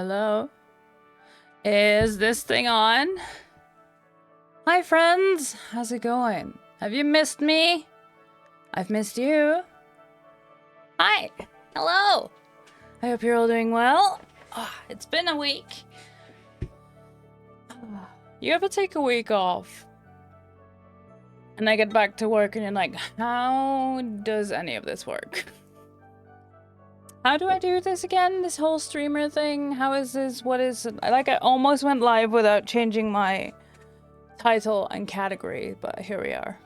Hello? Is this thing on? Hi, friends. How's it going? Have you missed me? I've missed you. Hi. Hello. I hope you're all doing well. It's been a week. You ever take a week off? And I get back to work and you're like, how does any of this work? How do I do this again? This whole streamer thing? How is this? What is it? I almost went live without changing my title and category, but here we are.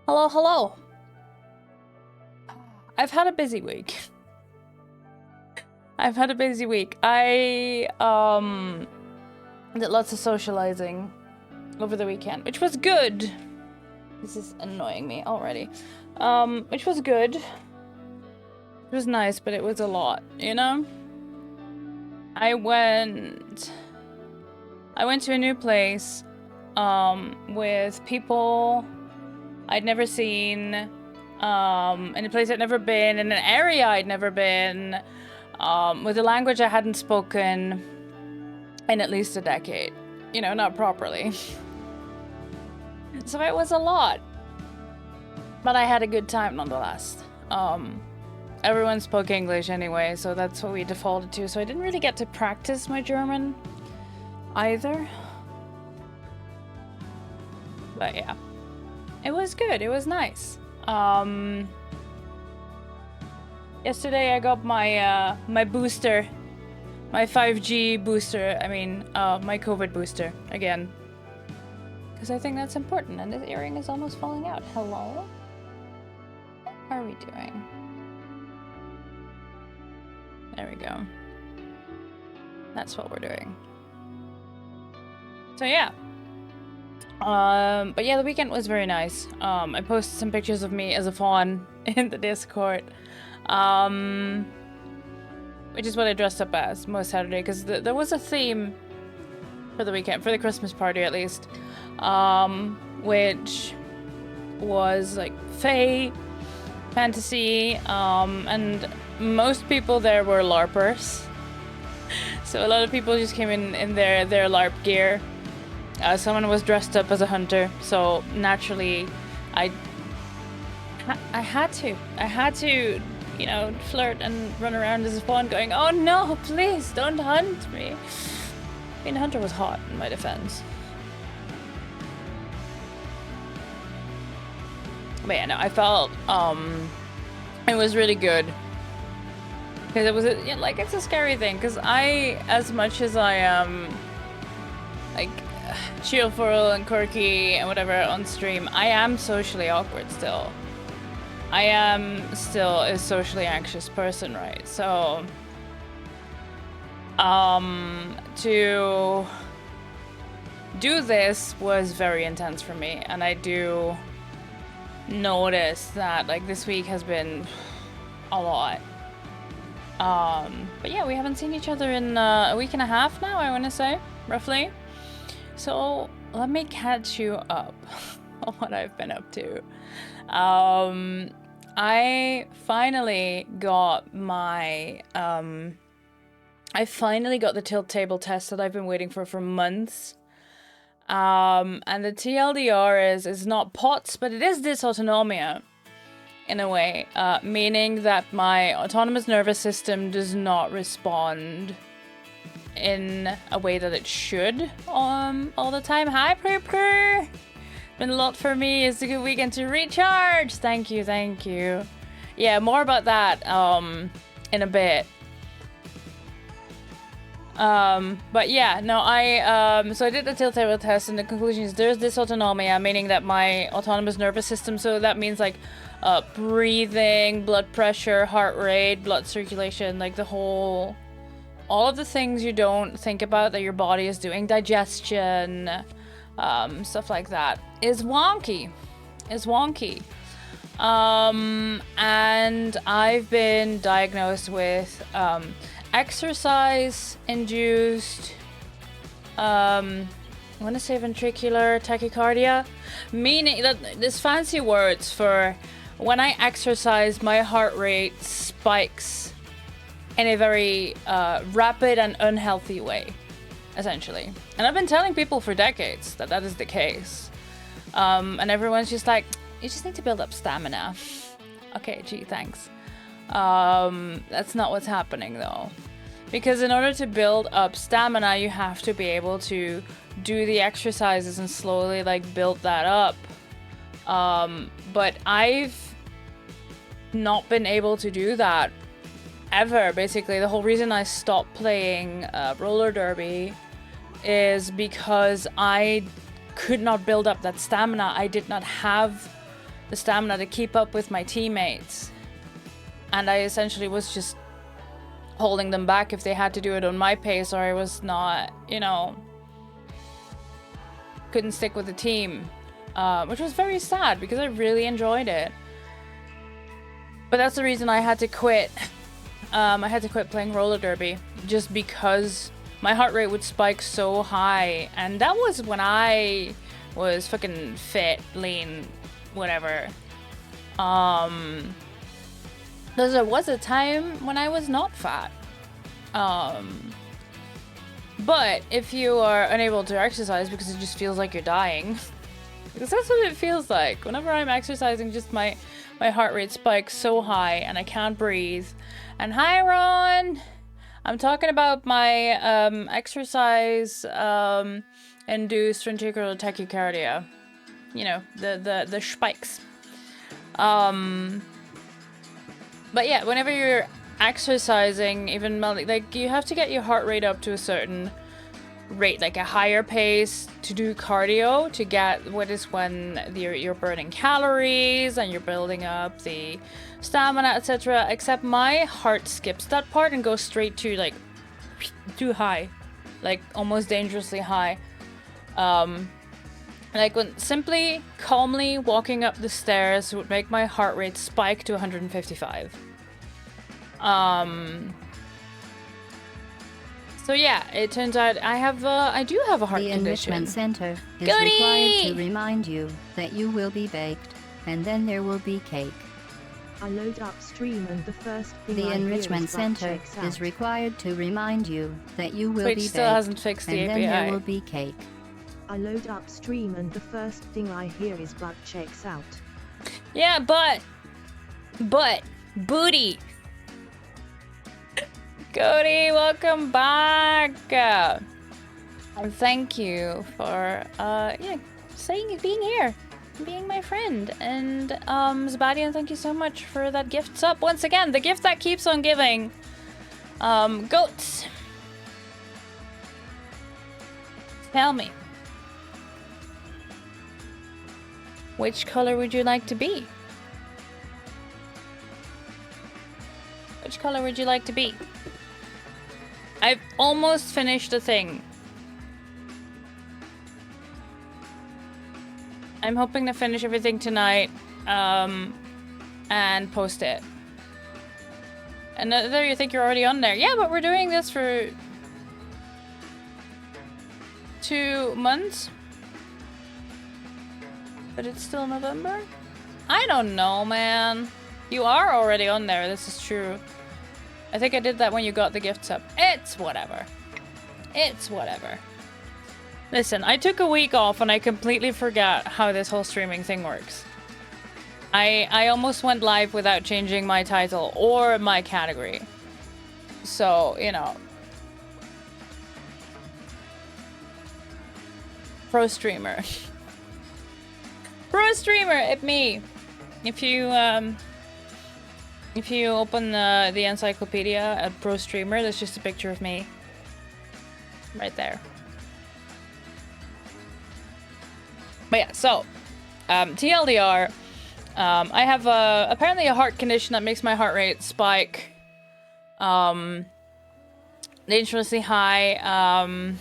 Hello, hello. I've had a busy week. I did lots of socializing over the weekend, which was good. This is annoying me already. Which was good. It was nice, but it was a lot, you know? I went to a new place with people I'd never seen, in a place I'd never been, in an area I'd never been, with a language I hadn't spoken in at least a decade. You know, not properly. So it was a lot. But I had a good time nonetheless. Everyone spoke English anyway, so that's what we defaulted to. So I didn't really get to practice my German either. But yeah, it was good. It was nice. Yesterday I got my my booster, my 5G booster. I mean, my COVID booster again, because I think that's important. And this earring is almost falling out. Hello? How are we doing? There we go. That's what we're doing. So yeah. But yeah, the weekend was very nice. I posted some pictures of me as a fawn in the Discord. Which is what I dressed up as most Saturday, because there was a theme for the weekend, for the Christmas party at least. Which was like fae, fantasy, and most people there were LARPers. So a lot of people just came in their LARP gear. Someone was dressed up as a hunter, so naturally I had to, you know, flirt and run around as a fawn going, oh no, please don't hunt me. I mean, hunter was hot in my defense. But yeah, no, I felt it was really good. Because it was, like, it's a scary thing. Because I, as much as I am, like, cheerful and quirky and whatever on stream, I am socially awkward still. I am still a socially anxious person, right? So, to do this was very intense for me. And I do notice that, like, this week has been a lot. But yeah, we haven't seen each other in a week and a half now, I want to say, roughly. So let me catch you up on what I've been up to. I finally got my, I finally got the tilt table test that I've been waiting for months. And the TLDR is not POTS, but it is dysautonomia. In a way, meaning that my autonomous nervous system does not respond in a way that it should all the time. Hi, Purr. Been a lot for me. It's a good weekend to recharge. Thank you. Yeah, more about that in a bit. But yeah, no, so I did the tilt table test, and the conclusion is there's dysautonomia, meaning that my autonomous nervous system, so that means like breathing, blood pressure, heart rate, blood circulation, like all of the things you don't think about that your body is doing, digestion, stuff like that, is wonky. And I've been diagnosed with exercise-induced, I want to say ventricular tachycardia, meaning that there's fancy words for when I exercise, my heart rate spikes in a very rapid and unhealthy way, essentially. And I've been telling people for decades that that is the case. And everyone's just like, you just need to build up stamina. Okay, gee, thanks. That's not what's happening though. Because in order to build up stamina, you have to be able to do the exercises and slowly like build that up. But I've not been able to do that ever. Basically, the whole reason I stopped playing roller derby is because I could not build up that stamina. I did not have the stamina to keep up with my teammates. And I essentially was just holding them back if they had to do it on my pace, or I was not, you know, couldn't stick with the team, which was very sad because I really enjoyed it. But that's the reason I had to quit. I had to quit playing roller derby just because my heart rate would spike so high, and that was when I was fucking fit, lean, whatever. Because there was a time when I was not fat. But if you are unable to exercise because it just feels like you're dying, because that's what it feels like. Whenever I'm exercising, just my heart rate spikes so high and I can't breathe. And hi, Ron! I'm talking about my exercise induced ventricular tachycardia. You know, the spikes. But yeah, whenever you're exercising, even like you have to get your heart rate up to a certain rate, like a higher pace to do cardio, to get what is when you're burning calories and you're building up the stamina, etc. Except my heart skips that part and goes straight to like too high, like almost dangerously high. Like when simply calmly walking up the stairs would make my heart rate spike to 155. So yeah, it turns out I do have a heart condition. The enrichment center is required to remind you that you will be baked, and then there will be cake. I load upstream and the first thing The I hear enrichment is center checks is out. required to remind you that you will Twitch be still baked, hasn't fixed the and API. then there will be cake. I load upstream and the first thing I hear is butt checks out. Yeah, booty. Cody, welcome back. And thank you for being here, being my friend. And Zbadian, thank you so much for that gift sub. Once again, the gift that keeps on giving. Goats. Tell me, which color would you like to be? Which color would you like to be? I've almost finished the thing. I'm hoping to finish everything tonight, and post it. And there you think you're already on there. Yeah, but we're doing this for 2 months. But it's still November? I don't know, man. You are already on there, this is true. I think I did that when you got the gift sub. It's whatever. It's whatever. Listen, I took a week off and I completely forgot how this whole streaming thing works. I almost went live without changing my title or my category. So, you know. Pro streamer. Pro streamer, it's me. If you open the encyclopedia at Pro Streamer, there's just a picture of me. Right there. But yeah, so, TLDR, I have apparently a heart condition that makes my heart rate spike dangerously high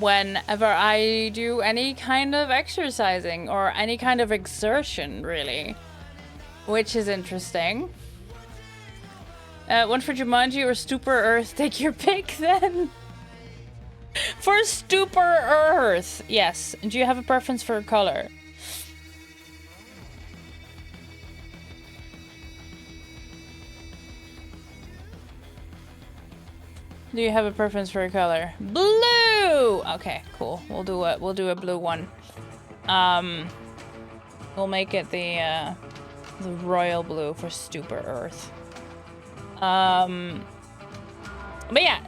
whenever I do any kind of exercising or any kind of exertion, really. Which is interesting. One for Jumanji or Stupor Earth. Take your pick then. For Stupor Earth. Yes. And do you have a preference for color? Do you have a preference for a color? Blue! Okay, cool. We'll do a blue one. We'll make it the royal blue for Stupor Earth. But yeah,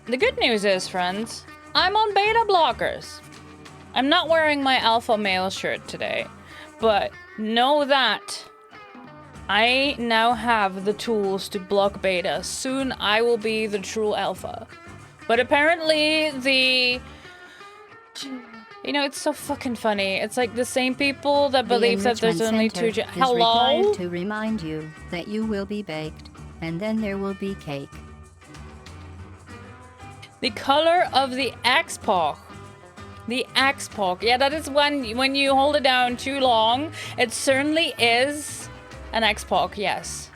the good news is, friends, I'm on beta blockers. I'm not wearing my alpha male shirt today, but know that I now have the tools to block beta. Soon I will be the true alpha. But apparently you know, it's so fucking funny. It's like the same people that believe that there's only two... Hello? Required to remind you that you will be baked, and then there will be cake. The color of the X-Paw. The X-Paw. Yeah, that is when you hold it down too long. It certainly is an X-Paw, yes.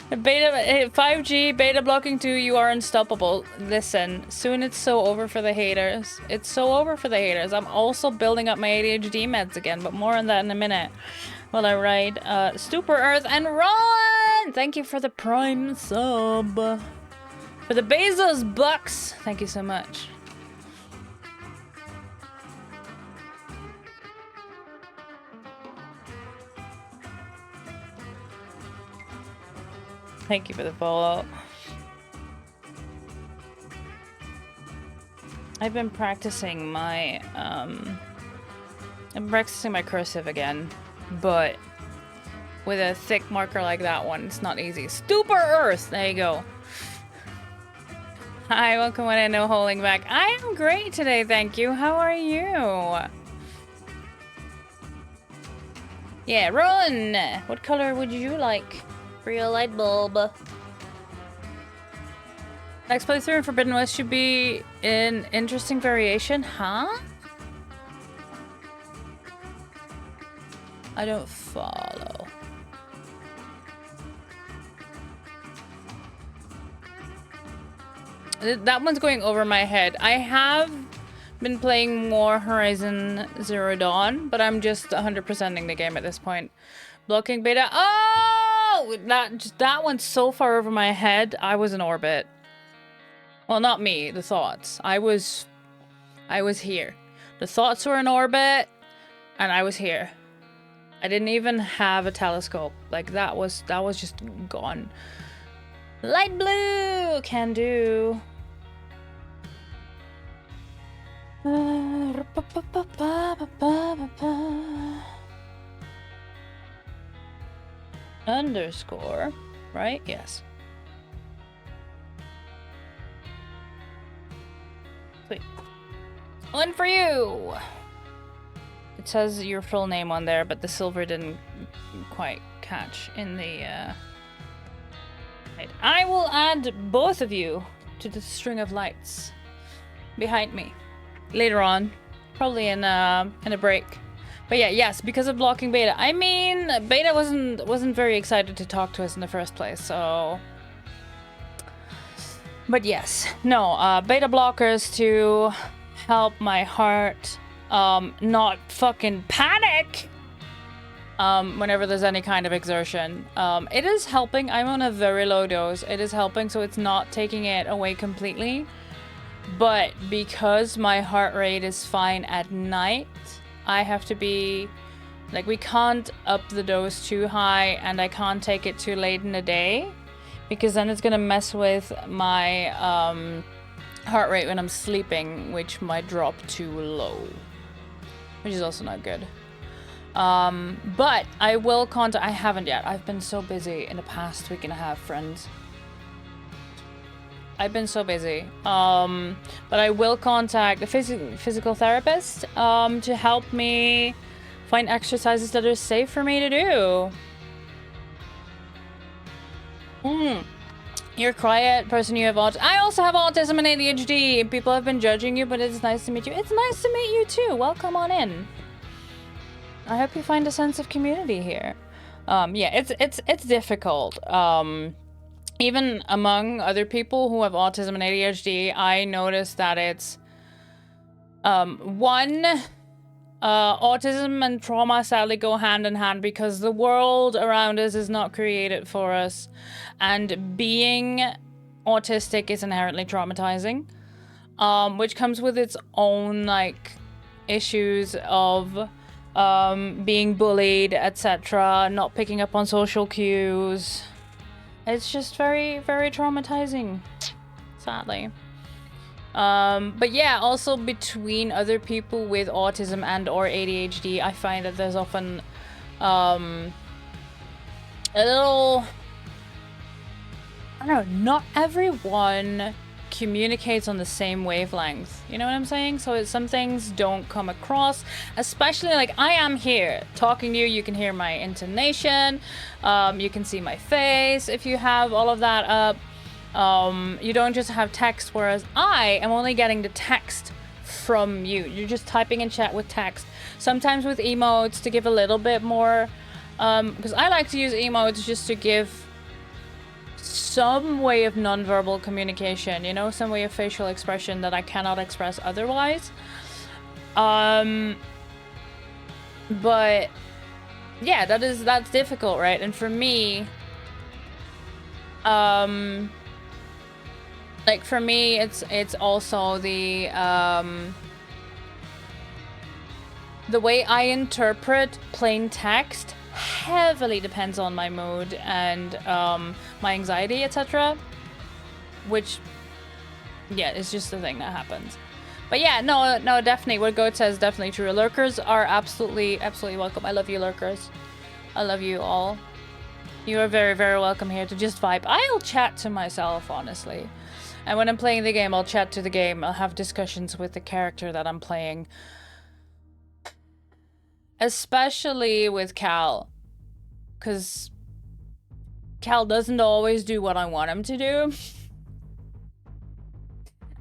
Beta 5G beta blocking 2, you are unstoppable. Listen, soon it's so over for the haters. It's so over for the haters. I'm also building up my ADHD meds again, but more on that in a minute. While I ride Stupor Earth and Ron! Thank you for the Prime sub. For the Bezos bucks. Thank you so much. Thank you for the follow. I've been practicing my cursive again, but with a thick marker like that one, it's not easy. Stupor Earth, there you go. Hi, welcome when I know holding back. I am great today, thank you. How are you? Yeah, Ron, what color would you like? For your light bulb. Next playthrough in Forbidden West should be an interesting variation, huh? I don't follow. That one's going over my head. I have been playing more Horizon Zero Dawn, but I'm just 100%ing the game at this point. Blocking beta. Oh! That one's so far over my head. I was in orbit. Well, not me. The thoughts. I was here. The thoughts were in orbit, and I was here. I didn't even have a telescope. Like that was just gone. Light blue can do. Underscore, right? Yes. Sweet. One for you. It says your full name on there, but the silver didn't quite catch in the right. I will add both of you to the string of lights behind me later on, probably in a break. But yeah, yes, because of blocking beta. I mean, beta wasn't very excited to talk to us in the first place, so. But yes, no, beta blockers to help my heart not fucking panic whenever there's any kind of exertion. It is helping. I'm on a very low dose. It is helping, so it's not taking it away completely. But because my heart rate is fine at night, I have to be, like, we can't up the dose too high, and I can't take it too late in the day, because then it's gonna mess with my heart rate when I'm sleeping, which might drop too low, which is also not good. But I will contact, I haven't yet. I've been so busy in the past week and a half, friends. I've been so busy. But I will contact a physical therapist to help me find exercises that are safe for me to do. You're quiet, person, you have autism. I also have autism and ADHD. People have been judging you, but it's nice to meet you. It's nice to meet you too. Welcome on in. I hope you find a sense of community here. Yeah, it's difficult. Even among other people who have autism and ADHD, I noticed that it's one, autism and trauma sadly go hand in hand because the world around us is not created for us, and being autistic is inherently traumatizing, which comes with its own like issues of being bullied, etc., not picking up on social cues. It's just very, very traumatizing, sadly. But yeah, also between other people with autism and or ADHD, I find that there's often a little, I don't know, not everyone communicates on the same wavelength, you know what I'm saying? So some things don't come across, especially like I am here talking to you, you can hear my intonation, you can see my face if you have all of that up. You don't just have text, whereas I am only getting the text from you. You're just typing in chat with text, sometimes with emotes to give a little bit more, because I like to use emotes just to give some way of nonverbal communication, you know, some way of facial expression that I cannot express otherwise. But yeah, that's difficult, right? And for me, like for me, it's also the way I interpret plain text heavily depends on my mood and my anxiety, etc. Which, yeah, it's just the thing that happens. But yeah, no, definitely. What Goat says is definitely true. Lurkers are absolutely welcome. I love you, lurkers. I love you all. You are very, very welcome here to just vibe. I'll chat to myself, honestly. And when I'm playing the game, I'll chat to the game. I'll have discussions with the character that I'm playing. Especially with Cal. Because Cal doesn't always do what I want him to do.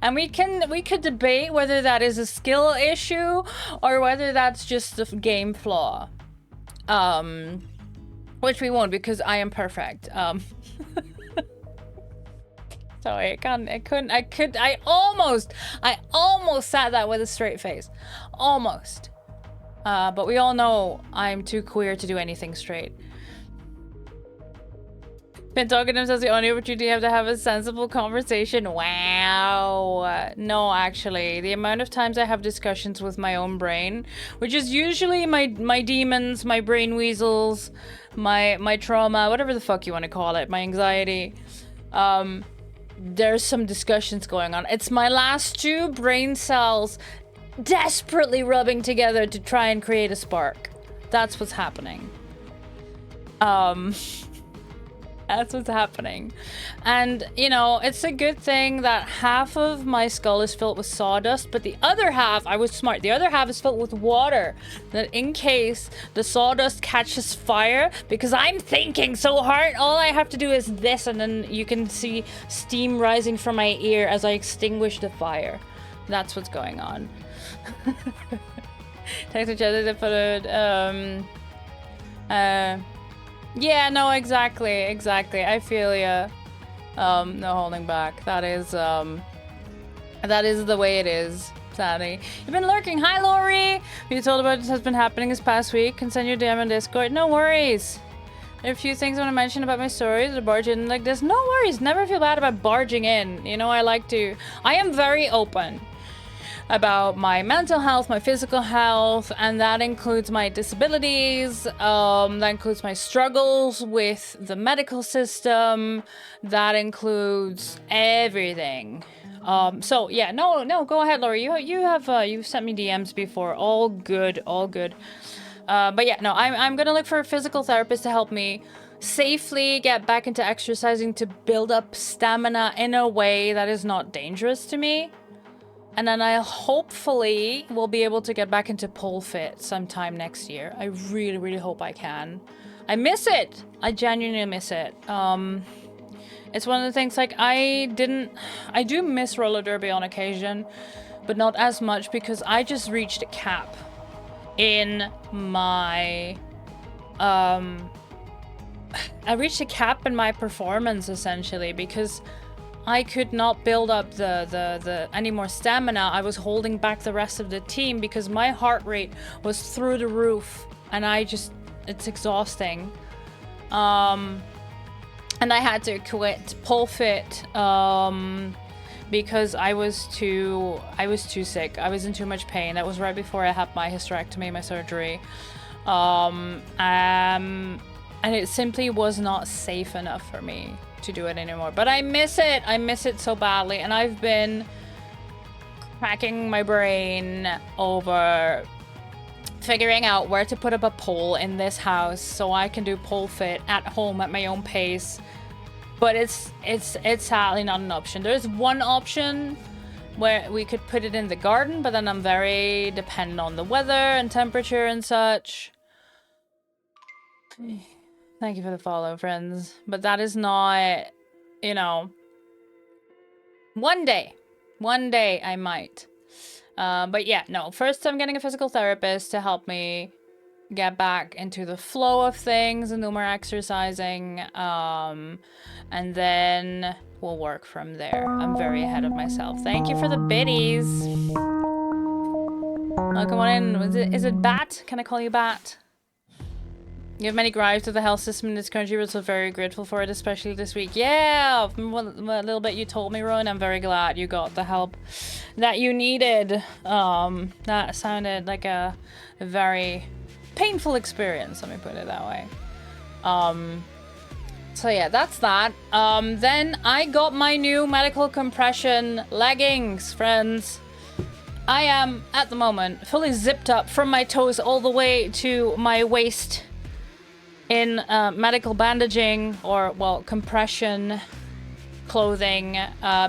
And we could debate whether that is a skill issue or whether that's just a game flaw. Which we won't, because I am perfect. Sorry, I almost said that with a straight face. Almost. But we all know I'm too queer to do anything straight. Pentalkinum says the only opportunity you have to have a sensible conversation. Wow. No, actually. The amount of times I have discussions with my own brain, which is usually my demons, my brain weasels, my trauma, whatever the fuck you want to call it, my anxiety. There's some discussions going on. It's my last two brain cells desperately rubbing together to try and create a spark. That's what's happening. That's what's happening. And, you know, it's a good thing that half of my skull is filled with sawdust, but the other half, I was smart, the other half is filled with water. That in case the sawdust catches fire, because I'm thinking so hard, all I have to do is this, and then you can see steam rising from my ear as I extinguish the fire. That's what's going on. Text each other to put it, yeah, no, exactly. I feel ya. No holding back. That is the way it is, sadly. You've been lurking. Hi, Lori! You told about what has been happening this past week. Can send your DM on Discord. No worries. There are a few things I want to mention about my stories. To barge in like this. No worries. Never feel bad about barging in. You know, I am very open about my mental health, my physical health, and that includes my disabilities, that includes my struggles with the medical system, that includes everything. So yeah, no, go ahead, Laurie. You've sent me DMs before. All good. But yeah, no, I'm gonna look for a physical therapist to help me safely get back into exercising to build up stamina in a way that is not dangerous to me. And then I hopefully will be able to get back into pole fit sometime next year. I really, really hope I can. I miss it. I genuinely miss it. It's one of the things, like, I do miss roller derby on occasion, but not as much because I just reached a cap in my, I reached a cap in my performance, essentially, because I could not build up the any more stamina, I was holding back the rest of the team because my heart rate was through the roof, and it's exhausting. And I had to quit pole fit because I was too sick. I was in too much pain. That was right before I had my hysterectomy, my surgery. And it simply was not safe enough for me to do it anymore. But I miss it. I miss it so badly. And I've been cracking my brain over figuring out where to put up a pole in this house so I can do pole fit at home at my own pace. But it's sadly not an option. There's one option where we could put it in the garden, but then I'm very dependent on the weather and temperature and such. Thank you for the follow, friends. But that is not, you know, one day I might. But yeah, no, first I'm getting a physical therapist to help me get back into the flow of things and do more exercising. And then we'll work from there. I'm very ahead of myself. Thank you for the biddies. Welcome on in. Is it Bat? Can I call you Bat? You have many gripes with the health system in this country, but so very grateful for it, especially this week. Yeah, from what little bit you told me, Rowan, I'm very glad you got the help that you needed. That sounded like a very painful experience, let me put it that way. So yeah, that's that. Then I got my new medical compression leggings, friends. I am, at the moment, fully zipped up from my toes all the way to my waist in medical bandaging, or, well, compression clothing,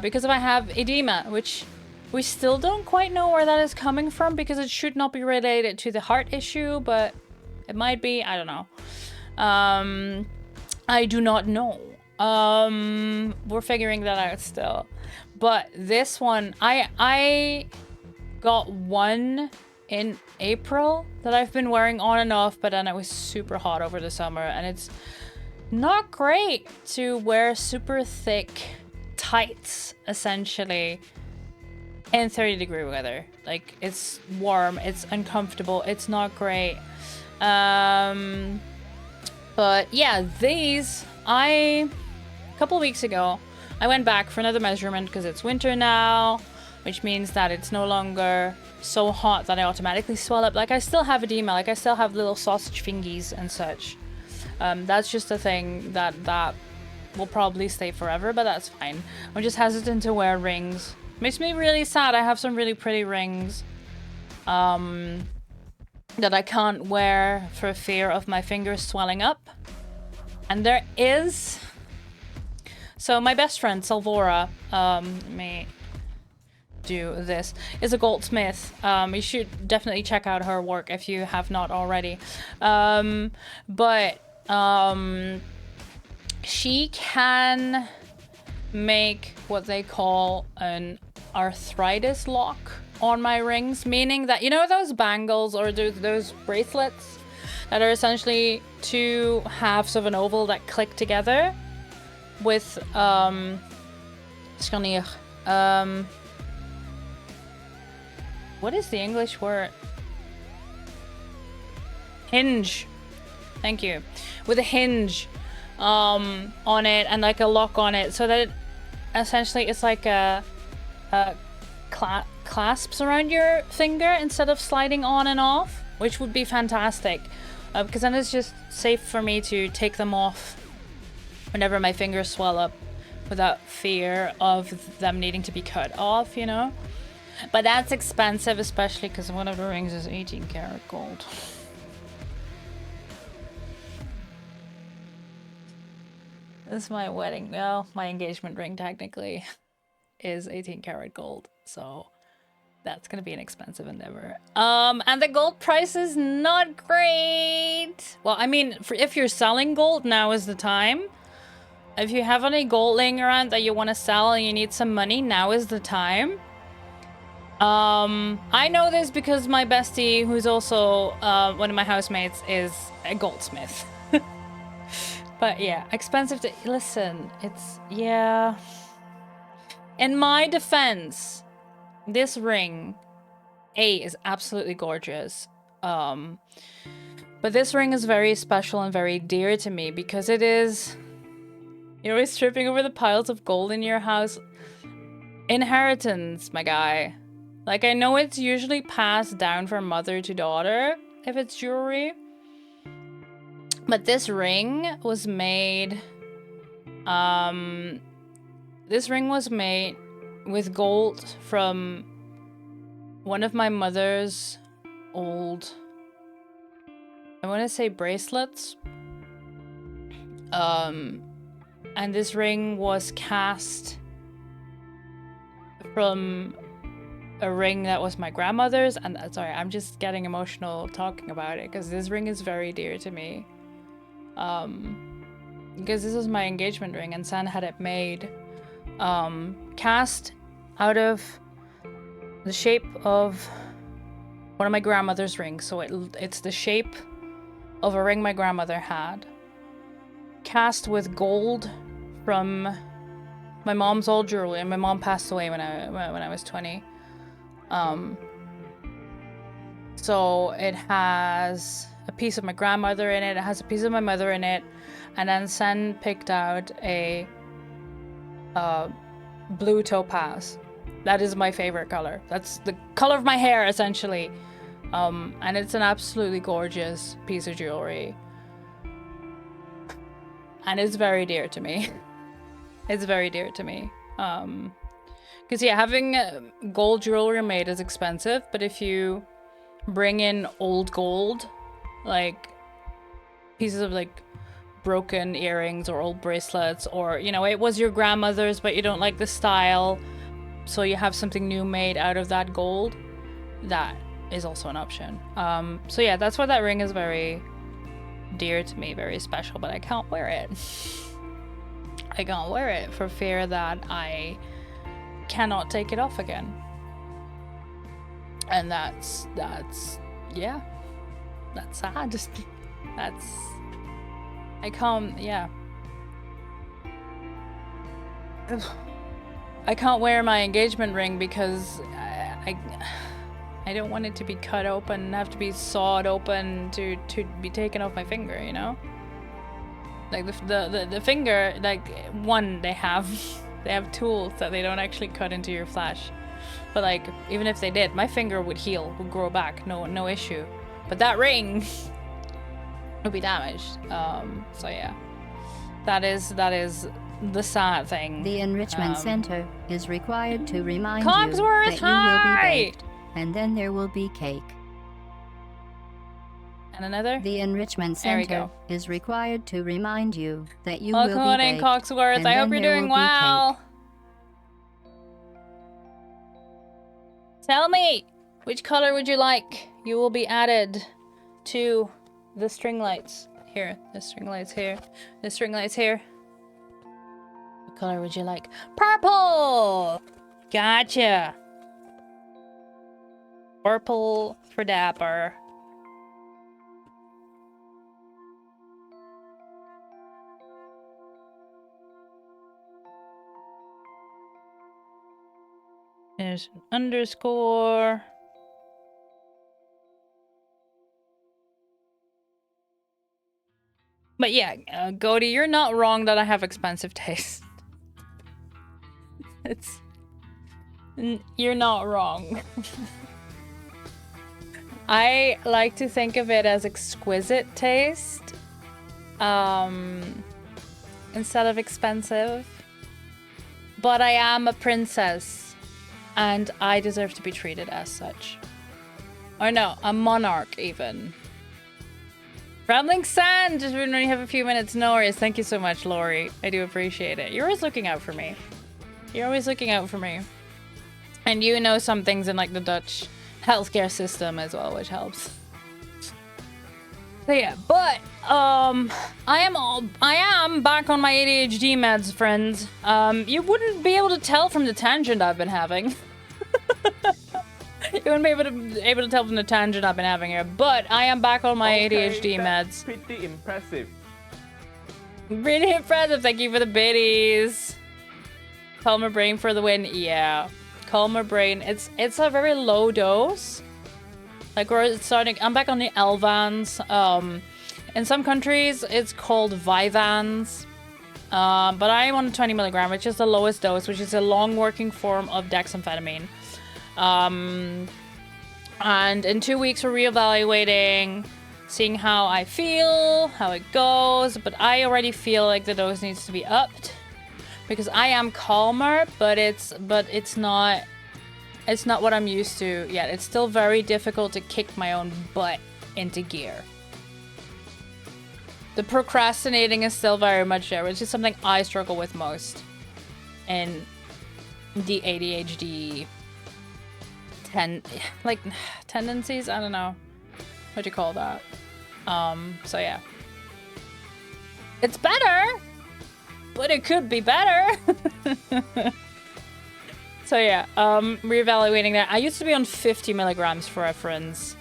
because I have edema, which we still don't quite know where that is coming from, because it should not be related to the heart issue, but it might be. I don't know. I do not know. We're figuring that out still. But this one, I got one in April that I've been wearing on and off, but then it was super hot over the summer, and it's not great to wear super thick tights, essentially, in 30-degree weather. Like, it's warm, it's uncomfortable, it's not great. But yeah, these, a couple weeks ago, I went back for another measurement because it's winter now, which means that it's no longer so hot that I automatically swell up. Like, I still have edema, like I still have little sausage fingies and such. That's just a thing that will probably stay forever, but that's fine. I'm just hesitant to wear rings. Makes me really sad. I have some really pretty rings that I can't wear for fear of my fingers swelling up. And there is... So my best friend, Salvora, may do this, is a goldsmith. You should definitely check out her work if you have not already. She can make what they call an arthritis lock on my rings, meaning that, you know, those bangles or those bracelets that are essentially two halves of an oval that click together with what is the English word? Hinge. Thank you. With a hinge on it and like a lock on it, so that it essentially it's like a clasps around your finger instead of sliding on and off, which would be fantastic, because then it's just safe for me to take them off whenever my fingers swell up without fear of them needing to be cut off, you know. But that's expensive, especially because one of the rings is 18 karat gold. This is my wedding. Well, my engagement ring technically is 18 karat gold, so that's gonna be an expensive endeavor. And the gold price is not great. Well, I mean, if you're selling gold, now is the time. If you have any gold laying around that you want to sell and you need some money, now is the time. I know this because my bestie, who's also one of my housemates, is a goldsmith. But yeah, expensive to... Listen, it's... Yeah... In my defense, this ring, is absolutely gorgeous. But this ring is very special and very dear to me because it is... You're always tripping over the piles of gold in your house. Inheritance, my guy. Like, I know it's usually passed down from mother to daughter if it's jewelry. But this ring was made... This ring was made with gold from one of my mother's old... I want to say bracelets. And this ring was cast from a ring that was my grandmother's. And sorry, I'm just getting emotional talking about it because this ring is very dear to me. Because this was my engagement ring and San had it made cast out of the shape of one of my grandmother's rings. So it's the shape of a ring my grandmother had, cast with gold from my mom's old jewelry, and my mom passed away when I was 20. So it has a piece of my grandmother in it, it has a piece of my mother in it, and then Sen picked out a blue topaz. That is my favorite color. That's the color of my hair, essentially. And it's an absolutely gorgeous piece of jewelry. And it's very dear to me. It's very dear to me. Because yeah, having gold jewelry made is expensive, but if you bring in old gold, like pieces of like broken earrings or old bracelets, or you know, it was your grandmother's but you don't like the style, so you have something new made out of that gold, that is also an option. So yeah, that's why that ring is very dear to me, very special, but I can't wear it. I can't wear it for fear that I cannot take it off again. And that's yeah, that's sad. That's, I can't, yeah. I can't wear my engagement ring because I don't want it to be cut open and have to be sawed open to be taken off my finger, you know? Like the finger, like, one, they have tools that they don't actually cut into your flesh. But like, even if they did, my finger would heal, would grow back, no issue. But that ring would be damaged. So yeah. That is the sad thing. The Enrichment Center is required to remind Cogsworth, you that you will be baked, and then there will be cake. And another? The Enrichment There we Center go. is required to remind you that you Welcome will on be in, baked, Cogsworth. and I hope then you're there doing will be well. Tell me, which color would you like? You will be added to the string lights. Here, the string lights here. The string lights here. What color would you like? Purple! Gotcha. Purple for Dapper. There's an underscore. But yeah, Goaty, you're not wrong that I have expensive taste. You're not wrong. I like to think of it as exquisite taste, instead of expensive. But I am a princess, and I deserve to be treated as such. Or no, a monarch even. Rambling Sand, just when you have a few minutes, no worries. Thank you so much, Lori. I do appreciate it. You're always looking out for me. You're always looking out for me. And you know some things in like the Dutch healthcare system as well, which helps. So yeah, but I am back on my ADHD meds, friends. You wouldn't be able to tell from the tangent I've been having. You wouldn't be able to tell from the tangent I've been having here, but I am back on my ADHD meds. Pretty impressive. Really impressive. Thank you for the biddies. Calmer Brain for the win. Yeah. Calmer Brain. It's a very low dose. Like we're starting. I'm back on the Elvans. In some countries it's called Vyvanse. But I am on 20 milligram, which is the lowest dose, which is a long working form of dexamphetamine. And in 2 weeks we're reevaluating, seeing how I feel, how it goes. But I already feel like the dose needs to be upped because I am calmer, but it's not what I'm used to yet. It's still very difficult to kick my own butt into gear. The procrastinating is still very much there, which is something I struggle with most in the ADHD tendencies. I don't know what you call that. So yeah, it's better, but it could be better. So yeah, reevaluating that. I used to be on 50 milligrams for reference.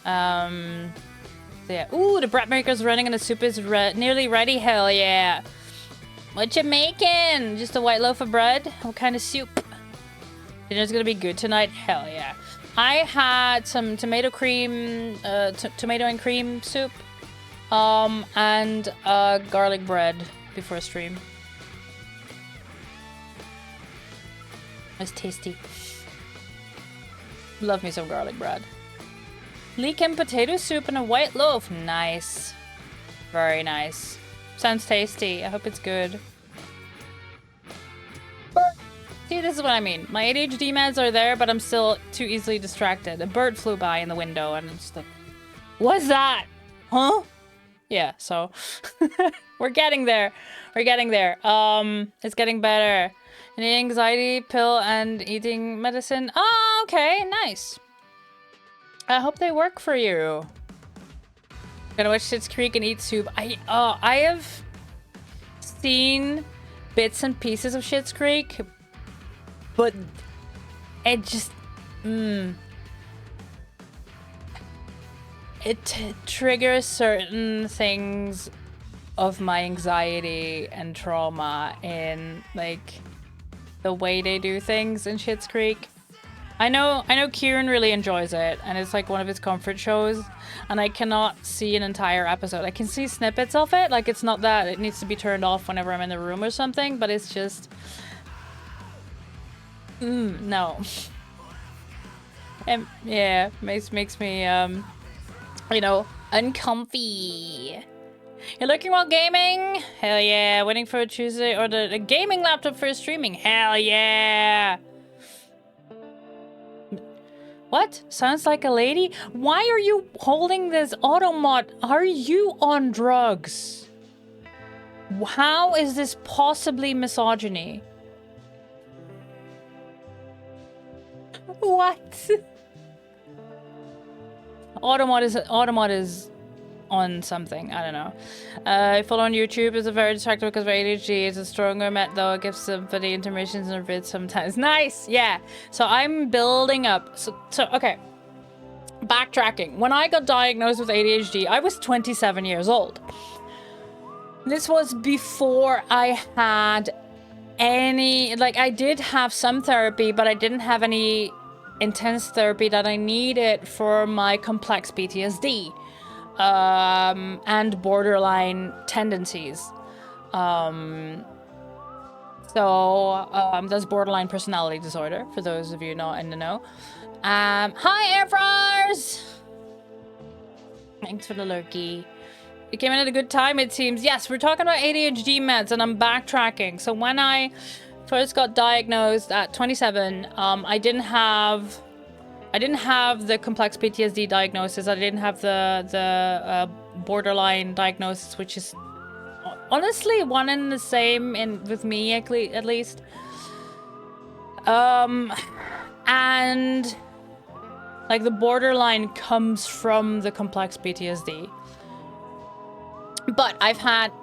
So yeah. Ooh, the bread maker's running and the soup is nearly ready. Hell yeah. What you making? Just a white loaf of bread? What kind of soup? Dinner's gonna be good tonight. Hell yeah. I had some tomato cream, tomato and cream soup, and garlic bread before stream. It was tasty. Love me some garlic bread. Leek and potato soup and a white loaf. Nice. Very nice. Sounds tasty. I hope it's good. See, this is what I mean. My ADHD meds are there, but I'm still too easily distracted. A bird flew by in the window and I'm just like, what's that? Huh? Yeah, so we're getting there. We're getting there. It's getting better. An anxiety pill and eating medicine. Oh, okay, nice. I hope they work for you. Gonna watch Schitt's Creek and eat soup. I have seen bits and pieces of Schitt's Creek, but it just it triggers certain things of my anxiety and trauma in like the way they do things in Schitt's Creek. I know Kieran really enjoys it, and it's like one of his comfort shows, and I cannot see an entire episode. I can see snippets of it, like it's not that it needs to be turned off whenever I'm in the room or something, but it's just no. And yeah, makes me you know, uncomfy. You're looking while gaming? Hell yeah. Waiting for a Tuesday or the gaming laptop for streaming? Hell yeah. What? Sounds like a lady? Why are you holding this automat? Are you on drugs? How is this possibly misogyny? What? Automat is on something. I don't know. I follow on YouTube. It's a very distracting because of ADHD. It's a stronger met though. It gives some for the intermissions and a bit sometimes. Nice. Yeah. So I'm building up. So okay. Backtracking. When I got diagnosed with ADHD, I was 27 years old. This was before I had any, like I did have some therapy, but I didn't have any intense therapy that I needed for my complex PTSD. And borderline tendencies. That's borderline personality disorder, for those of you not in the know. Hi, Airfryers! Thanks for the lurky. You came in at a good time, it seems. Yes, we're talking about ADHD meds, and I'm backtracking. So when I first got diagnosed at 27, I didn't have the complex PTSD diagnosis. I didn't have the borderline diagnosis, which is honestly one and the same with me at least. And like the borderline comes from the complex PTSD. But I've had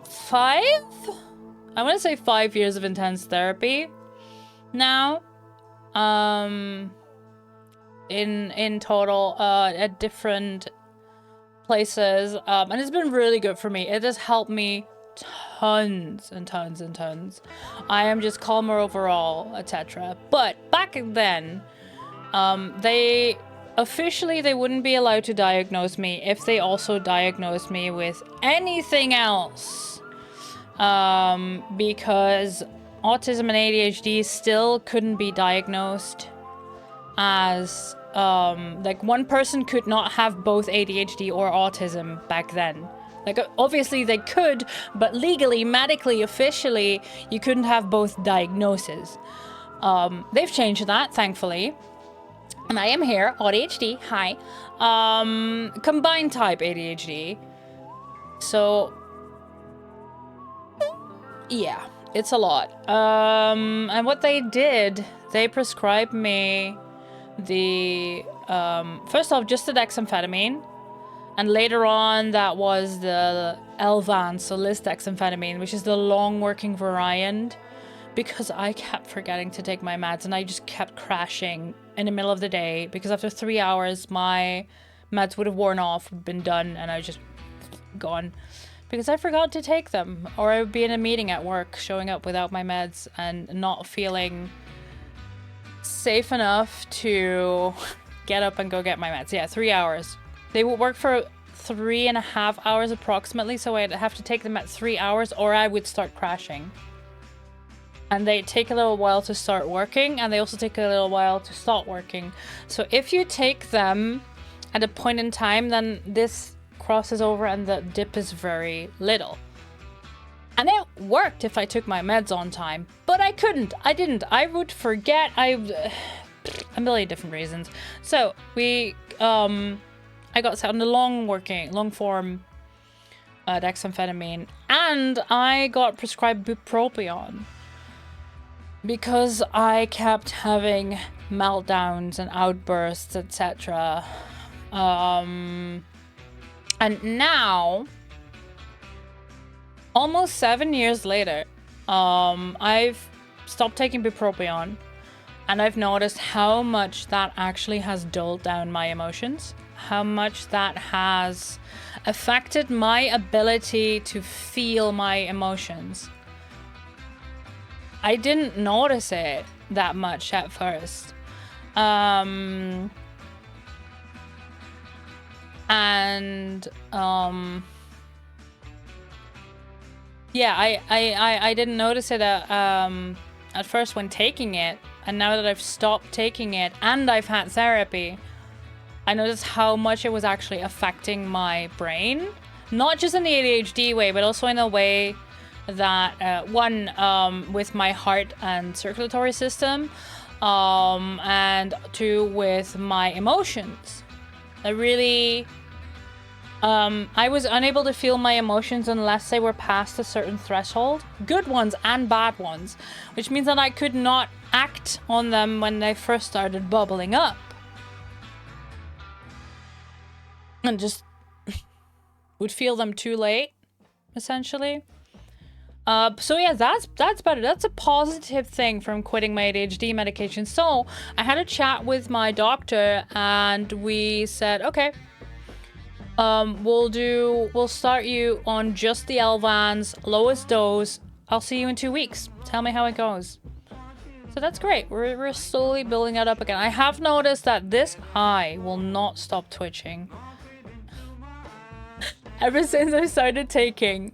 5 years of intense therapy now. In total, at different places, and it's been really good for me. It has helped me tons and tons and tons. I am just calmer overall, etc. But back then, they wouldn't be allowed to diagnose me if they also diagnosed me with anything else. Because autism and ADHD still couldn't be diagnosed as, like, one person could not have both ADHD or autism back then. Like, obviously they could, but legally, medically, officially, you couldn't have both diagnoses. They've changed that, thankfully. And I am here, ADHD, hi. Combined type ADHD. So, yeah, it's a lot. And what they did, they prescribed me the, first off, just the dexamphetamine. And later on, that was the Elvan, so lisdexamphetamine, which is the long-working variant, because I kept forgetting to take my meds, and I just kept crashing in the middle of the day, because after 3 hours, my meds would have worn off, been done, and I was just gone. Because I forgot to take them, or I would be in a meeting at work, showing up without my meds, and not feeling safe enough to get up and go get my meds. Yeah, 3 hours. They would work for 3.5 hours approximately, so I'd have to take them at 3 hours or I would start crashing. And they take a little while to start working, and they also take a little while to stop working. So if you take them at a point in time, then this crosses over and the dip is very little. And it worked if I took my meds on time, but I couldn't. I didn't. I would forget. A million different reasons. So I got set on the long form dexamphetamine, and I got prescribed bupropion because I kept having meltdowns and outbursts, etc. And now, almost 7 years later, I've stopped taking bupropion, and I've noticed how much that actually has dulled down my emotions. How much that has affected my ability to feel my emotions. I didn't notice it that much at first. Yeah, I didn't notice it at first when taking it, and now that I've stopped taking it and I've had therapy, I noticed how much it was actually affecting my brain. Not just in the ADHD way, but also in a way that, with my heart and circulatory system, and two, with my emotions. I really, I was unable to feel my emotions unless they were past a certain threshold. Good ones and bad ones. Which means that I could not act on them when they first started bubbling up. And just would feel them too late, essentially. So yeah, that's better. That's a positive thing from quitting my ADHD medication. So I had a chat with my doctor, and we said, okay, we'll start you on just the Elvan's lowest dose. I'll see you in 2 weeks. Tell me how it goes. So that's great. We're slowly building that up again. I have noticed that this eye will not stop twitching. Ever since I started taking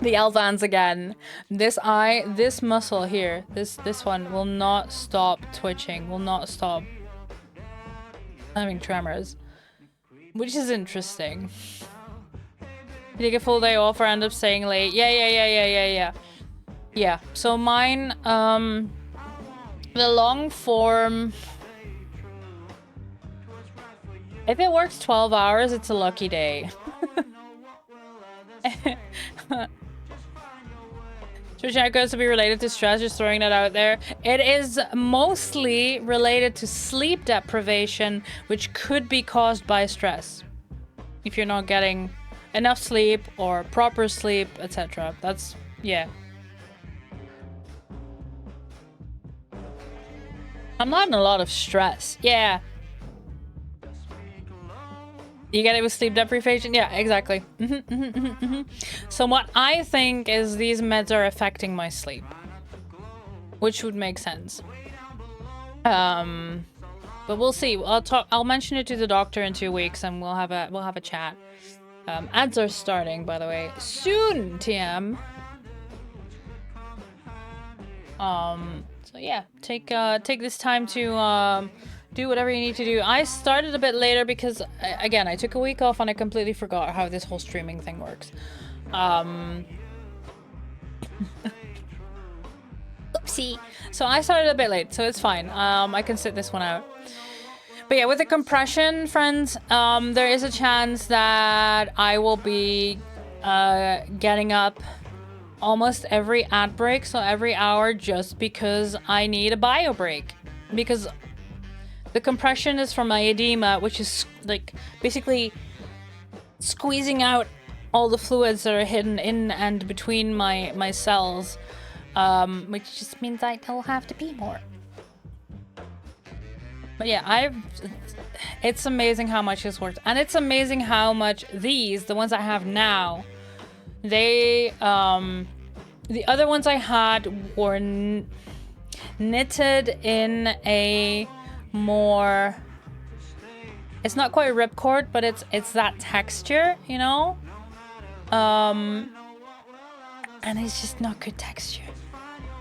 the Elvans again, this eye, this muscle here, this one will not stop twitching, will not stop having tremors, which is interesting. You take a full day off or end up staying late? Yeah, so mine, the long form, if it works 12 hours, it's a lucky day. Shoshanko has to be related to stress, just throwing that out there. It is mostly related to sleep deprivation, which could be caused by stress. If you're not getting enough sleep or proper sleep, etc. That's, yeah. I'm not in a lot of stress. Yeah. You get it with sleep deprivation? Yeah, exactly. So what I think is these meds are affecting my sleep, which would make sense. But we'll see. I'll mention it to the doctor in 2 weeks, and we'll have a chat. Ads are starting, by the way, soon. TM. So yeah, take this time to do whatever you need to do. I started a bit later because, again, I took a week off and I completely forgot how this whole streaming thing works. Oopsie. So I started a bit late, so it's fine. I can sit this one out. But yeah, with the compression, friends, there is a chance that I will be getting up almost every ad break, so every hour, just because I need a bio break. Because the compression is from my edema, which is like basically squeezing out all the fluids that are hidden in and between my cells, which just means I'll have to pee more. But yeah, it's amazing how much this works, and it's amazing how much the ones I have now, the other ones I had were knitted in a more, it's not quite ripcord, but it's that texture, you know, and it's just not good texture.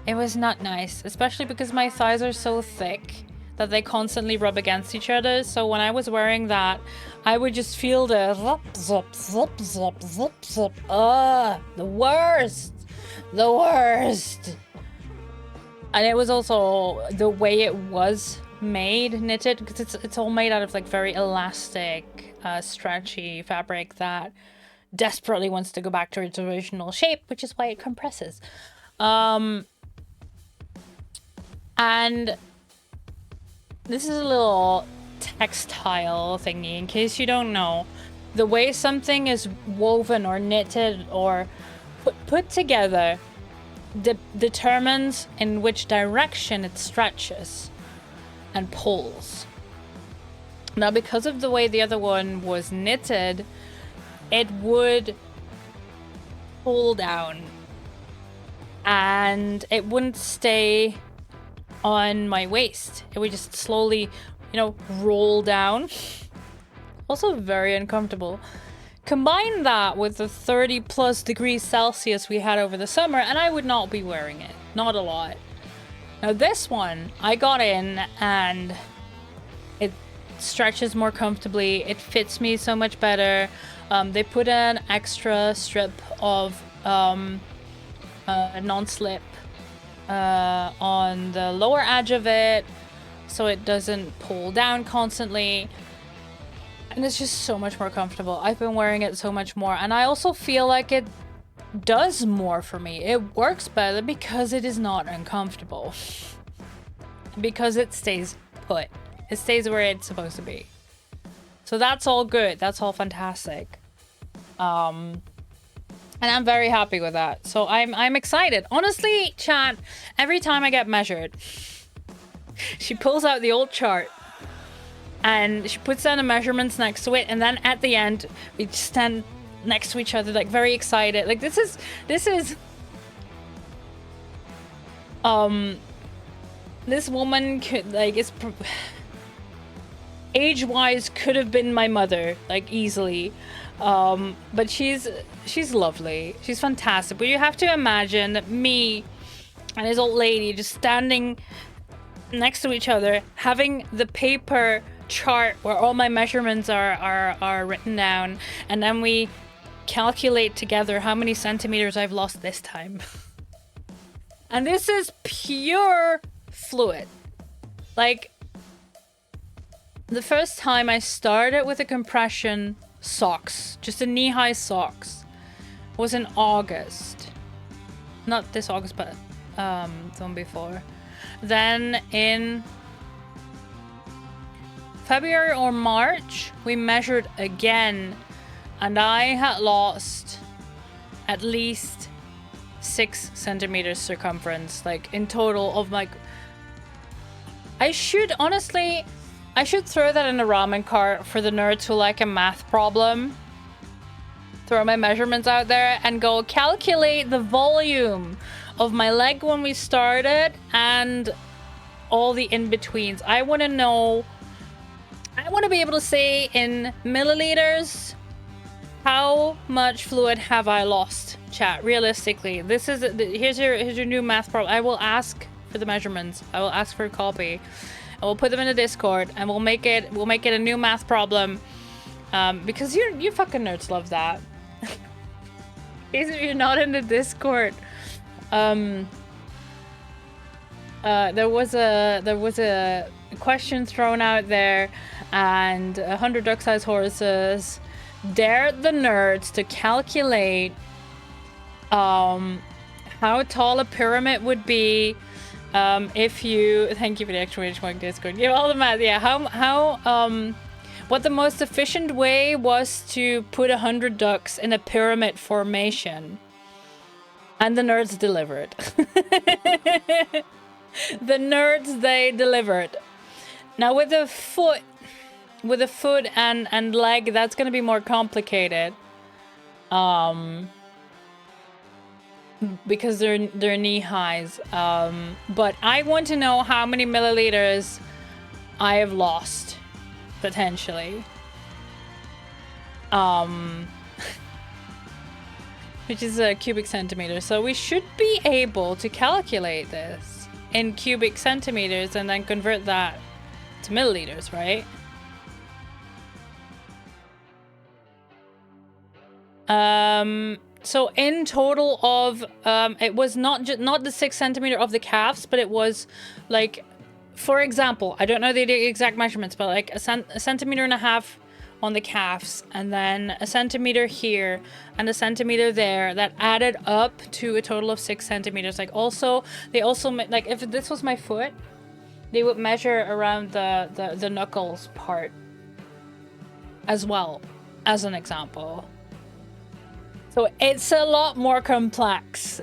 It was not nice, especially because my thighs are so thick that they constantly rub against each other. So when I was wearing that, I would just feel the zup, zup, zup, zup, zup, zup. The worst. The worst. And it was also the way it was made, knitted, because it's all made out of like very elastic, stretchy fabric that desperately wants to go back to its original shape, which is why it compresses. And this is a little textile thingy, in case you don't know. The way something is woven or knitted or put together determines in which direction it stretches and pulls. Now, because of the way the other one was knitted, it would pull down and it wouldn't stay on my waist. It would just slowly, you know, roll down. Also very uncomfortable. Combine that with the 30+ degrees Celsius we had over the summer, and I would not be wearing it. Not a lot. Now this one, I got in and it stretches more comfortably. It fits me so much better. They put an extra strip of non-slip on the lower edge of it, so it doesn't pull down constantly, and it's just so much more comfortable. I've been wearing it so much more, and I also feel like it does more for me. It works better because it is not uncomfortable, because it stays put. It stays where it's supposed to be. So that's all good. That's all fantastic. And I'm very happy with that. So I'm excited. Honestly, chat, every time I get measured, she pulls out the old chart and she puts down the measurements next to it, and then at the end we just stand next to each other, like very excited. Like this is this woman could, like, it's age-wise could have been my mother, like, easily. But she's lovely. She's fantastic. But you have to imagine me and this old lady just standing next to each other, having the paper chart where all my measurements are written down, and then we calculate together how many centimeters I've lost this time. And this is pure fluid. Like, the first time I started with a compression socks, just a knee-high socks, was in August. Not this August, but the one before. Then in February or March, we measured again, and I had lost at least 6 centimeters circumference, like in total of, like, I should honestly, I should throw that in a ramen cart for the nerds who like a math problem. Throw my measurements out there and go calculate the volume of my leg when we started and all the in-betweens. I want to know, I want to be able to say in milliliters, how much fluid have I lost, chat, realistically. This is, here's your new math problem. I will ask for the measurements. I will ask for a copy. I will put them in the Discord and we'll make it a new math problem. Because you fucking nerds love that. If you're not in the Discord, there was a question thrown out there, and 100 duck-sized horses dared the nerds to calculate how tall a pyramid would be if you. Thank you for the exclamation Discord. Give all the math. Yeah, how what the most efficient way was to put 100 ducks in a pyramid formation. And the nerds delivered. The nerds, they delivered. Now with the foot and leg, that's gonna be more complicated. Because they're knee highs. But I want to know how many milliliters I have lost. Potentially. Which is a cubic centimeter. So we should be able to calculate this in cubic centimeters and then convert that to milliliters, right? So in total of it was not the 6 centimeter of the calves, but it was like, for example, I don't know the exact measurements, but like a centimeter and a half on the calves, and then a centimeter here and a centimeter there, that added up to a total of 6 centimeters. Like also, they also, like if this was my foot, they would measure around the knuckles part as well, as an example. So it's a lot more complex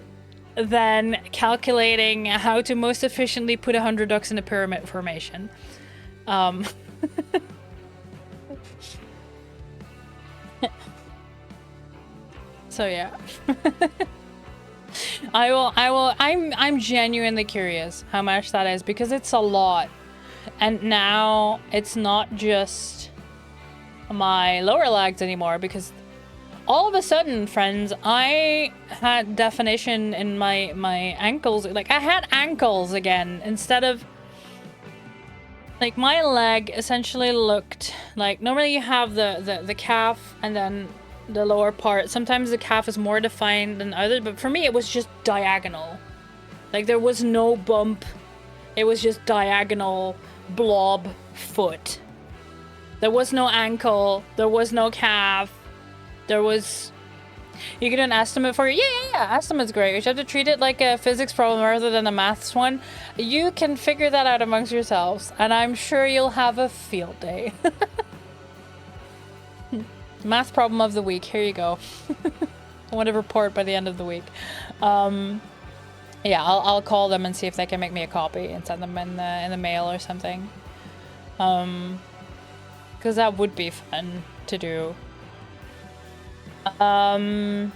than calculating how to most efficiently put 100 ducks in a pyramid formation. So yeah. I'm genuinely curious how much that is, because it's a lot. And now it's not just my lower legs anymore, because all of a sudden, friends, I had definition in my ankles. Like, I had ankles again instead of... Like, my leg essentially looked like... Normally you have the calf and then the lower part. Sometimes the calf is more defined than others, but for me it was just diagonal. Like, there was no bump. It was just diagonal blob foot. There was no ankle. There was no calf. There was... You can do an estimate for you. Yeah. Estimate's great. You have to treat it like a physics problem rather than a maths one. You can figure that out amongst yourselves, and I'm sure you'll have a field day. Math problem of the week. Here you go. I want to report by the end of the week. Yeah, I'll call them and see if they can make me a copy and send them in the mail or something. Because that would be fun to do. But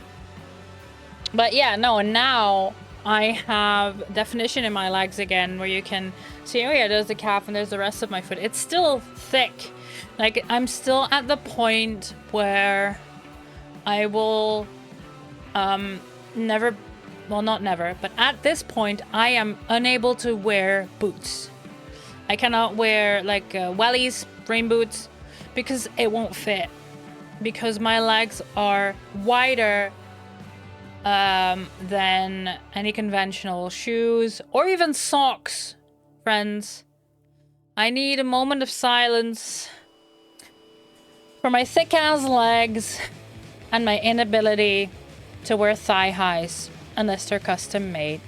yeah, no, and now I have definition in my legs again, where you can see, oh yeah, there's the calf and there's the rest of my foot. It's still thick. Like, I'm still at the point where I will never, well, not never, but at this point I am unable to wear boots. I cannot wear like wellies, rain boots, because it won't fit. Because my legs are wider than any conventional shoes or even socks, friends. I need a moment of silence for my thick-ass legs and my inability to wear thigh highs unless they're custom made.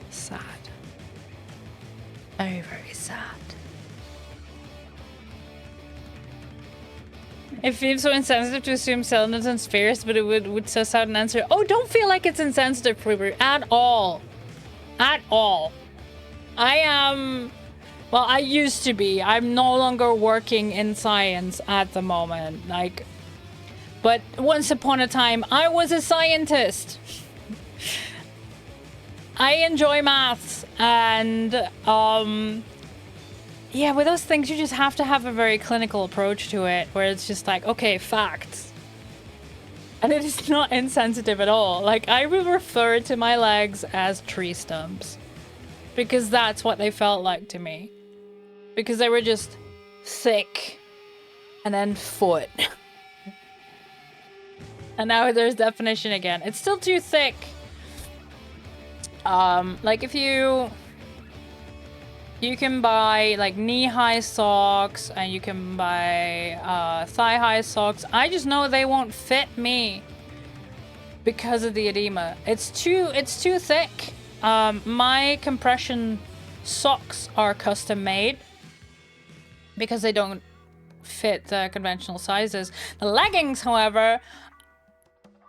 Sad. Very, very sad. It feels so insensitive to assume skeletons fierce, but it would suss out an answer. Oh, don't feel like it's insensitive, Freebird, at all. At all. I am... Well, I used to be. I'm no longer working in science at the moment. Like... But once upon a time, I was a scientist. I enjoy maths, and yeah, with those things, you just have to have a very clinical approach to it, where it's just like, okay, facts. And it is not insensitive at all. Like, I would refer to my legs as tree stumps, because that's what they felt like to me. Because they were just thick, and then foot. And now there's definition again. It's still too thick. Like if you can buy like knee-high socks and you can buy thigh-high socks. I just know they won't fit me because of the edema. It's too thick. My compression socks are custom made because they don't fit the conventional sizes. The leggings, however,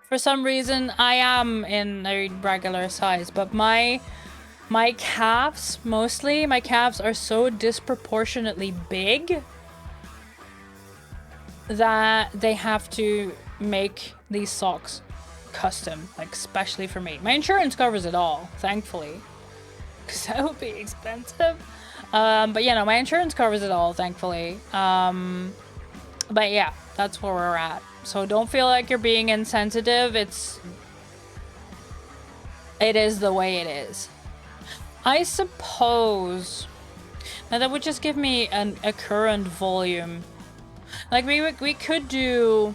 for some reason, I am in a regular size, but my calves, mostly, my calves are so disproportionately big that they have to make these socks custom, like especially for me. My insurance covers it all, thankfully, because that would be expensive. But yeah, no, my insurance covers it all, thankfully. But yeah, that's where we're at. So don't feel like you're being insensitive. It is the way it is. I suppose now that would just give me a current volume. Like we could do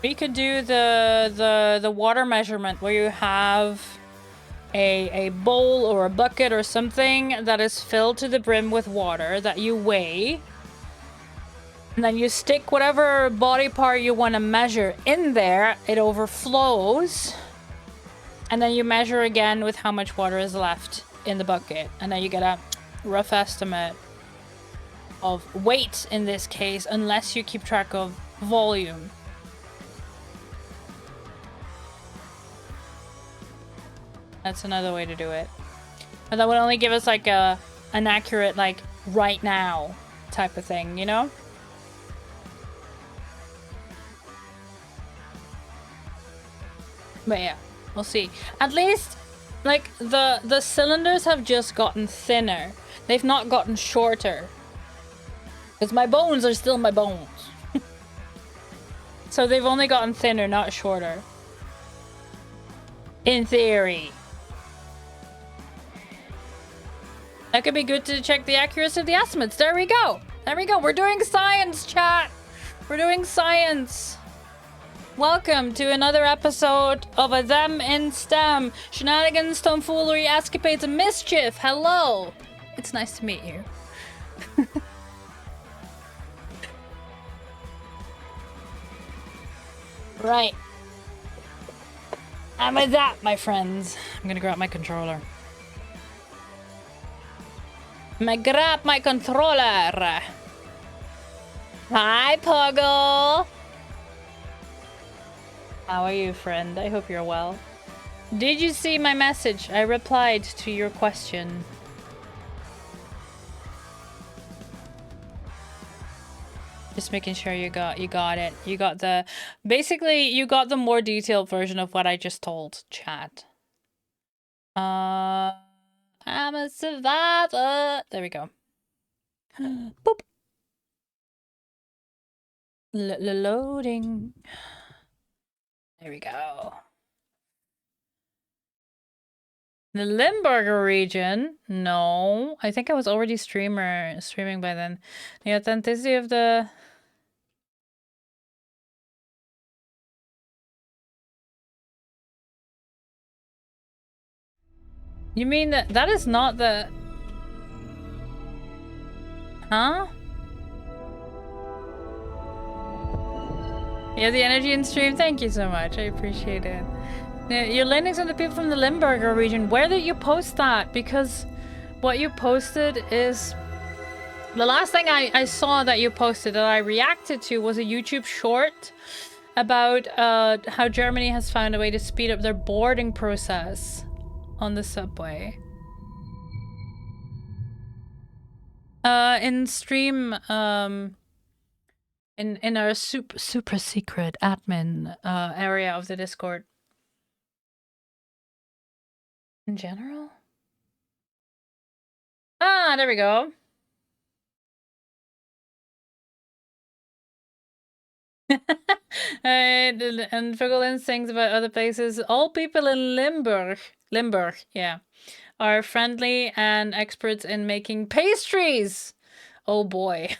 we could do the water measurement where you have a bowl or a bucket or something that is filled to the brim with water that you weigh. And then you stick whatever body part you want to measure in there. It overflows. And then you measure again with how much water is left in the bucket. And then you get a rough estimate of weight in this case, unless you keep track of volume. That's another way to do it. But that would only give us like an accurate, like, right now type of thing, you know? But yeah, we'll see. At least, like, the cylinders have just gotten thinner. They've not gotten shorter. Because my bones are still my bones. So they've only gotten thinner, not shorter. In theory. That could be good to check the accuracy of the estimates. There we go. There we go. We're doing science, chat. We're doing science. Welcome to another episode of A Them in STEM. Shenanigans, tomfoolery, escapades, and mischief. Hello. It's nice to meet you. Right. And with that, my friends, I'm gonna grab my controller. Grab my controller. Hi, Puggle. How are you, friend? I hope you're well. Did you see my message? I replied to your question. Just making sure you got it. You got the... Basically, you got the more detailed version of what I just told chat. I'm a survivor. There we go. Boop. Loading. There we go. The Limburger region? No. I think I was already streaming by then. The authenticity of the... You mean that is not the... Huh? Yeah, the energy in stream. Thank you so much. I appreciate it. Now, your landings on the people from the Limburger region. Where did you post that? Because what you posted is The last thing I saw that you posted that I reacted to was a YouTube short about how Germany has found a way to speed up their boarding process on the subway. In stream, in our super secret admin area of the Discord. In general? Ah, there we go. And Fugolin sings about other places. All people in Limburg, yeah, are friendly and experts in making pastries. Oh boy.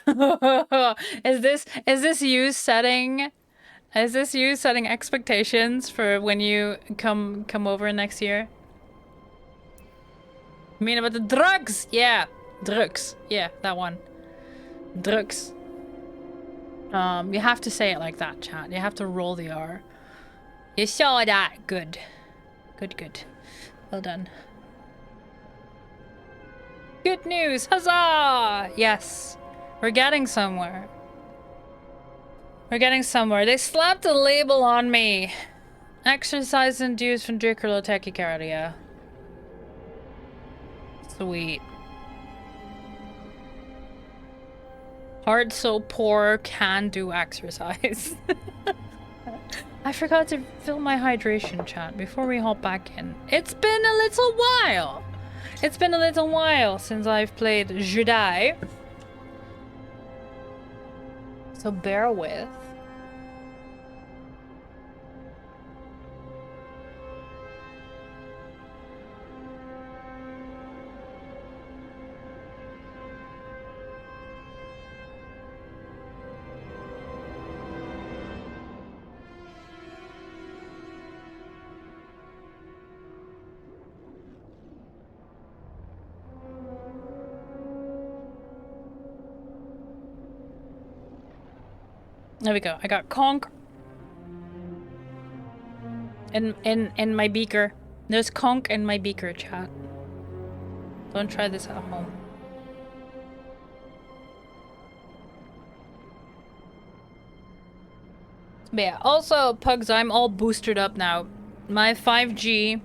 Is this you setting expectations for when you come over next year? You mean about the drugs? Yeah. Drugs. Yeah, that one. Drugs. You have to say it like that, chat. You have to roll the R. You saw that. Good. Good. Well done. Good news! Huzzah! Yes. We're getting somewhere. They slapped a label on me. Exercise induced ventricular tachycardia. Sweet. Heart so poor, can do exercise. I forgot to fill my hydration, chat, before we hop back in. It's been a little while. Since I've played Jedi. So bear with. There we go. I got conch in my beaker. There's conch in my beaker, chat. Don't try this at home. But yeah, also, Pugs, I'm all boosted up now. My 5G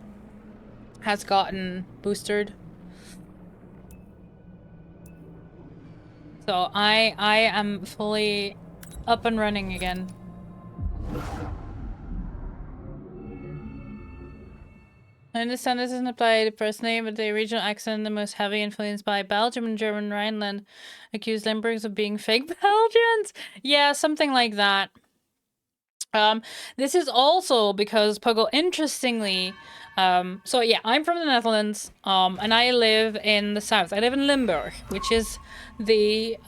has gotten boosted. So I am fully up and running again. I understand this doesn't apply to first name, but the regional accent the most heavily influenced by Belgium and German Rhineland accused Limburgs of being fake Belgians. Yeah, something like that. This is also because Puggle, interestingly, so yeah, I'm from the Netherlands, and I live in the south. I live in Limburg, which is the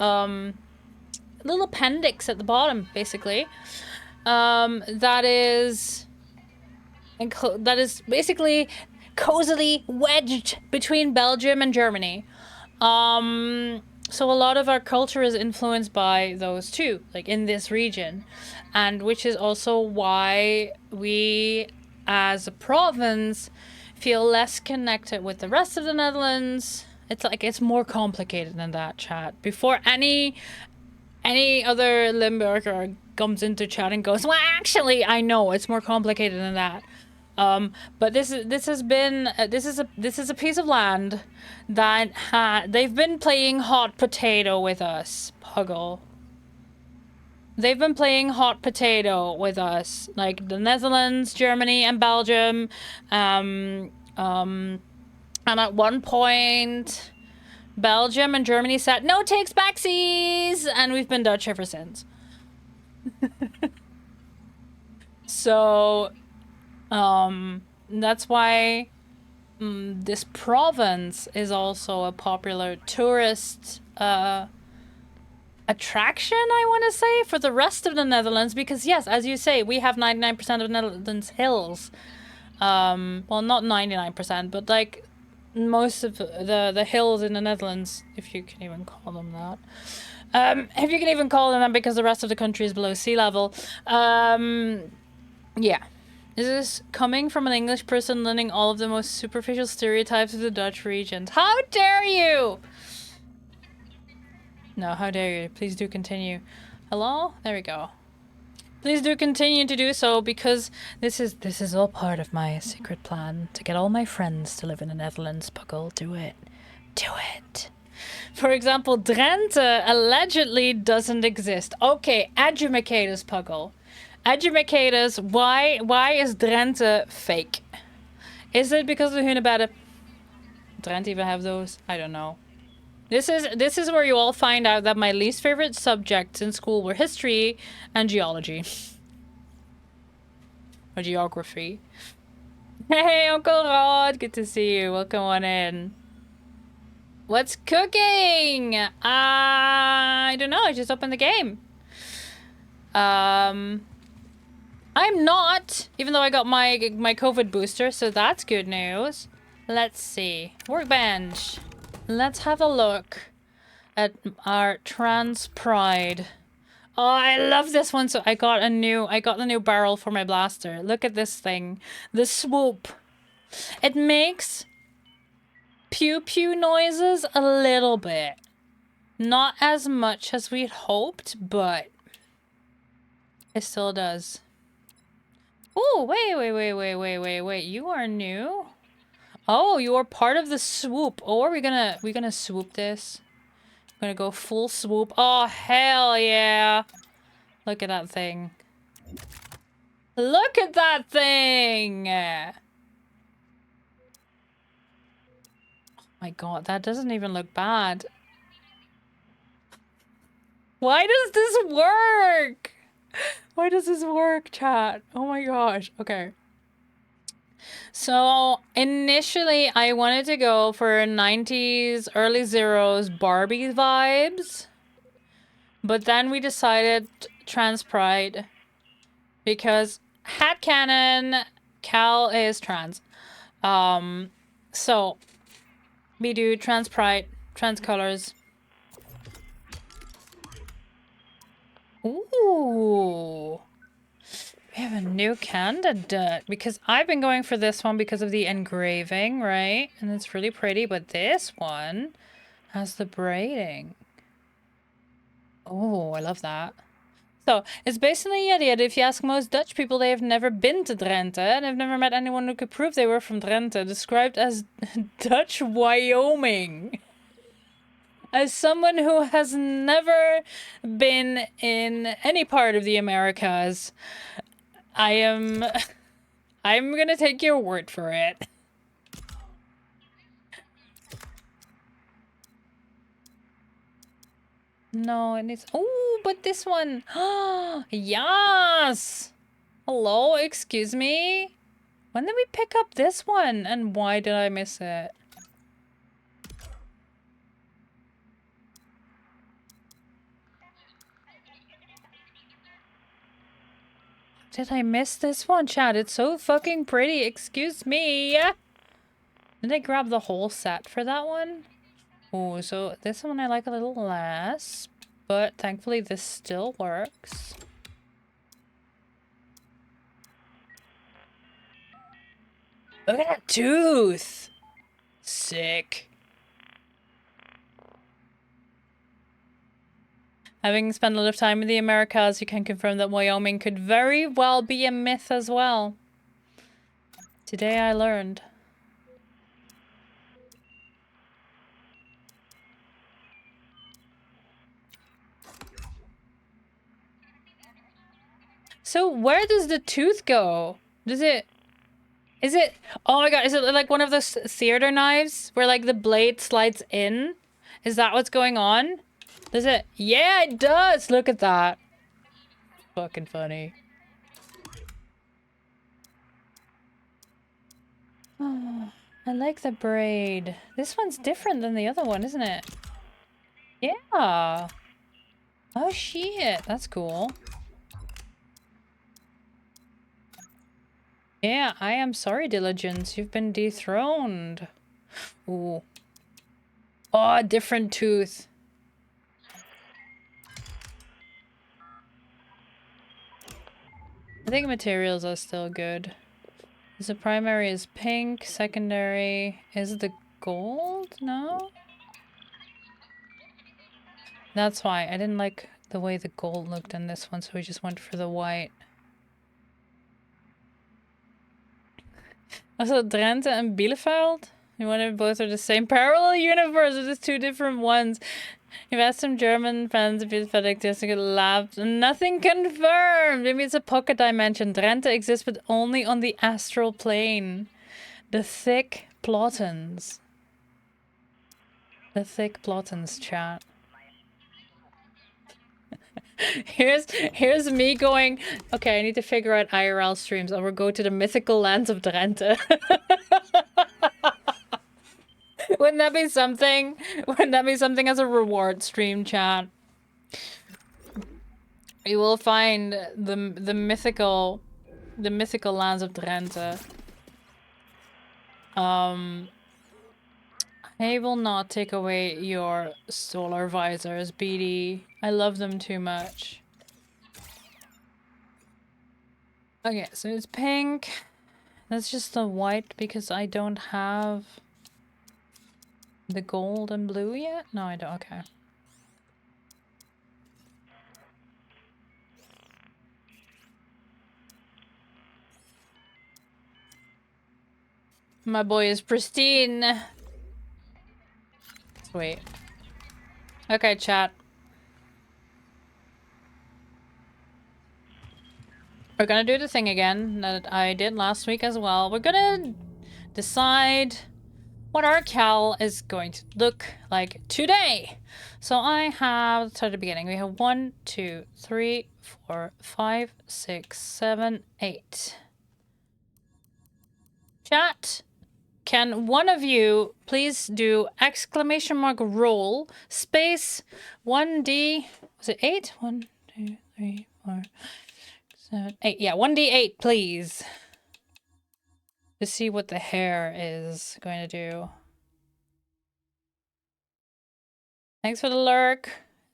little appendix at the bottom, basically. That is basically cozily wedged between Belgium and Germany. So a lot of our culture is influenced by those two, like in this region, and which is also why we, as a province, feel less connected with the rest of the Netherlands. It's like it's more complicated than that, chat. Before any other Limburger comes into chat and goes, well, actually, I know it's more complicated than that. But this is a piece of land that they've been playing hot potato with us, Puggle. They've been playing hot potato with us, like the Netherlands, Germany, and Belgium. And at one point, Belgium and Germany said, no takes backsies, and we've been Dutch ever since. So, that's why this province is also a popular tourist attraction, I want to say, for the rest of the Netherlands, because yes, as you say, we have 99% of Netherlands hills. Well, not 99%, but like most of the hills in the Netherlands, if you can even call them that. If you can even call them that, because the rest of the country is below sea level. Yeah. Is this coming from an English person learning all of the most superficial stereotypes of the Dutch regions? How dare you! No, how dare you. Please do continue. Hello? There we go. Please do continue to do so, because this is all part of my secret plan to get all my friends to live in the Netherlands. Puggle, do it. Do it. For example, Drenthe allegedly doesn't exist. Okay, educate us, Puggle. Educate us. Why is Drenthe fake? Is it because of Hunebedden? Drenthe even have those? I don't know. This is where you all find out that my least favorite subjects in school were history and geology. Or geography. Hey, Uncle Rod, good to see you. Welcome on in. What's cooking? I don't know. I just opened the game. I'm not, even though I got my COVID booster, so that's good news. Let's see. Workbench. Let's have a look at our trans pride. Oh, I love this one. So I got the new barrel for my blaster. Look at this thing. The swoop. It makes pew pew noises a little bit. Not as much as we'd hoped, but it still does. Oh, wait. You are new? Oh, you are part of the swoop. Oh, are we gonna swoop this? I'm gonna go full swoop. Oh, hell yeah. Look at that thing. Look at that thing! Oh my god, that doesn't even look bad. Why does this work? Why does this work, chat? Oh my gosh. Okay. So initially I wanted to go for 90s, early zeros Barbie vibes. But then we decided trans pride. Because hat cannon, Cal is trans. So we do trans pride, trans colors. Ooh. We have a new candidate, because I've been going for this one because of the engraving, right? And it's really pretty, but this one has the braiding. Oh, I love that. So, it's basically the idea that if you ask most Dutch people, they have never been to Drenthe, and have never met anyone who could prove they were from Drenthe, described as Dutch Wyoming. As someone who has never been in any part of the Americas, I'm gonna take your word for it. No, it needs... Oh, but this one... Yes! Hello, excuse me? When did we pick up this one? And why did I miss it? Did I miss this one, chat? It's so fucking pretty. Excuse me. Did I grab the whole set for that one? Oh, so this one I like a little less. But thankfully this still works. Look at that tooth! Sick. Having spent a lot of time in the Americas, you can confirm that Wyoming could very well be a myth as well. Today I learned. So where does the tooth go? Does it... Is it... Oh my god, is it like one of those theater knives? Where like the blade slides in? Is that what's going on? Does it? Yeah, it does! Look at that. Fucking funny. Oh, I like the braid. This one's different than the other one, isn't it? Yeah. Oh shit, that's cool. Yeah, I am sorry, Diligence. You've been dethroned. Ooh. Oh, different tooth. I think materials are still good. The primary is pink, secondary is the gold? No? That's why. I didn't like the way the gold looked in this one, so we just went for the white. Also, Drenthe and Bielefeld? You wonder if both are the same parallel universe or just two different ones. You've asked some German fans if Bielefeld exists in labs. Nothing confirmed! Maybe it's a pocket dimension. Drenthe exists but only on the astral plane. The thick Plottens. The thick Plottens, chat. Here's me going, okay, I need to figure out IRL streams. I will go to the mythical lands of Drenthe. Wouldn't that be something? Wouldn't that be something as a reward stream, chat? You will find the mythical lands of Drenthe. I will not take away your solar visors, BD. I love them too much. Okay, so it's pink. That's just the white because I don't have the gold and blue yet? No, I don't. Okay. My boy is pristine. Sweet. Okay, chat. We're gonna do the thing again that I did last week as well. We're gonna decide what our cal is going to look like today. So I have, let's start at the beginning. We have 1, 2, 3, 4, 5, 6, 7, 8. Chat, can one of you please do exclamation mark roll space 1D, was it 8? 1, 2, 3, 4, 7, 8. Yeah, 1D8, please. To see what the hair is going to do. Thanks for the lurk.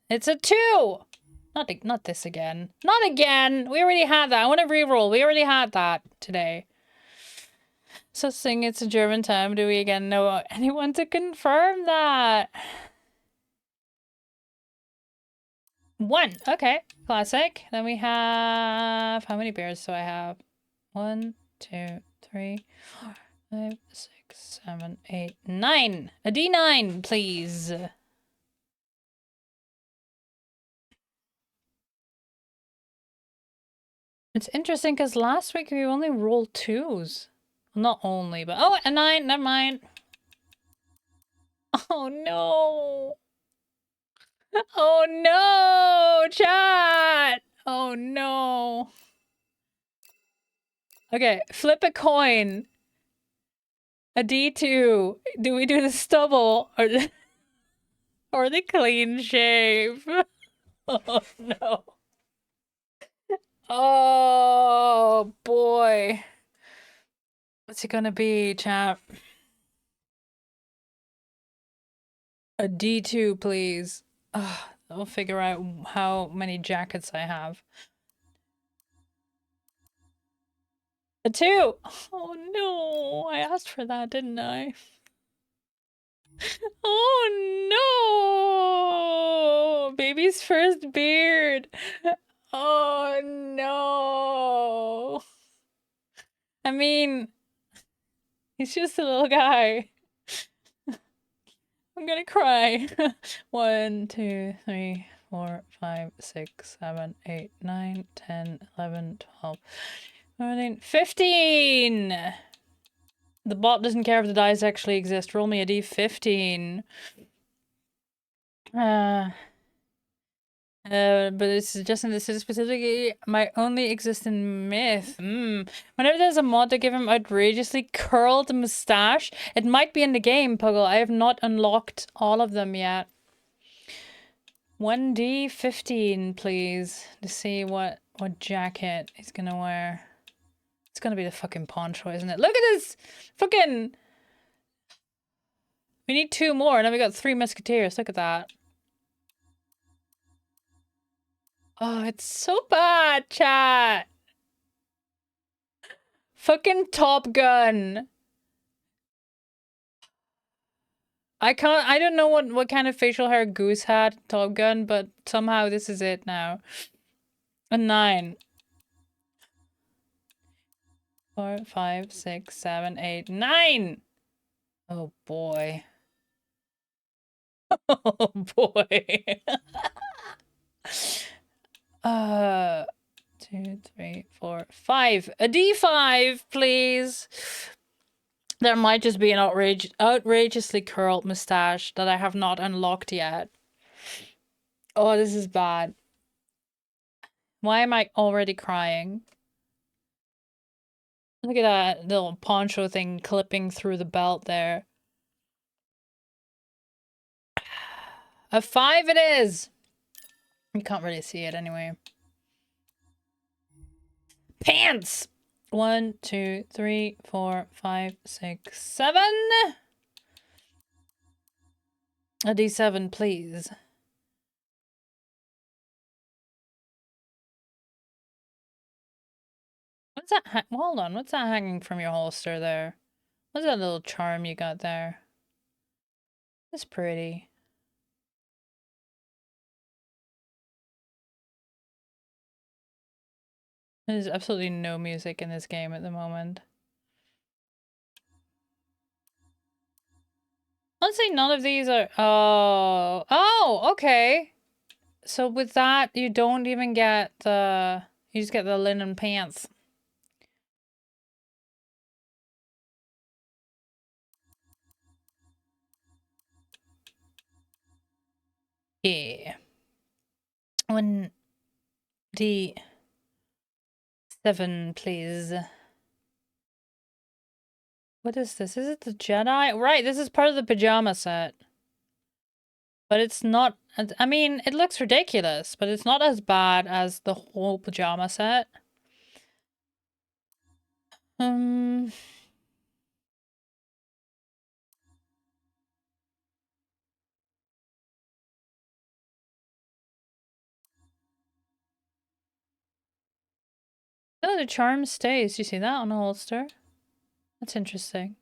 It's a 2! Not this again. Not again! We already had that. I want to re-roll. We already had that today. So saying it's a German time. Do we again know anyone to confirm that? 1. Okay. Classic. Then we have... How many bears do I have? 1, 2, 3, 4, 5, 6, 7, 8, 9. A D9, please. It's interesting because last week we only rolled 2s. Not only, but... Oh, a 9. Never mind. Oh, no. Oh, no, chat. Oh, no. Okay, flip a coin. A D2. Do we do the stubble or the clean shave? Oh, no. Oh, boy. What's it gonna be, chap? A D2, please. I'll figure out how many jackets I have. A 2! Oh no! I asked for that, didn't I? Oh no! Baby's first beard! Oh no! I mean, he's just a little guy. I'm gonna cry. 1, 2, 3, 4, 5, 6, 7, 8, 9, 10, 11, 12, 13, 15! The bot doesn't care if the dice actually exist. Roll me a d15. But it's suggesting this is specifically my only existing myth. Whenever there's a mod to give him outrageously curled mustache, it might be in the game, Puggle. I have not unlocked all of them yet. 1d15, please, to see what jacket he's gonna wear. It's gonna be the fucking poncho, isn't it? Look at this fucking... We need 2 more, and then we got 3 musketeers. Look at that. Oh, it's so bad, chat. Fucking Top Gun. I don't know what kind of facial hair Goose had in Top Gun, but somehow this is it now. A 9. 4, 5, 6, 7, 8, 9! Oh boy. Oh boy. 2, 3, 4, 5. A D5, please. There might just be an outrageously curled mustache that I have not unlocked yet. Oh, this is bad. Why am I already crying? Look at that little poncho thing clipping through the belt there. A 5 it is! You can't really see it anyway. Pants! 1, 2, 3, 4, 5, 6, 7. A D7, please. What's that? Hold on. What's that hanging from your holster there? What's that little charm you got there? It's pretty. There's absolutely no music in this game at the moment. Honestly, none of these are... Oh, okay. So with that, you don't even get the... You just get the linen pants. Yeah. 1D7, please. What is this? Is it the Jedi? Right, this is part of the pajama set. But it's not... I mean, it looks ridiculous, but it's not as bad as the whole pajama set. Oh, the charm stays. You see that on the holster? That's interesting.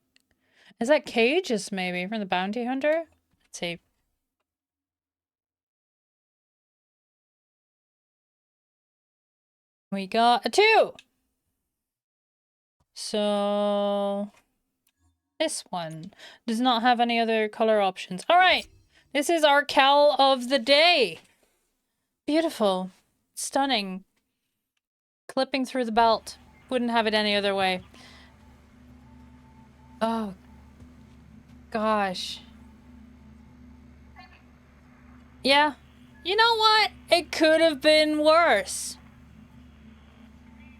Is that Cage's maybe from the Bounty Hunter? Let's see. We got a 2! So... This one does not have any other color options. Alright! This is our Cal of the day! Beautiful. Stunning. Clipping through the belt. Wouldn't have it any other way. Oh. Gosh. Yeah. You know what? It could have been worse.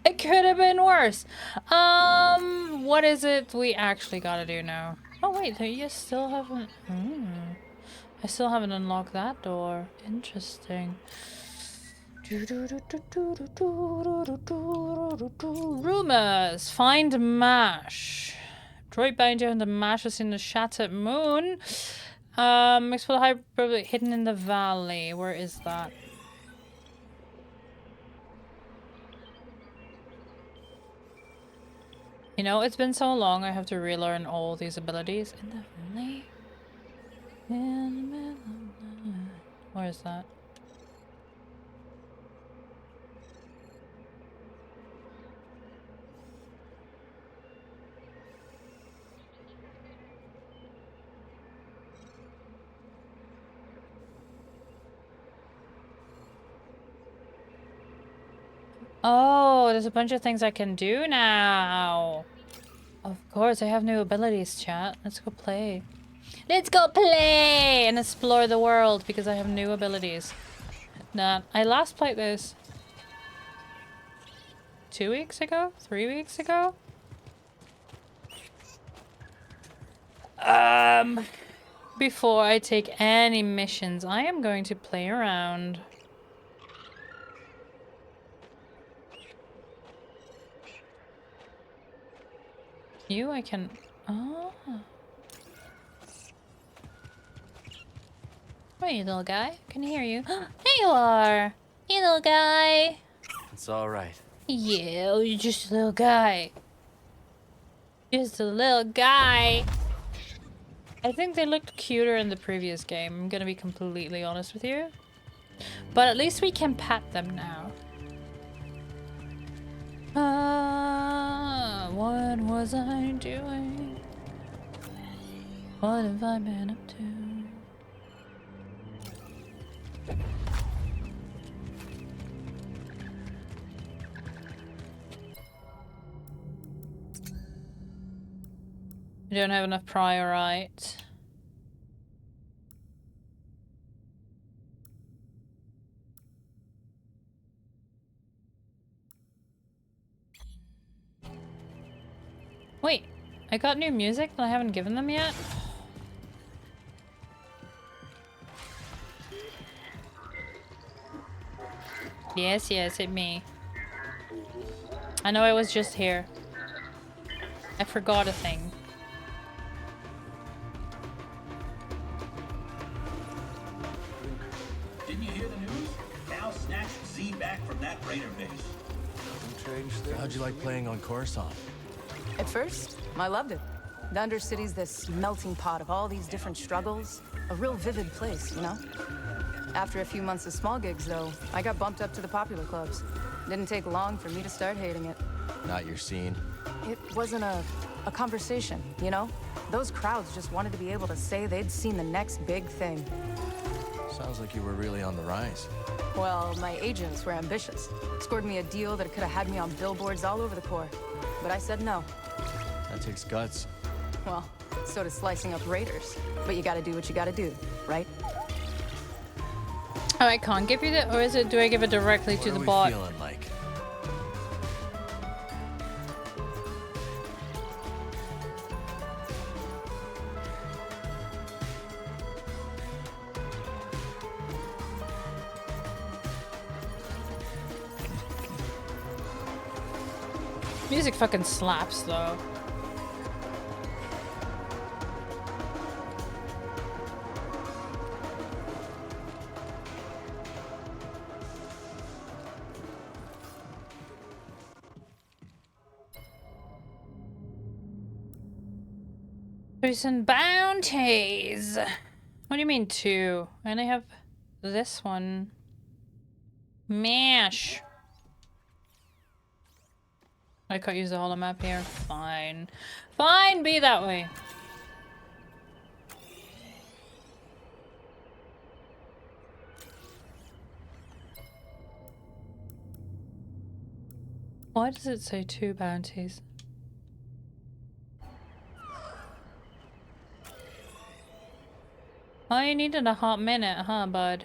It could have been worse. What is it we actually gotta do now? Oh wait, you still haven't... I still haven't unlocked that door. Interesting. Rumors. Find Mash. Droid bounty hunter Mash was in the Shattered Moon. Explode hyperbolic hidden in the valley. Where is that? You know, it's been so long, I have to relearn all these abilities. In the valley? In the middle of the night. Where is that? Oh, there's a bunch of things I can do now. Of course, I have new abilities, chat. Let's go play. Let's go play and explore the world because I have new abilities. Nah, I last played this 2 weeks ago? 3 weeks ago? Before I take any missions, I am going to play around. I can... Oh. Where are you, little guy? Can hear you. There you are! Hey, little guy! It's alright. Yeah, you're just a little guy. Just a little guy. I think they looked cuter in the previous game, I'm gonna be completely honest with you. But at least we can pet them now. What was I doing? What have I been up to? We don't have enough priorite. Wait, I got new music that I haven't given them yet? Yes, yes, it me. I know I was just here. I forgot a thing. Didn't you hear the news? Cal snatched Z back from that raider base. How'd you like playing on Coruscant? At first, I loved it. The Undercity's this melting pot of all these different struggles. A real vivid place, you know? After a few months of small gigs, though, I got bumped up to the popular clubs. Didn't take long for me to start hating it. Not your scene. It wasn't a conversation, you know? Those crowds just wanted to be able to say they'd seen the next big thing. Sounds like you were really on the rise. Well, my agents were ambitious. Scored me a deal that could have had me on billboards all over the Corps. But I said no. That takes guts. Well, so does slicing up raiders. But you gotta do what you gotta do, right? Oh, I can't give you that, or is it? Do I give it directly to the bot? What are we feeling like? Music fucking slaps, though. Recent bounties. What do you mean two? I only have this one. Mash. I can't use the whole map here. Fine. Fine, be that way. Why does it say two bounties? Oh, you needed a hot minute, huh, bud?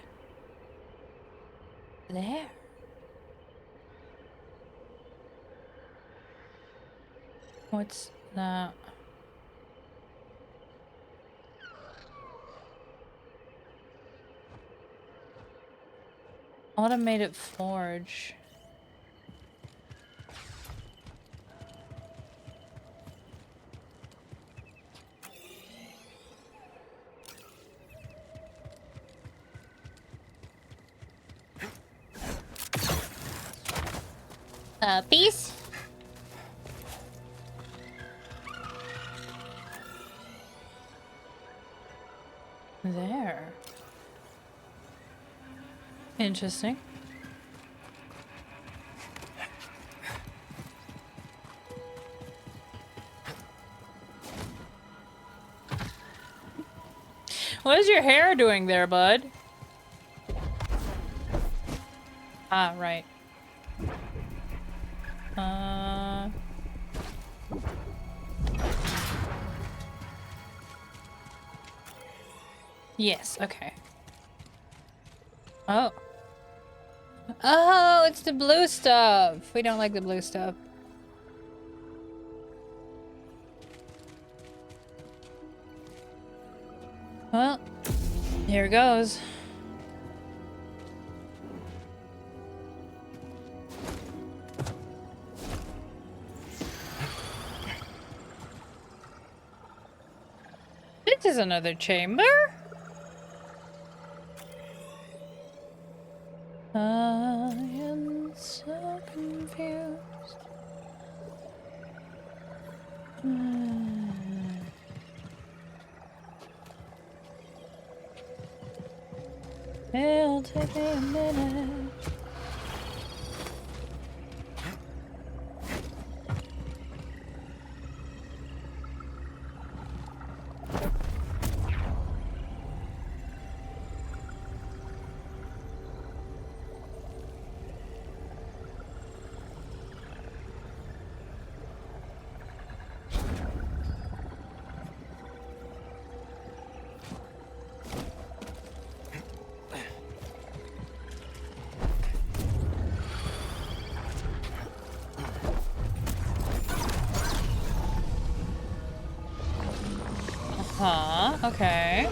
There. What's that? Automated forge. Peace. There. Interesting. What is your hair doing there, bud? Ah, right. Yes, okay. Oh. Oh, it's the blue stuff. We don't like the blue stuff. Well, here goes. This is another chamber. I am so confused. It'll take me a minute. Huh, okay.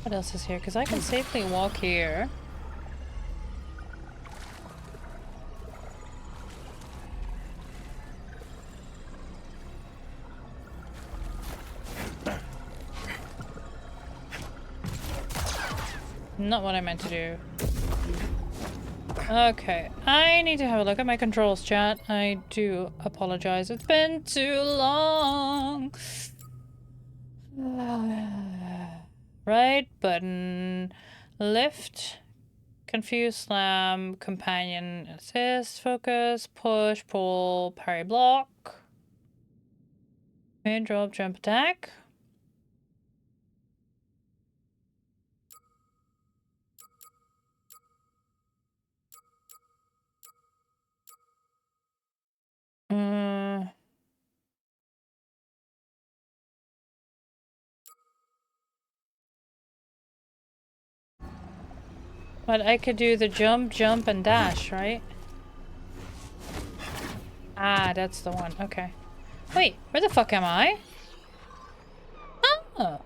What else is here? Because I can safely walk here. Not what I meant to do. Okay, I need to have a look at my controls, chat. I do apologize. It's been too long. Right button. Lift. Confuse, slam, companion, assist, focus, push, pull, parry, block. Main, drop, jump, attack. But I could do the jump, jump, and dash, right? Ah, that's the one. Okay. Wait, where the fuck am I? Oh.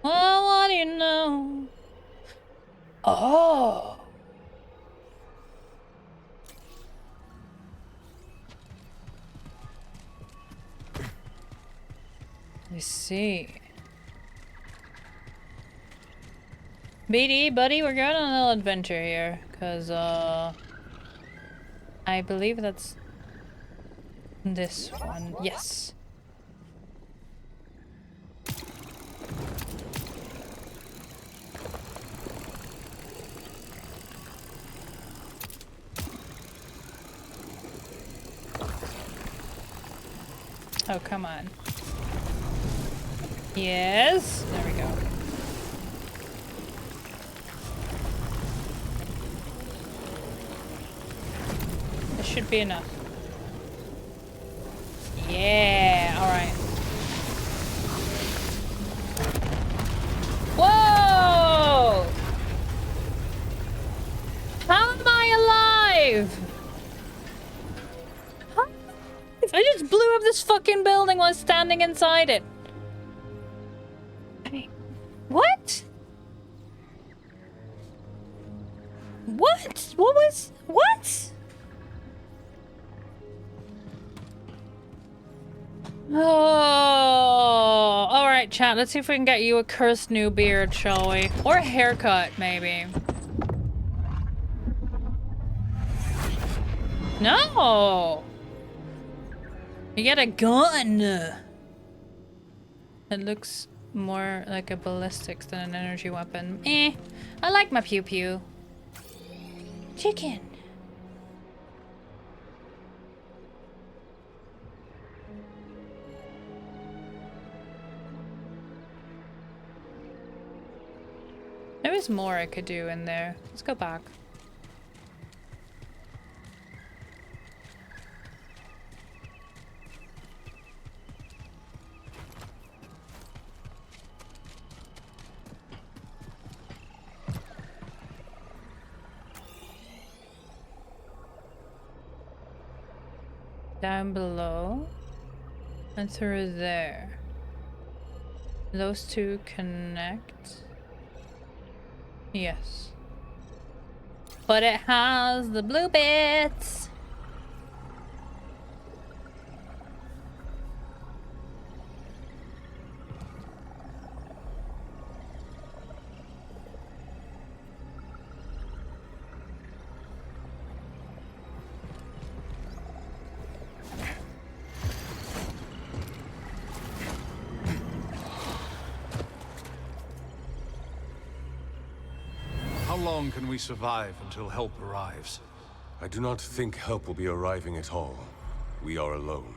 Well, what do you know? Oh. I see. BD, buddy, we're going on a little adventure here. Because, I believe that's this one. Yes. Oh, come on. Yes. There we go. This should be enough. Yeah, alright. Whoa! How am I alive? How? I just blew up this fucking building while standing inside it. I mean, what? What? What was... What? Oh, alright, chat. Let's see if we can get you a cursed new beard, shall we? Or a haircut, maybe. No! You get a gun! It looks more like a ballistics than an energy weapon. Eh, I like my pew-pew. Chicken. There is more I could do in there. Let's go back. Down below and through there. Those two connect. Yes. But it has the blue bits. long can we survive until help arrives? I do not think help will be arriving at all. We are alone.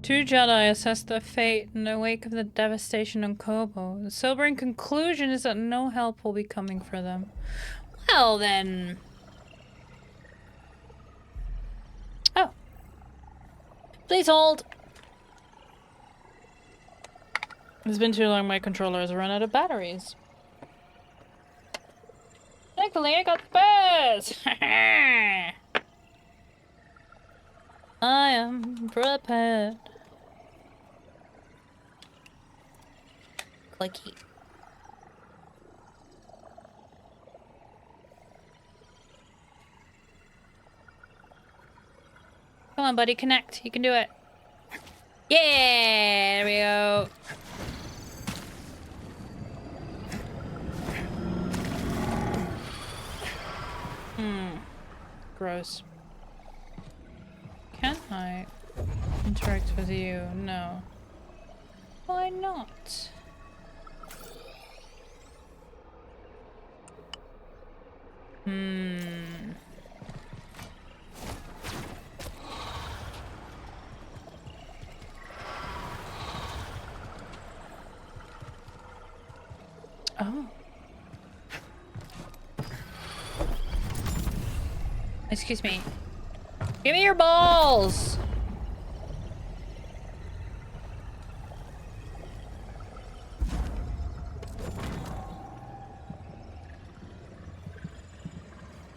2 Jedi assess their fate in the wake of the devastation on Koboh. The sobering conclusion is that no help will be coming for them. Well then... Oh. Please hold! It's been too long, my controller has run out of batteries. Thankfully, I got the best! I am prepared. Clicky. Come on, buddy, connect. You can do it. Yeah, there we go. Gross. Can I interact with you? No. Why not? Oh. Excuse me. Give me your balls!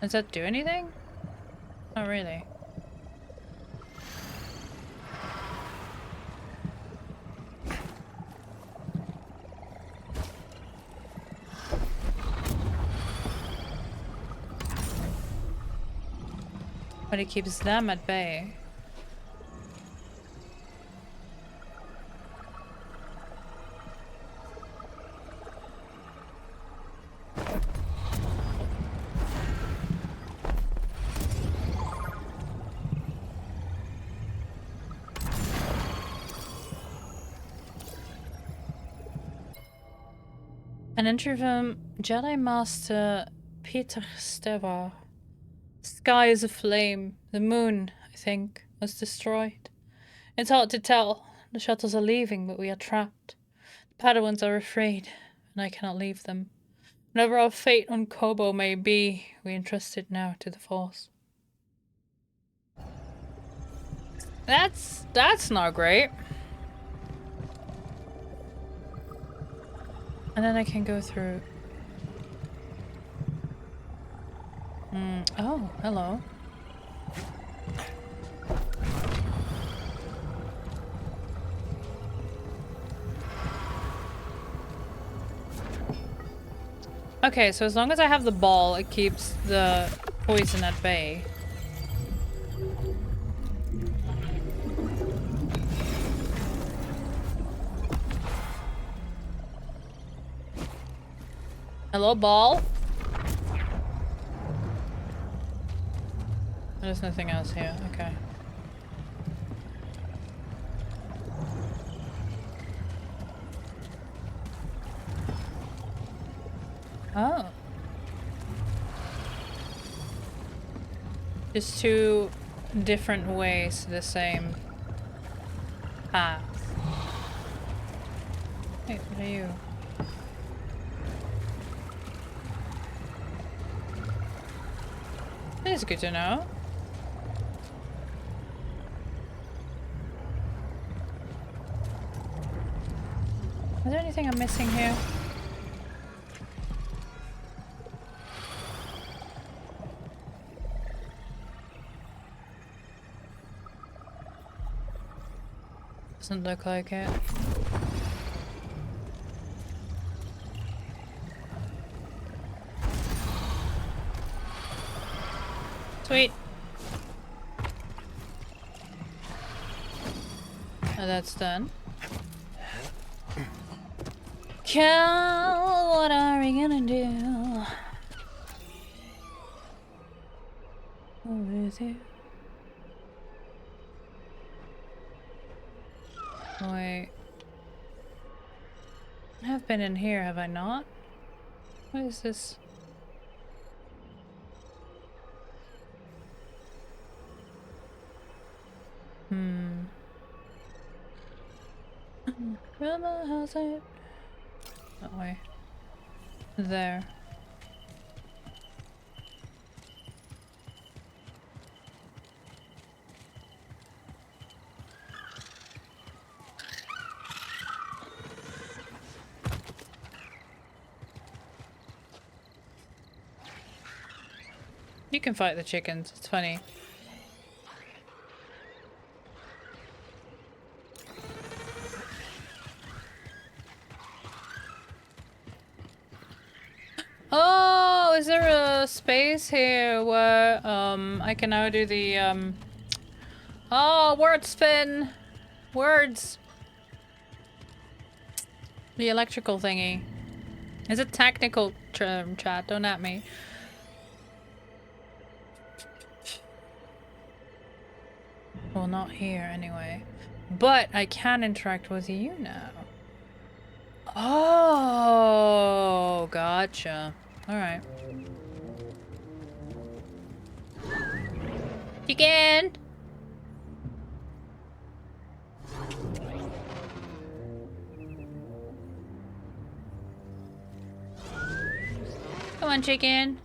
Does that do anything? Not really. But it keeps them at bay. An entry from Jedi Master Peter Stevar. Sky is aflame. The moon, I think, was destroyed. It's hard to tell. The shuttles are leaving, but we are trapped. The Padawans are afraid, and I cannot leave them. Whatever our fate on Koboh may be, we entrust it now to the Force. That's not great. And then I can go through. Oh, hello. Okay, so as long as I have the ball, it keeps the poison at bay. Hello, ball? There's nothing else here, okay. Oh. Just 2 different ways to the same path. Wait, what are you? That is good to know. Is there anything I'm missing here? Doesn't look like it. Sweet. Oh, that's done. Cal, what are we gonna do? What is it? Wait. I have been in here, have I not? What is this? Grandma has it. That way. There. You can fight the chickens, it's funny. Oh, is there a space here where I can now do the oh, word spin. Words. The electrical thingy. Is it technical term, chat? Don't at me. Well, not here anyway. But I can interact with you now. Oh, gotcha. Alright. Chicken! Come on, chicken.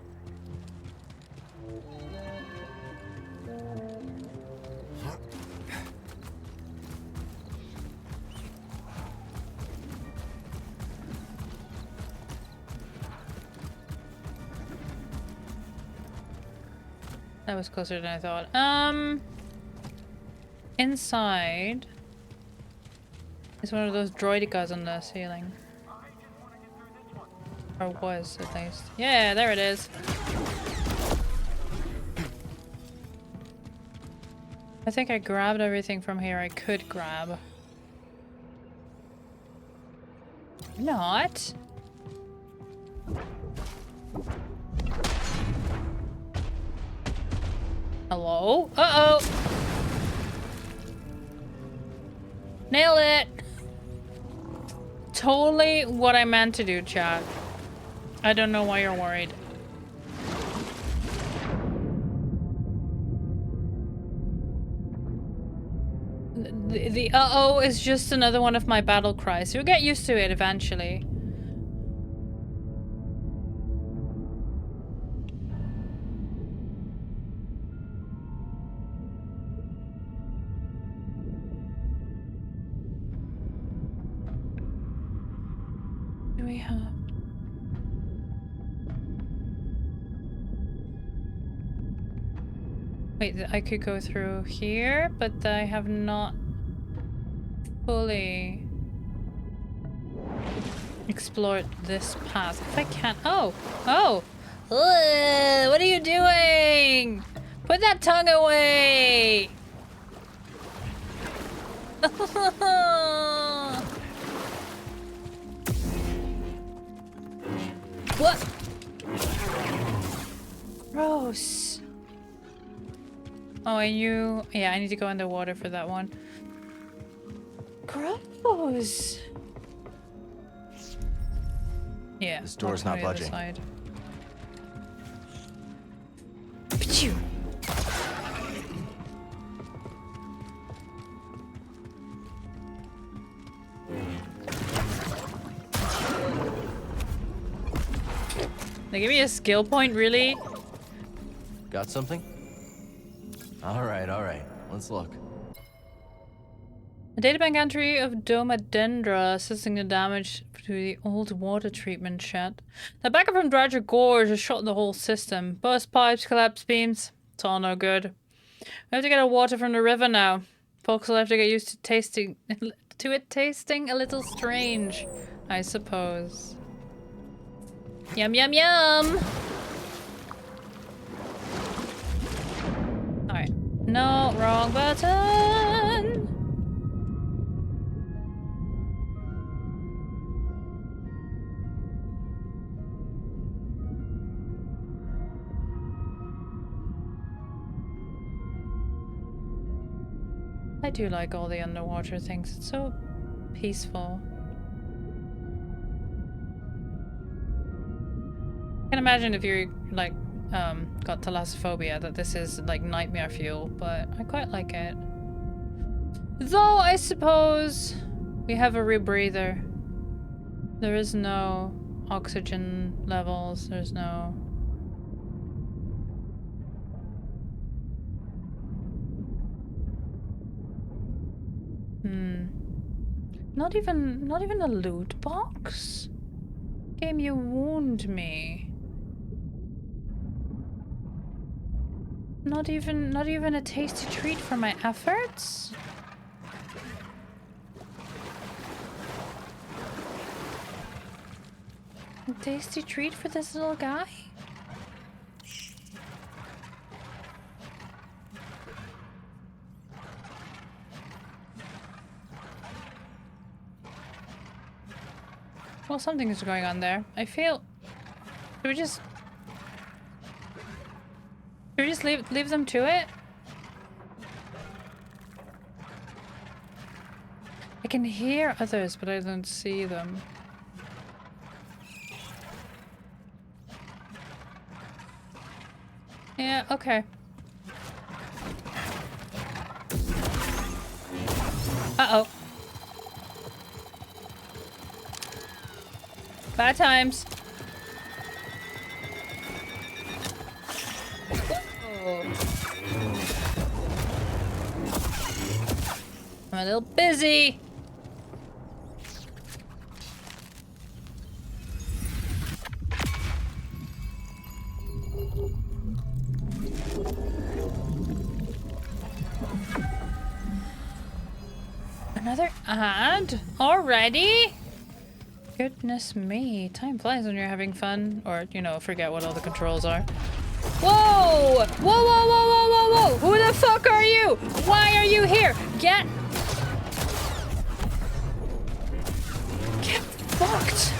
That was closer than I thought. Inside is one of those droidicas on the ceiling. Or was, at least. Yeah, there it is. I think I grabbed everything from here I could grab. Not. Hello? Uh-oh! Nailed it! Totally what I meant to do, chat. I don't know why you're worried. The uh-oh is just another one of my battle cries. You'll get used to it eventually. Do we have... Wait, I could go through here, but I have not fully explored this path. If I can... Oh! Oh! Ugh, what are you doing? Put that tongue away! What? Gross. Oh, and you... Yeah, I need to go underwater for that one. Gross. Yeah. This door's not budging. Achoo. They give me a skill point, really? Got something? All right. Let's look. A databank entry of Domadendra assessing the damage to the old water treatment shed. The backup from Dredger Gorge has shot the whole system. Burst pipes, collapsed beams. It's all no good. We have to get our water from the river now. Folks will have to get used to tasting a little strange, I suppose. Yum yum yum! Alright. No, wrong button! I do like all the underwater things. It's so peaceful. can imagine if you like got thalassophobia that this is like nightmare fuel, but I quite like it. Though I suppose we have a rebreather. There is no oxygen levels. There's no. Not even a loot box? Game, you warned me. Not even a tasty treat for my efforts? A tasty treat for this little guy? Well, something is going on there. I feel... Should we just leave them to it? I can hear others, but I don't see them. Yeah, okay. Uh-oh. Bad times. Whoa. I'm a little busy. Another ad? Already? Goodness me. Time flies when you're having fun. Or, you know, forget what all the controls are. Whoa! Whoa, whoa, whoa, whoa, whoa, whoa! Who the fuck are you? Why are you here? Get fucked!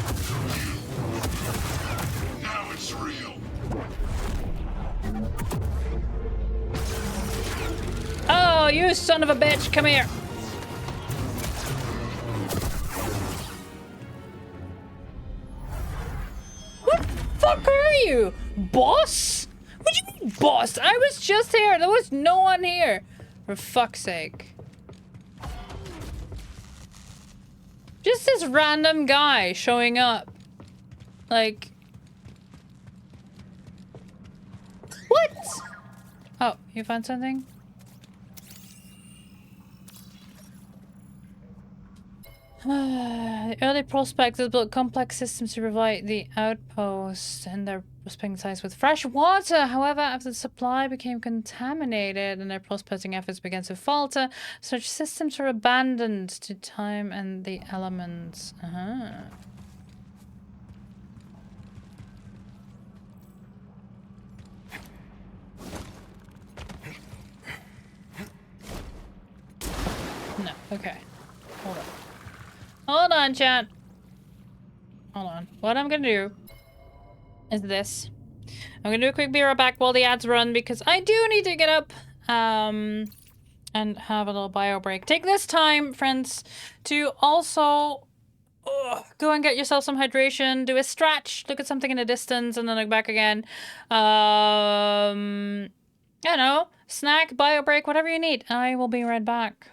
Now it's real. Oh, you son of a bitch! Come here! Fuck are you? Boss? What do you mean, boss? I was just here. There was no one here. For fuck's sake. Just this random guy showing up. Like... What? Oh, you found something? The early prospectors built complex systems to provide the outpost and their prospecting sites with fresh water. However, after the supply became contaminated and their prospecting efforts began to falter, such systems were abandoned to time and the elements. No, okay. Hold on. Hold on, chat. Hold on. What I'm gonna do is this. I'm gonna do a quick be right back while the ads run because I do need to get up and have a little bio break. Take this time, friends, to also go and get yourself some hydration, do a stretch, look at something in the distance, and then look back again. I don't know, snack, bio break, whatever you need. I will be right back.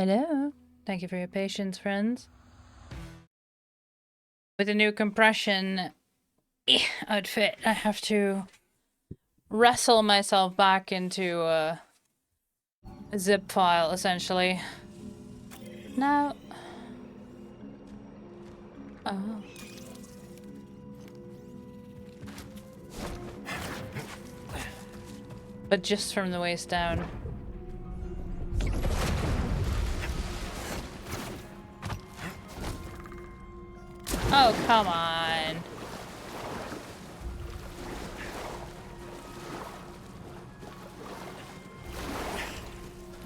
Hello. Thank you for your patience, friends. With the new compression outfit, I have to wrestle myself back into a zip file, essentially. Now... Oh. But just from the waist down. Oh, come on.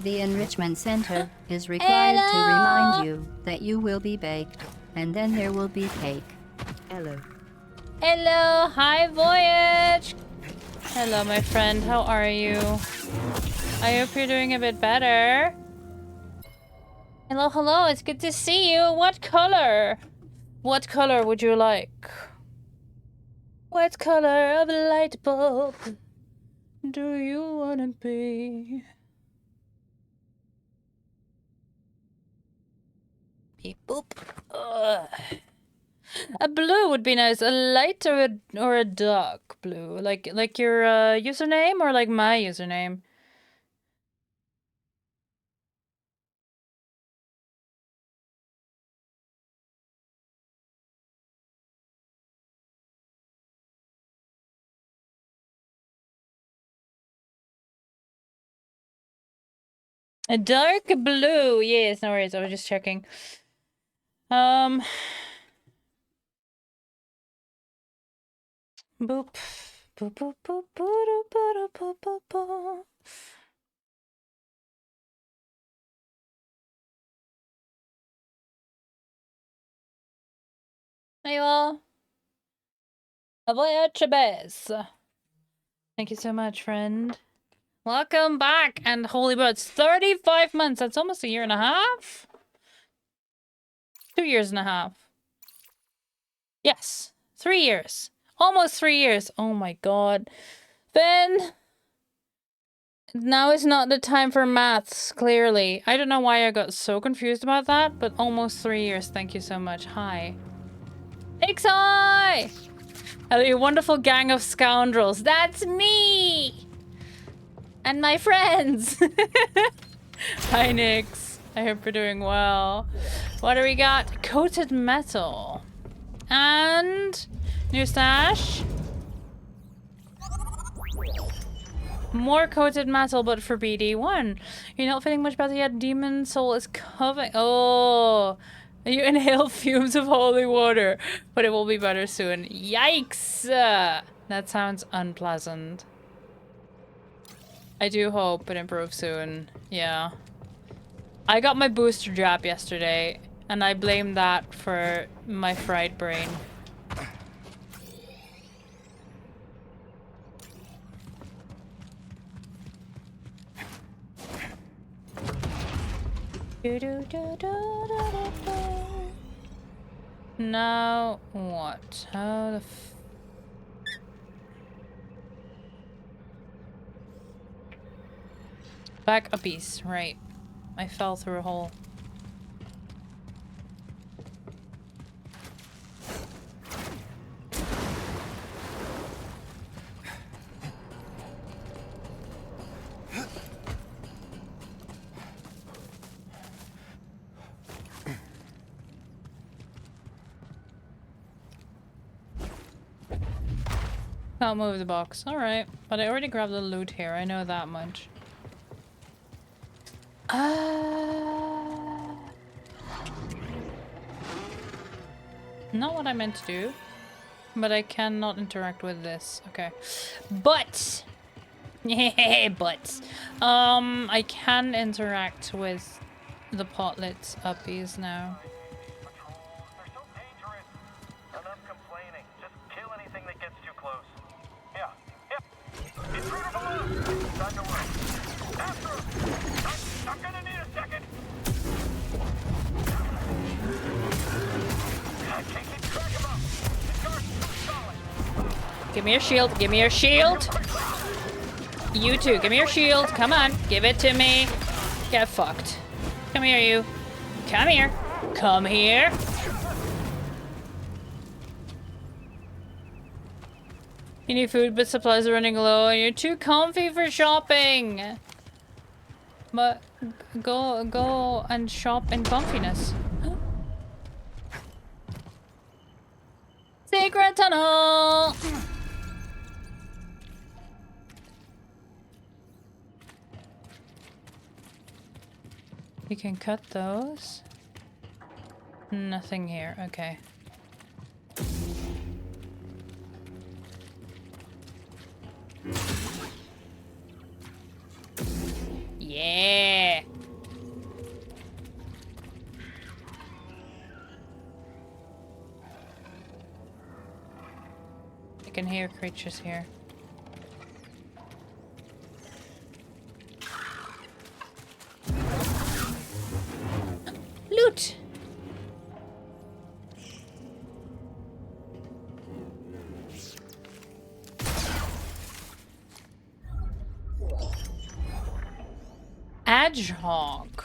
The Enrichment Center is required to remind you that you will be baked, and then there will be cake. Hello. Hello, hi Voyage! Hello, my friend, how are you? I hope you're doing a bit better. Hello, hello, it's good to see you. What color? What color would you like? What color of a light bulb do you wanna be? Beep boop. Ugh. A blue would be nice. A light or a dark blue, like your username or like my username. A dark blue. Yes, no worries. I was just checking. Boop. Boop boop boop boop boop boop boop boop boop. Hey you all. Voyage Chabez. Thank you so much, friend. Welcome back, and holy butts, 35 months. That's almost a year and a half. 2 years and a half. Yes, 3 years. Almost 3 years. Oh my god. Then now is not the time for maths, clearly. I don't know why I got so confused about that, but almost 3 years. Thank you so much. Hi. Ixai! A wonderful gang of scoundrels. That's me! And my friends! Hi, Nix. I hope you're doing well. What do we got? Coated metal. And... new stash. More coated metal, but for BD1. You're not feeling much better yet? Demon Soul is coming. Oh... you inhale fumes of holy water, but it will be better soon. Yikes! That sounds unpleasant. I do hope it improves soon. Yeah. I got my booster jab yesterday, and I blame that for my fried brain. Now what? How the f... back a piece, right. I fell through a hole. Can't move the box. Alright. But I already grabbed the loot here. I know that much. Not what I meant to do. But I cannot interact with this. Okay. But! but! I can interact with the potlets uppies now. I'm gonna need a second. I can't keep track of them. The guard's too solid. Give me your shield. Give me your shield. You too. Give me your shield. Come on. Give it to me. Get fucked. Come here, you. Come here. Come here. You need food, but supplies are running low, and you're too comfy for shopping. But go and shop in comfiness. Secret tunnel. You can cut those. Nothing here. Okay. Yeah. I can hear creatures here. Loot. Hedgehog.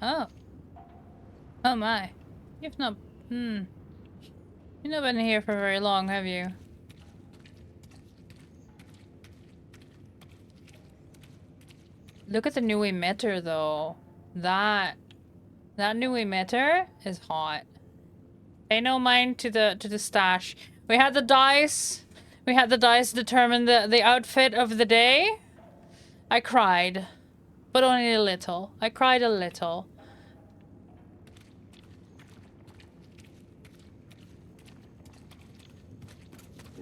Oh. Oh my. You've not... You've not been here for very long, have you? Look at the new emitter, though. That new emitter is hot. Pay no mind to the stash. We had the dice. We had the dice determine the outfit of the day. I cried. But only a little. I cried a little.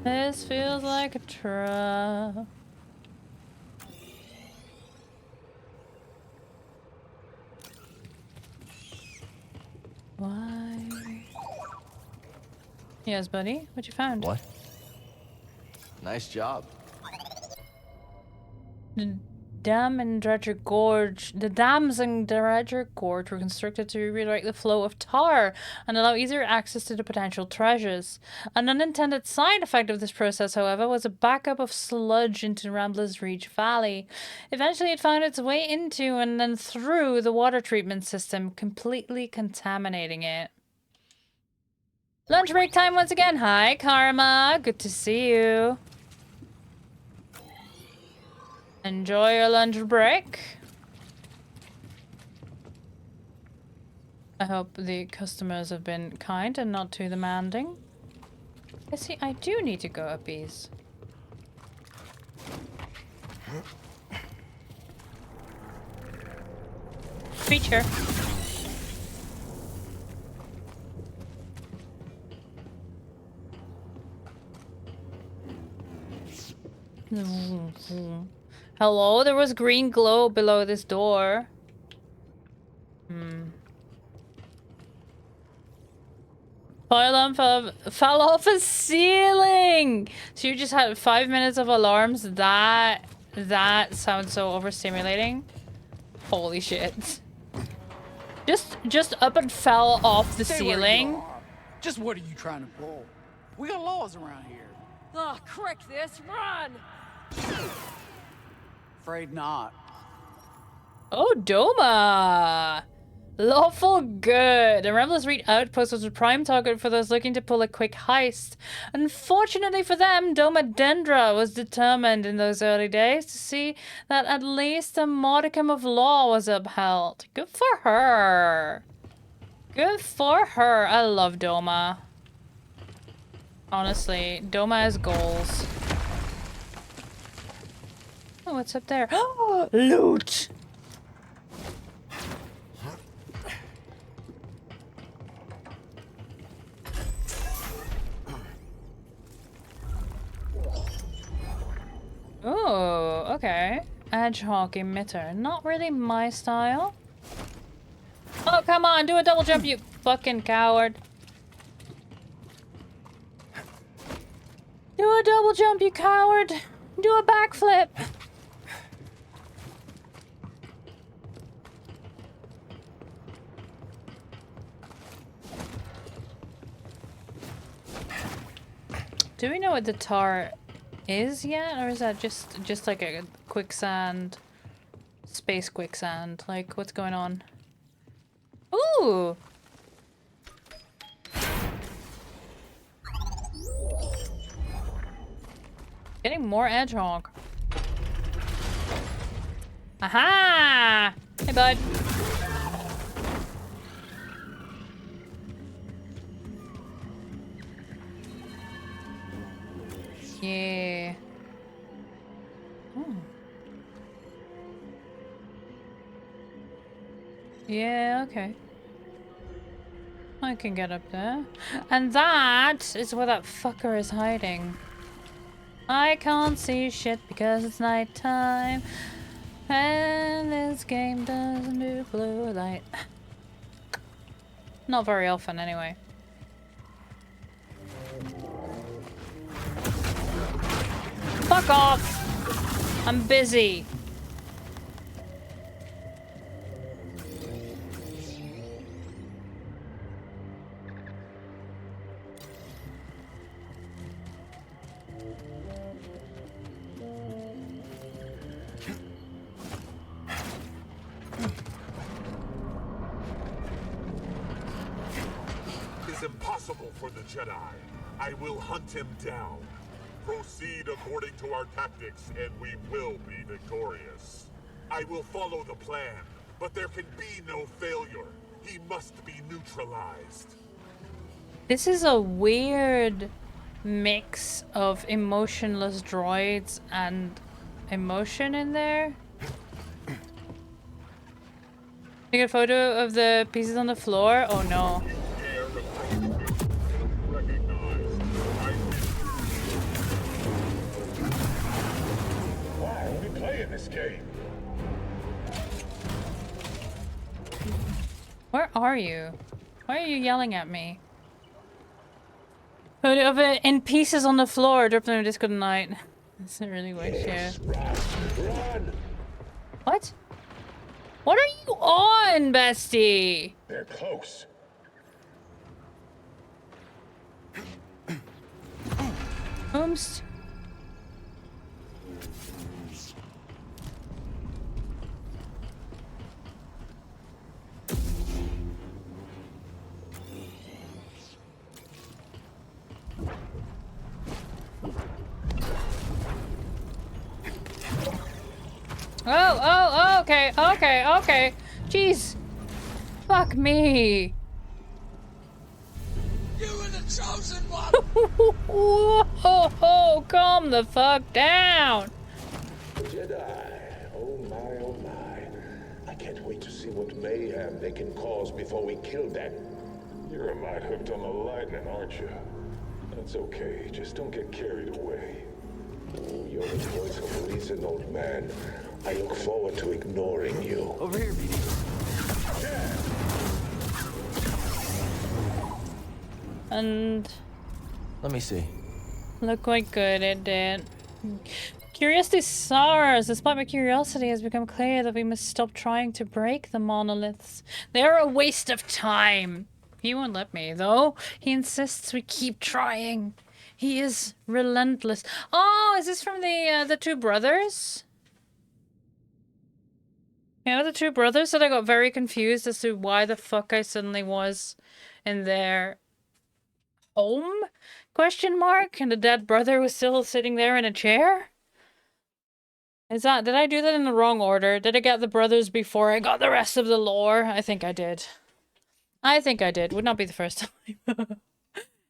This feels like a trap. Why? Yes, buddy. What you found? What? Nice job. The dams in Dredger Gorge were constructed to redirect the flow of tar and allow easier access to the potential treasures. An unintended side effect of this process, however, was a backup of sludge into Rambler's Reach Valley. Eventually, it found its way into and then through the water treatment system, completely contaminating it. Lunch break time once again. Hi, Karma. Good to see you. Enjoy your lunch break. I hope the customers have been kind and not too demanding. I see, I do need to go up these. Feature. Hello, there was green glow below this door. Fire alarm fell off a ceiling! So you just had 5 minutes of alarms? That sounds so overstimulating. Holy shit. Just up and fell off the ceiling. Just what are you trying to pull? We got laws around here. Oh, crick this, run! Afraid not. Oh, Doma! Lawful good. The Rambler's Reach outpost was a prime target for those looking to pull a quick heist. Unfortunately for them, Doma Dendra was determined in those early days to see that at least a modicum of law was upheld. Good for her. Good for her. I love Doma. Honestly, Doma has goals. Oh, what's up there? Loot! Oh, okay. Edgehog emitter. Not really my style. Oh, come on, do a double jump, you fucking coward. Do a double jump, you coward. Do a backflip. Do we know what the tar is yet, or is that just like a quicksand, space quicksand? Like, what's going on? Ooh! Getting more Edgehog. Aha! Hey, bud. Yeah. Hmm. Yeah, okay. I can get up there. And that is where that fucker is hiding. I can't see shit because it's nighttime. And this game doesn't do blue light. Not very often, anyway. Fuck off! I'm busy. It's impossible for the Jedi. I will hunt him down. Proceed according to our tactics, and we will be victorious. I will follow the plan, but there can be no failure. He must be neutralized. This is a weird mix of emotionless droids and emotion in there. You get a photo of the pieces on the floor? Oh no. Why are we playing this game? Where are you? Why are you yelling at me? Photo of it in pieces on the floor. Drop them in Discord tonight. That's not really what share. What? What are you on, bestie? They're close. Ooms. Oh, okay. Jeez. Fuck me. You were the chosen one! Whoa, calm the fuck down. Jedi, oh my. I can't wait to see what mayhem they can cause before we kill them. You're a mite hooked on the lightning, aren't you? That's okay, just don't get carried away. You're the voice of reason, old man. I look forward to ignoring you. Over here, BD. Yeah. And let me see. Look quite good, it did. Curiosity sours. Despite my curiosity, it has become clear that we must stop trying to break the monoliths. They're a waste of time. He won't let me, though. He insists we keep trying. He is relentless. Oh, is this from the two brothers? Yeah, the two brothers that I got very confused as to why the fuck I suddenly was in their home? Question mark? And the dead brother was still sitting there in a chair? Did I do that in the wrong order? Did I get the brothers before I got the rest of the lore? I think I did. Would not be the first time.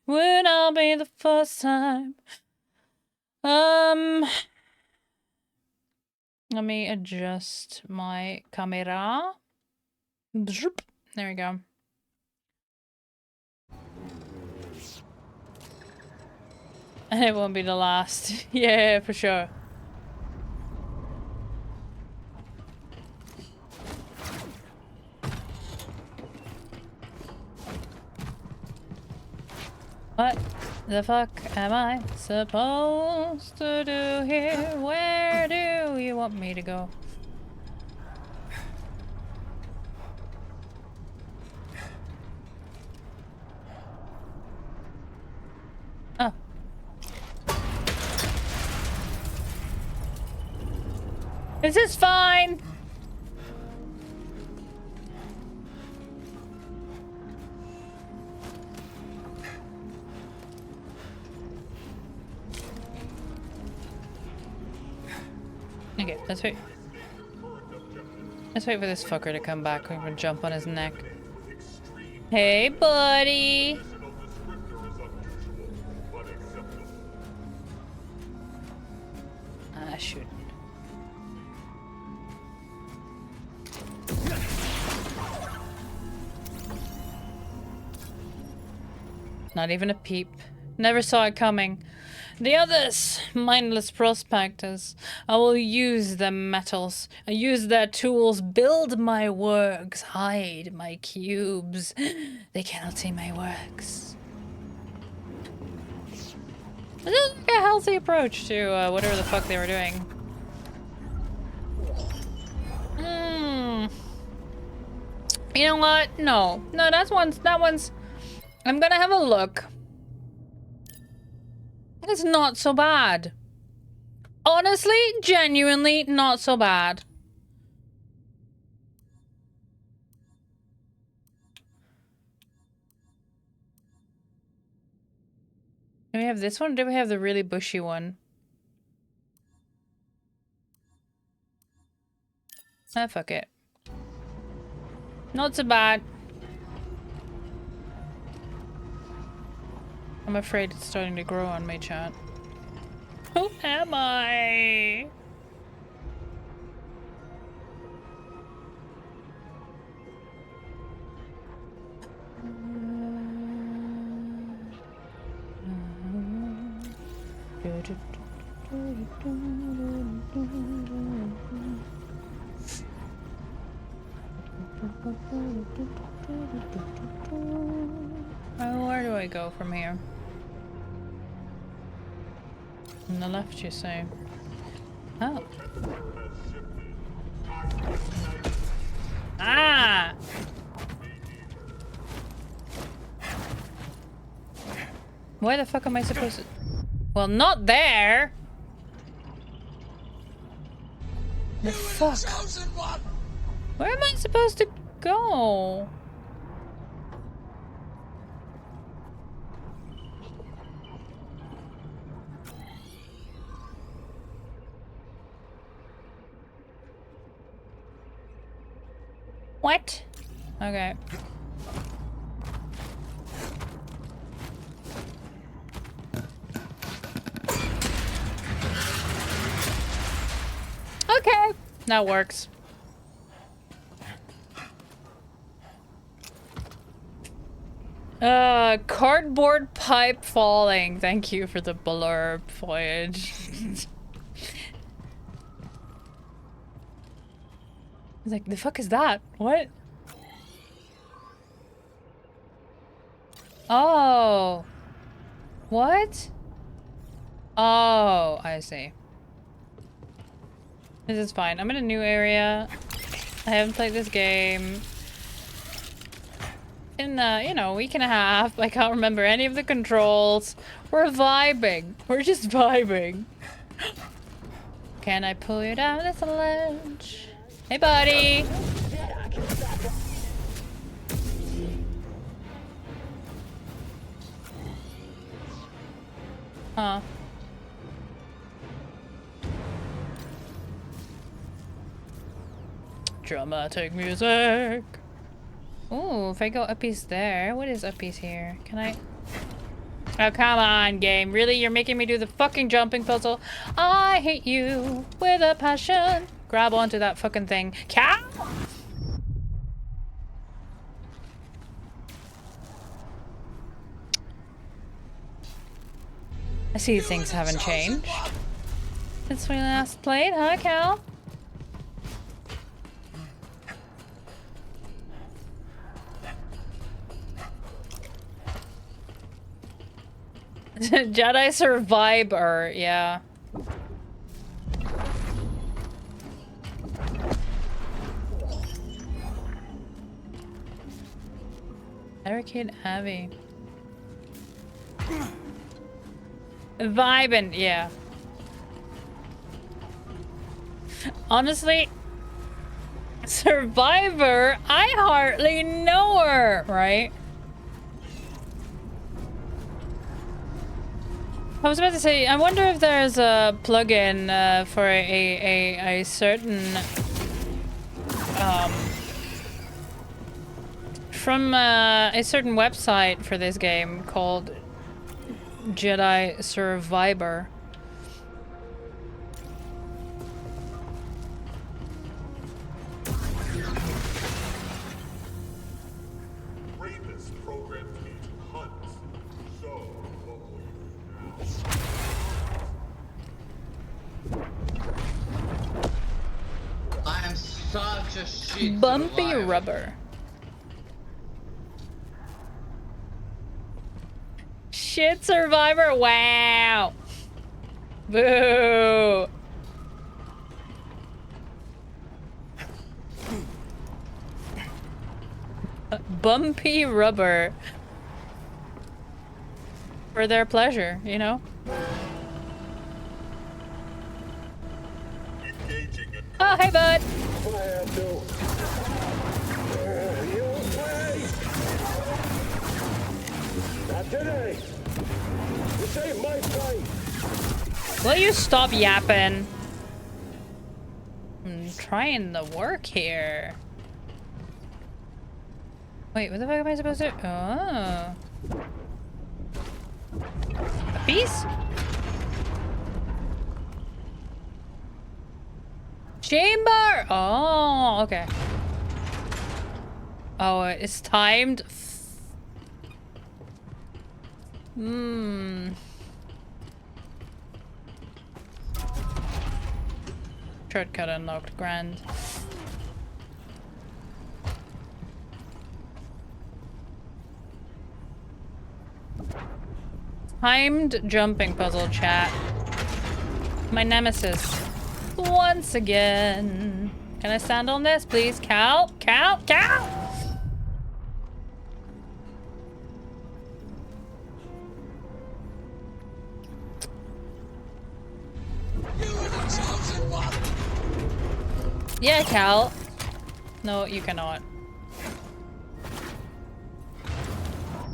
Would not be the first time. Let me adjust my camera. There we go. And it won't be the last. Yeah, for sure. What the fuck am I supposed to do here? Where do you want me to go? Oh. Is this fine? Okay, let's wait. Let's wait for this fucker to come back. We can jump on his neck. Hey, buddy. Ah, shoot. Not even a peep. Never saw it coming. The others, mindless prospectors. I will use the metals. I use their tools, build my works, hide my cubes. They cannot see my works. This is like a healthy approach to whatever the fuck they were doing. You know what? No, that one's. I'm gonna have a look. It's not so bad. Honestly, genuinely, not so bad. Do we have this one or do we have the really bushy one? Ah, fuck it. Not so bad. I'm afraid it's starting to grow on me, chat. Who am I? Where do I go from here? On the left, you say? Oh. Ah! Where the fuck am I supposed to... Well, not there! The fuck? Where am I supposed to go? What? Okay. Okay, that works. Cardboard pipe falling. Thank you for the blurb, Voyage. I was like, the fuck is that? What? Oh. What? Oh, I see. This is fine. I'm in a new area. I haven't played this game in, you know, a week and a half. I can't remember any of the controls. We're vibing. We're just vibing. Can I pull you down this ledge? Hey, buddy. Huh. Dramatic music. Ooh, if I go uppies there, what is uppies here? Can I? Oh, come on, game. Really? You're making me do the fucking jumping puzzle? I hate you with a passion. Grab onto that fucking thing. Cow! I see things haven't changed since we last played, huh, Cal? Jedi Survivor, yeah. Barricade heavy. Vibin', yeah. Honestly, Survivor, I hardly know her, right? I was about to say, I wonder if there's a plugin for a certain from a certain website for this game called Jedi Survivor. Raiders programmed me to hunt. So, what will you do now? I am such a shit Bumpy survivor. rubber. Shit Survivor, wow. Boo. Bumpy rubber. For their pleasure, you know? Engaging in Oh, hey, bud. Not today. This ain't my fight. Will you stop yapping? I'm trying to work here. Wait, what the fuck am I supposed to do? Oh. A piece? Chamber! Oh, okay. Oh, it's timed. Hmm. Shortcut unlocked, grand. Timed jumping puzzle, chat. My nemesis. Once again. Can I stand on this, please? Cal? Cal? Cal? Yeah, Cal. No, you cannot.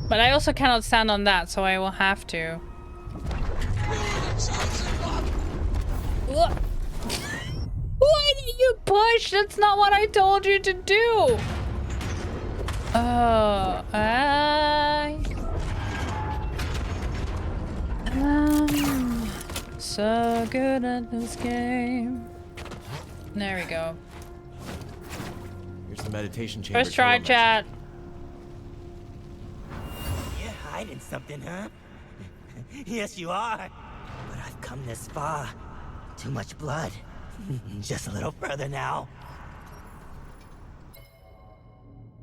But I also cannot stand on that, so I will have to. What? Why did you push? That's not what I told you to do. Oh, I'm so good at this game. There we go. Here's the meditation chamber. First try, chat. You're hiding something, huh? Yes, you are. But I've come this far. Too much blood. Just a little further now.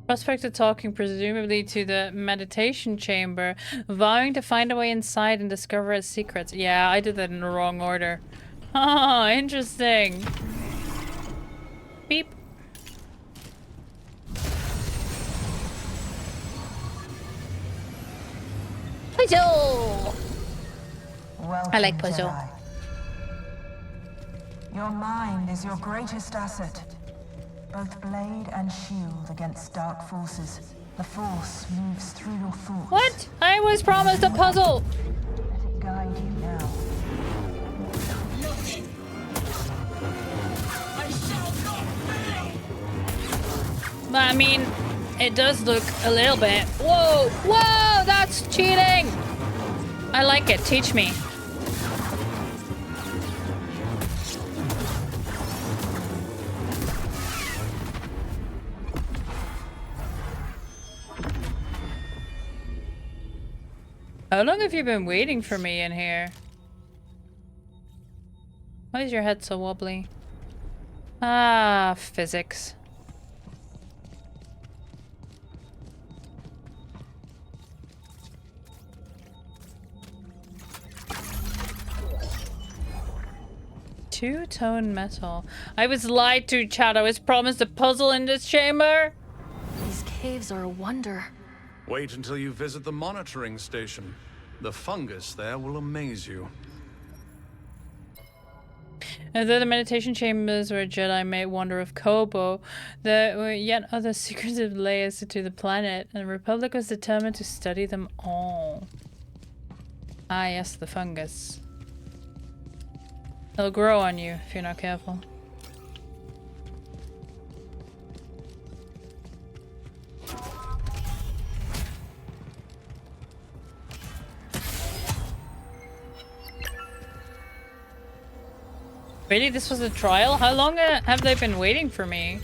Prospector talking presumably to the meditation chamber, vowing to find a way inside and discover its secrets. Yeah, I did that in the wrong order. Oh, interesting. Beep. Puzzle! I like puzzle. Jedi. Your mind is your greatest asset. Both blade and shield against dark forces. The Force moves through your thoughts. What? I was promised a puzzle! Let it guide you now. I mean, it does look a little bit. Whoa! Whoa! That's cheating! I like it. Teach me. How long have you been waiting for me in here? Why is your head so wobbly? Ah, physics. Two-tone metal. I was lied to, Chad. I was promised a puzzle in this chamber. These caves are a wonder. Wait until you visit the monitoring station. The fungus there will amaze you. Although the meditation chambers where Jedi may wander of Kobo, there were yet other secretive layers to the planet, and the Republic was determined to study them all. Ah, yes, the fungus. It'll grow on you if you're not careful. Really? This was a trial? How long have they been waiting for me?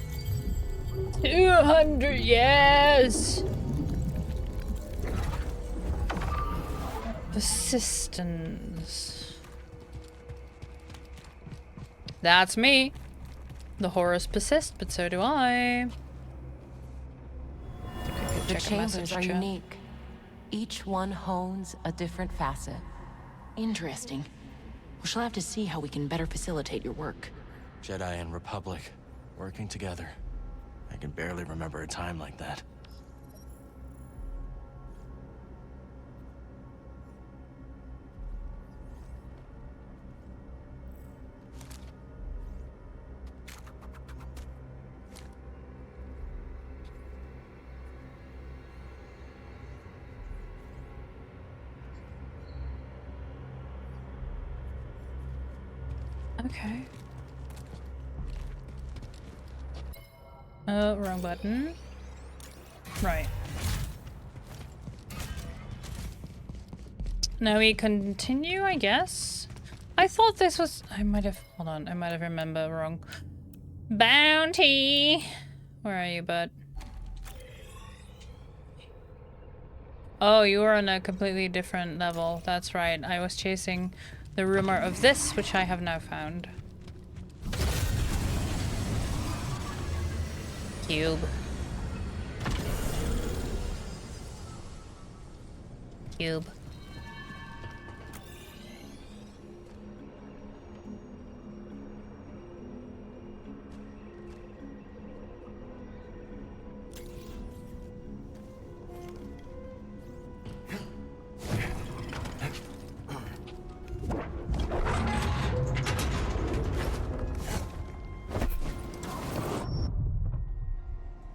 200 years! Persistence. That's me. The horrors persist, but so do I. The chambers are unique. Each one hones a different facet. Interesting. We shall have to see how we can better facilitate your work. Jedi and Republic, working together. I can barely remember a time like that. Okay. Oh, wrong button. Right. Now we continue, I guess. I thought this was... I might have... Hold on. I might have remembered wrong. Bounty! Where are you, bud? Oh, you were on a completely different level. That's right. I was chasing the rumor of this, which I have now found. Cube. Cube.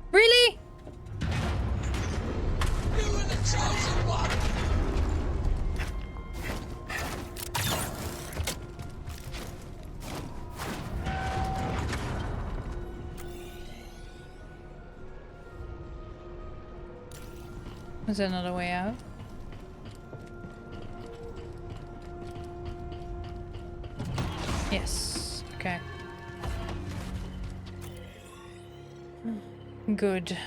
Really? Is there another way out? Yes. Okay. Good.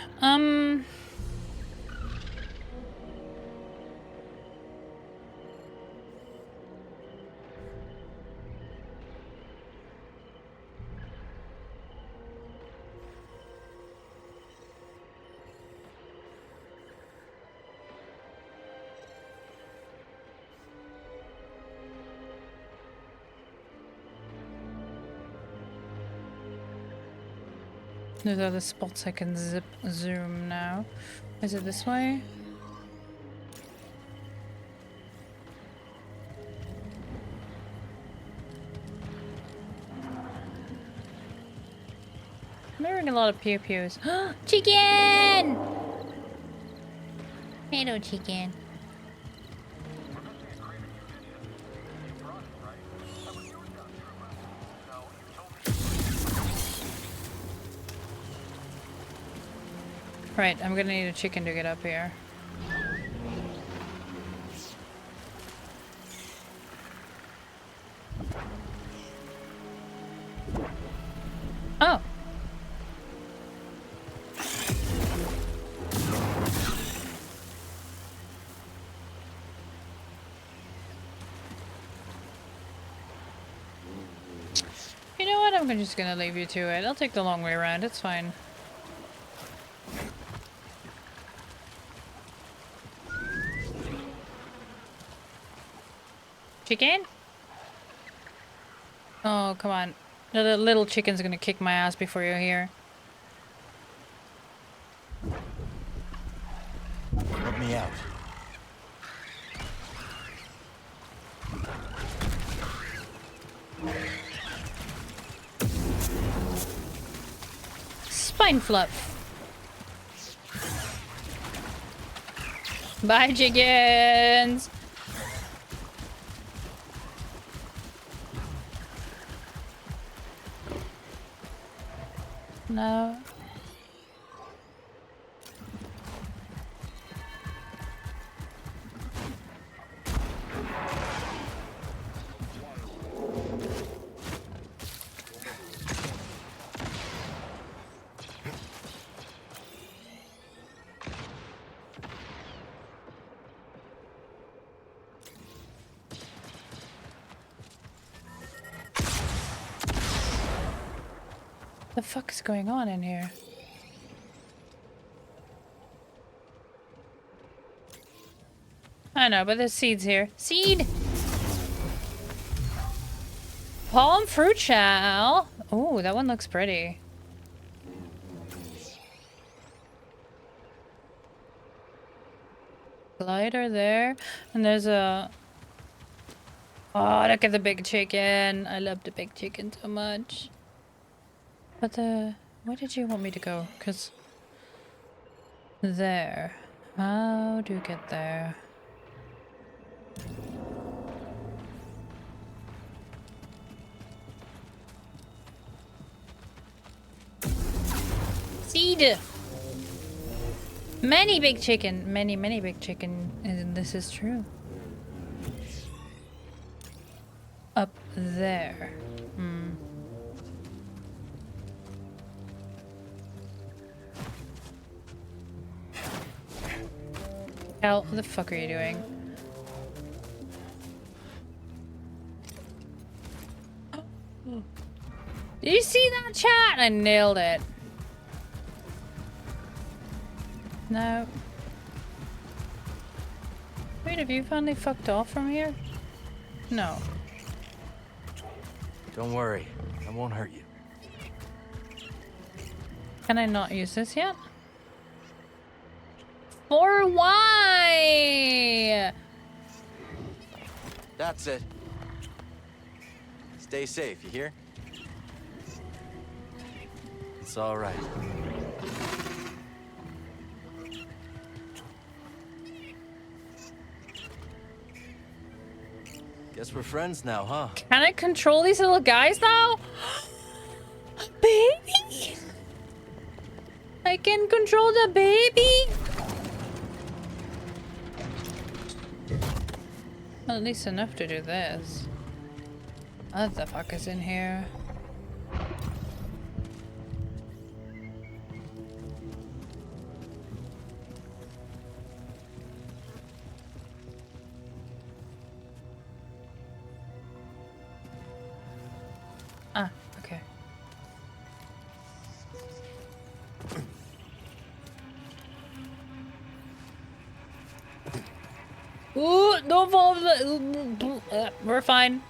There's other spots I can zoom now. Is it this way? I'm hearing a lot of pew pews. Chicken! Hello, chicken. Right, I'm gonna need a chicken to get up here. Oh. You know what? I'm just gonna leave you to it. I'll take the long way around. It's fine. Chicken? Oh, come on. The little chicken's gonna kick my ass before you're here. Help me out. Spine fluff. Bye, chickens. No. The fuck is going on in here? I know, but there's seeds here. Seed! Palm fruit shell. Oh, that one looks pretty. Glider there. And there's a... Oh, look at the big chicken. I love the big chicken so much. But where did you want me to go? Because... There. How do you get there? Seed! Many big chicken. Many big chicken. And this is true. Up there. Hmm. Cal, what the fuck are you doing? Did you see that, chat? I nailed it. No. Wait, have you finally fucked off from here? No. Don't worry, I won't hurt you. Can I not use this yet? For why? That's it. Stay safe, you hear? It's all right. Guess we're friends now, huh? Can I control these little guys now? Baby? I can control the baby? Well, at least enough to do this. What the fuck is in here? Ah, okay. Ooh, don't fall off the... We're fine.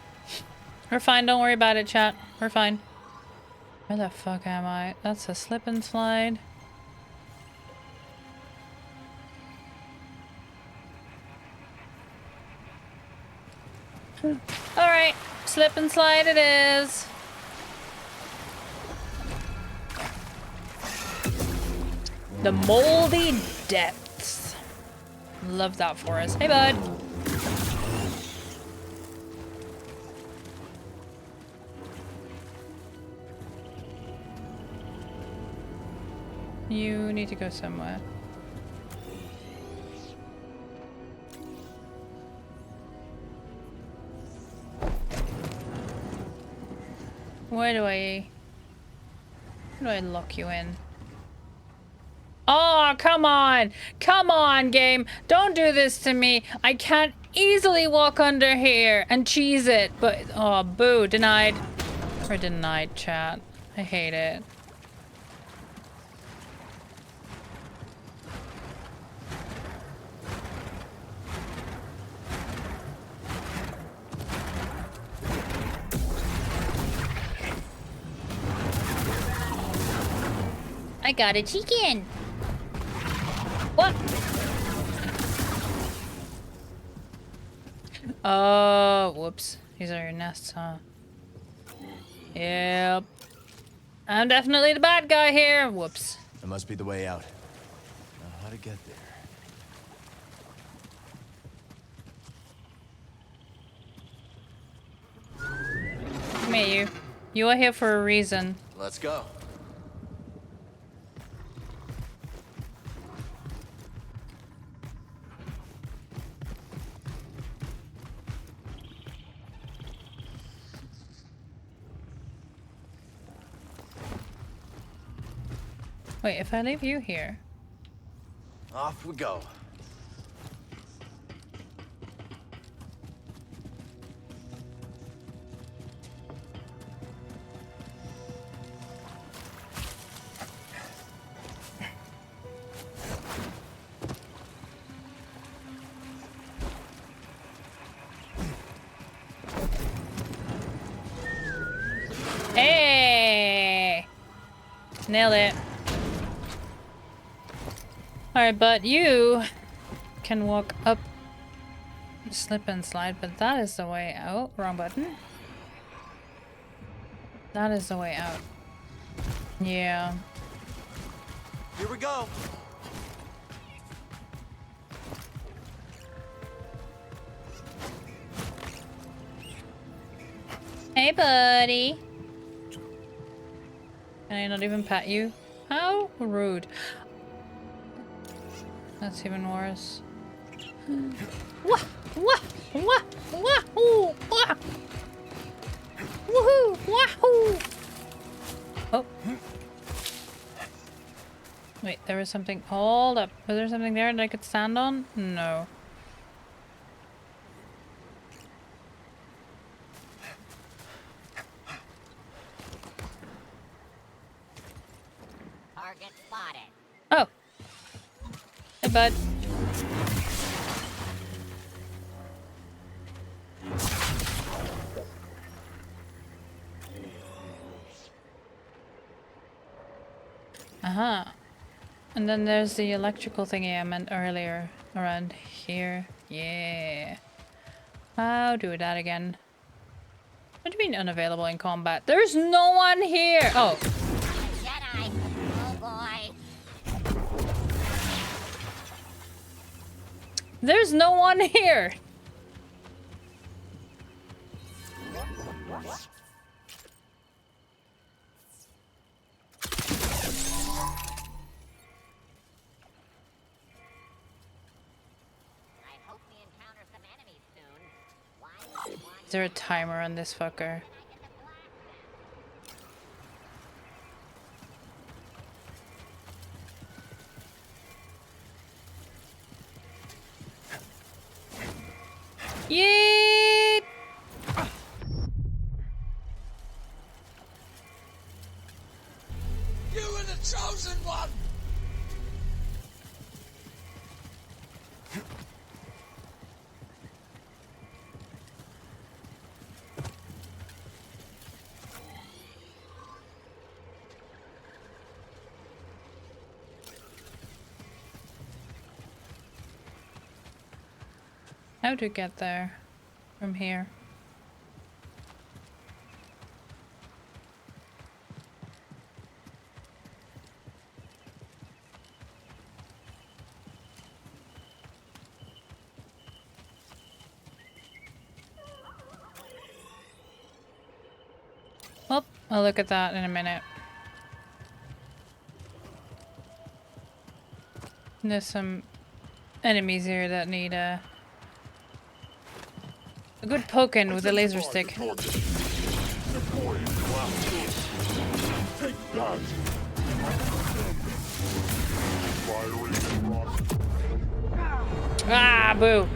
We're fine, don't worry about it, chat. We're fine. Where the fuck am I? That's a slip and slide. Alright, slip and slide it is. The moldy depths. Love that for us. Hey, bud. You need to go somewhere. Where do I lock you in? Oh, come on! Come on, game! Don't do this to me! I can't easily walk under here and cheese it, but... Oh, boo. Denied. Or denied, chat. I hate it. I got a chicken. What? Oh, whoops. These are your nests, huh? Yep. I'm definitely the bad guy here. Whoops. That must be the way out. Now, how to get there? Come here, you. You are here for a reason. Let's go. Wait, if I leave you here. Off we go. Hey! Nailed it. Alright, but you can walk up, slip and slide, but that is the way out. Wrong button. That is the way out. Yeah. Here we go. Hey, buddy. Can I not even pet you? How rude. That's even worse. Wah! Wah! Wah! Wahoo! Wah! Woohoo! Wahoo! Oh. Wait, there was something. Hold up. Was there something there that I could stand on? No. Target spotted. Oh. Hey, bud. Uh-huh. And then there's the electrical thingy I meant earlier around here. Yeah. How do that again? What do you mean unavailable in combat? There's no one here! Oh. Jedi. Oh boy. There's no one here! Is there a timer on this fucker? Yeet! You were the chosen one! How to get there from here? Well, I'll look at that in a minute. There's some enemies here that need a good poking with a laser stick. Take that. Ah, boo.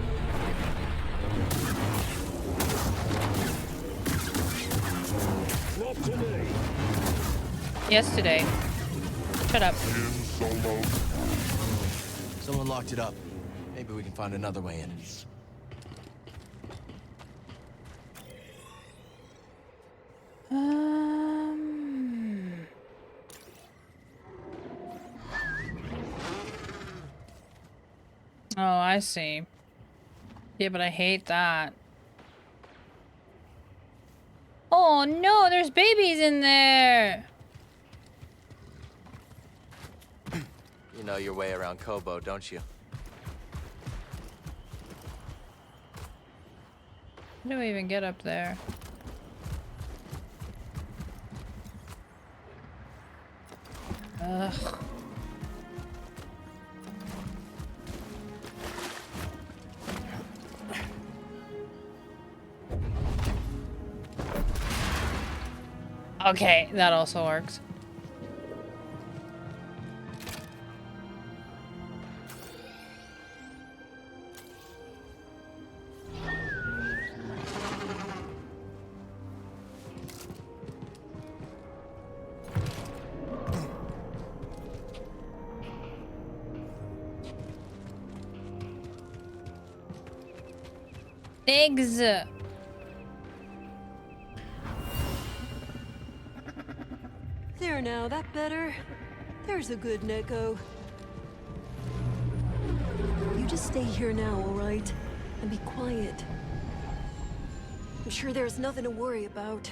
Not today. Yesterday. Shut up. Someone locked it up. Maybe we can find another way in. Oh, I see. Yeah, but I hate that. Oh no, there's babies in there! You know your way around Kobo, don't you? How do we even get up there? Ugh. Okay, that also works. Eggs. There now, that better? There's a good Neko. You just stay here now, alright? And be quiet. I'm sure there's nothing to worry about.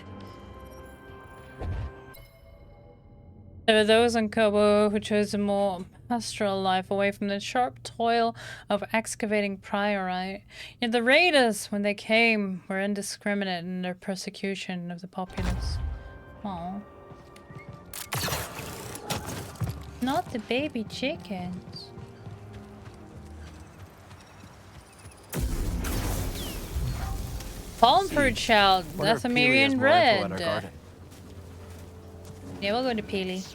There were those on Kobo who chose a more pastoral life away from the sharp toil of excavating priorite. Yet the raiders, when they came, were indiscriminate in their persecution of the populace. Aww. Not the baby chickens. Palm fruit shell, that's a Mirian red. Yeah, we'll go to Peely,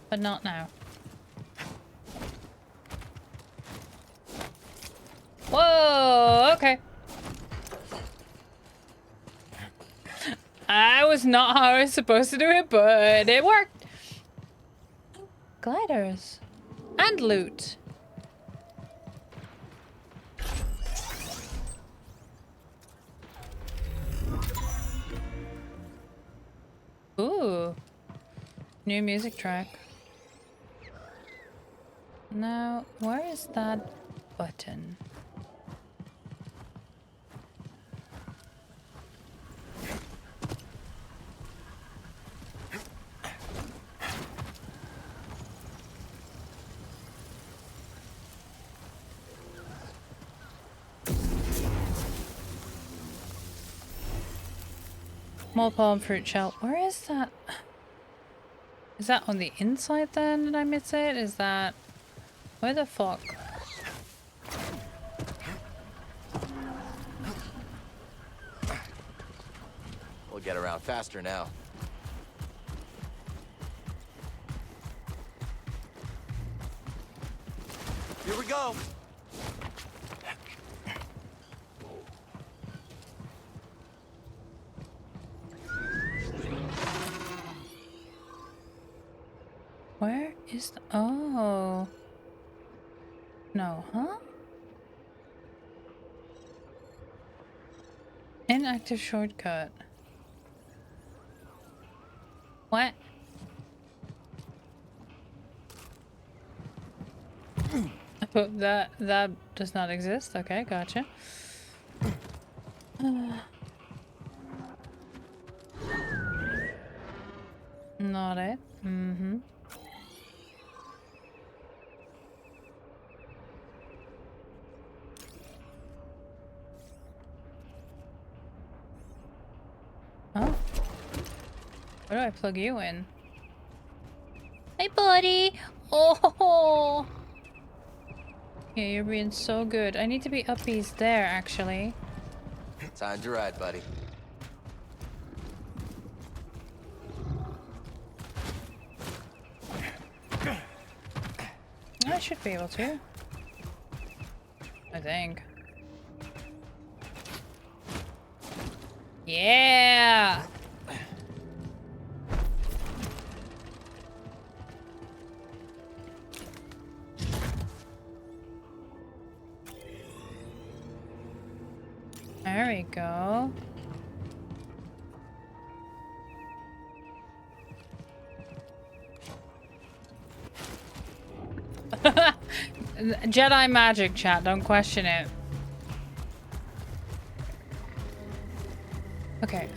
but not now. Whoa, okay. I was not how I was supposed to do it, but it worked. Gliders. And loot. Ooh. New music track. Now, where is that button? More palm fruit shell. Where is that? Is that on the inside then? Did I miss it? Is that... Where the fuck? We'll get around faster now. Here we go! Where is the... Oh. No, huh? Inactive shortcut. What? That does not exist. Okay, gotcha. Not it. Mm-hmm. Oh. Where do I plug you in? Hey, buddy! Oh! Yeah, you're being so good. I need to be uppies there, actually. Time to ride, buddy. I should be able to. I think. Yeah! There we go. Jedi magic, chat. Don't question it. Okay.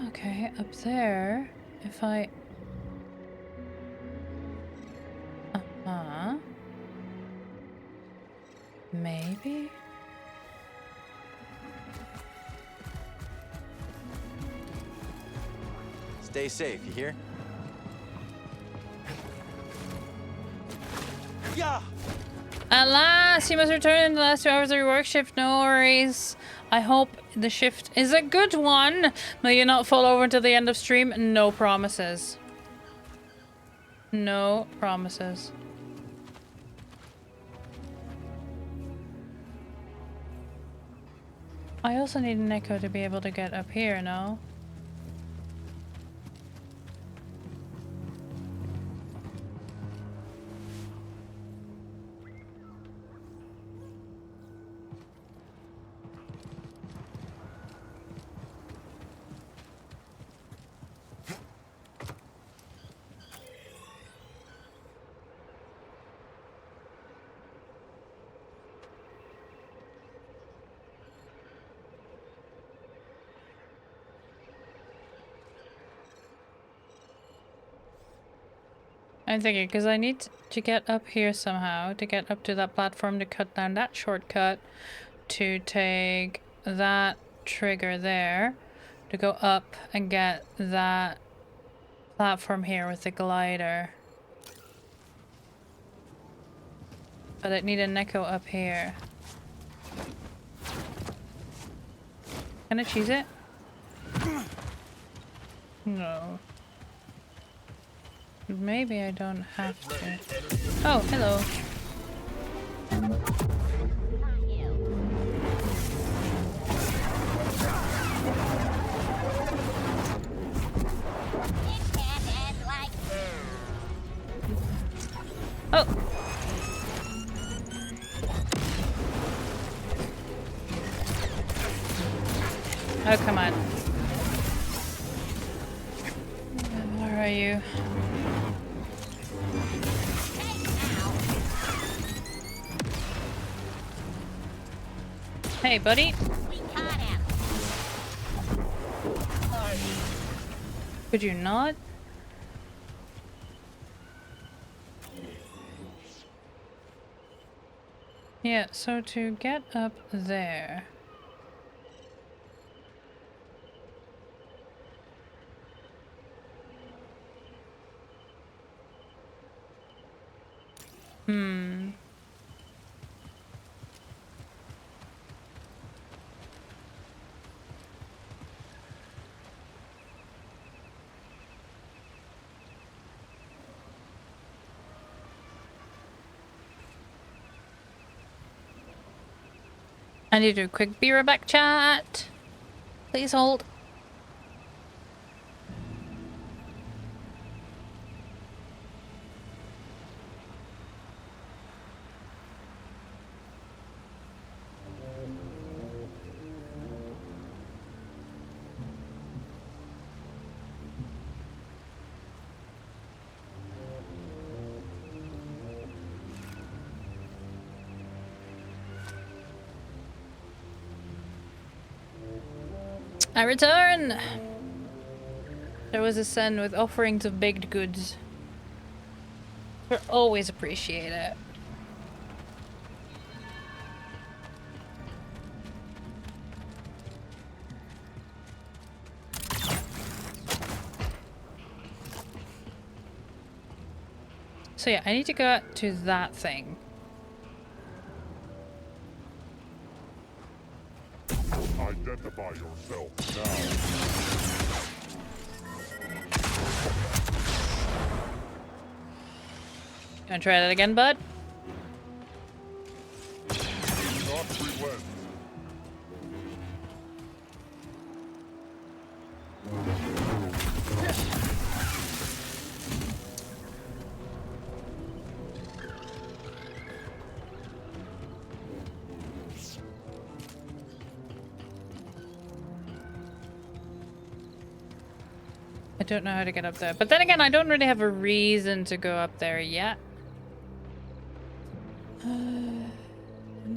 Okay. Up there. If I. Maybe. Stay safe, you hear? Yeah. At last, you must return in the last 2 hours of your work shift. No worries. I hope the shift is a good one. May you not fall over until the end of stream. No promises. No promises. I also need an echo to be able to get up here, no? I'm thinking, because I need to get up here somehow, to get up to that platform, to cut down that shortcut, to take that trigger there, to go up and get that platform here with the glider. But I need an echo up here. Can I choose it? No. Maybe I don't have to. Oh, hello. Oh. Oh, come on. Where are you? Hey, buddy. Could you not? Yeah, so to get up there. I need to do a quick be right back chat. Please hold. I return! There was a son with offerings of baked goods. We always appreciate it. So yeah, I need to go to that thing. Identify yourself now. Gonna try that again, bud? Do not relent. I don't know how to get up there. But then again, I don't really have a reason to go up there yet. And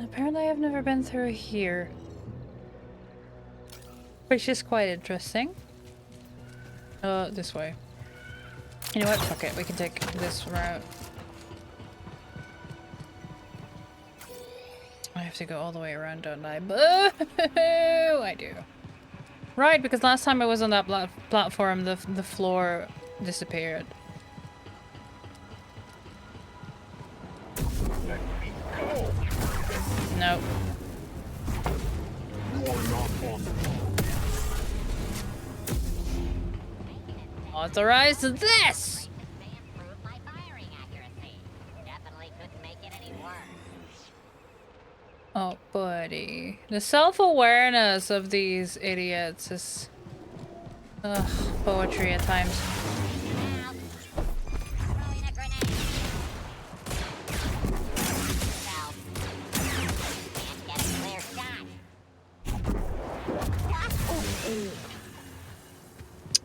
apparently I've never been through here. Which is quite interesting. This way. You know what? Fuck it. We can take this route. I have to go all the way around, don't I? Boo! I do. Right, because last time I was on that platform, the floor disappeared. Nope. Authorize this! Oh, buddy. The self-awareness of these idiots is... ugh, poetry at times.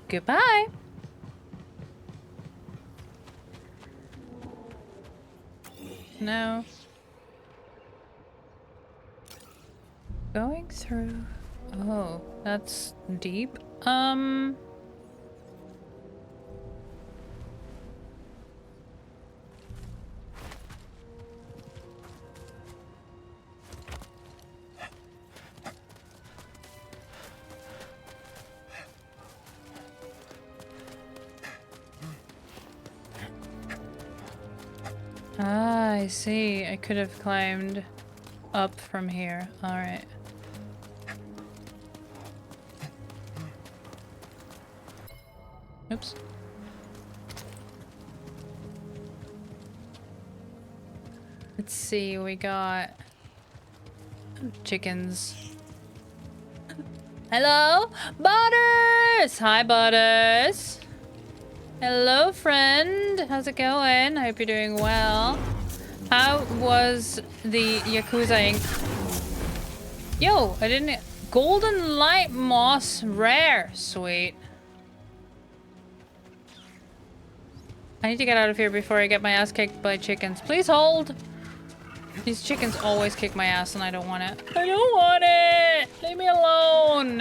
Goodbye. No. Going through... oh, that's deep. Ah, I see. I could have climbed up from here. Alright. Oops. Let's see, we got chickens. Hello? Butters! Hi, Butters! Hello, friend. How's it going? I hope you're doing well. How was the Yakuza ink? Yo, I didn't... Golden Light Moss Rare. Sweet. I need to get out of here before I get my ass kicked by chickens. Please hold. These chickens always kick my ass and I don't want it. I don't want it. Leave me alone.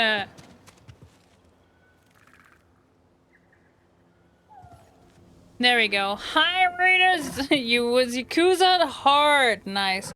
There we go. Hi, readers. You was Yakuza at heart. Nice.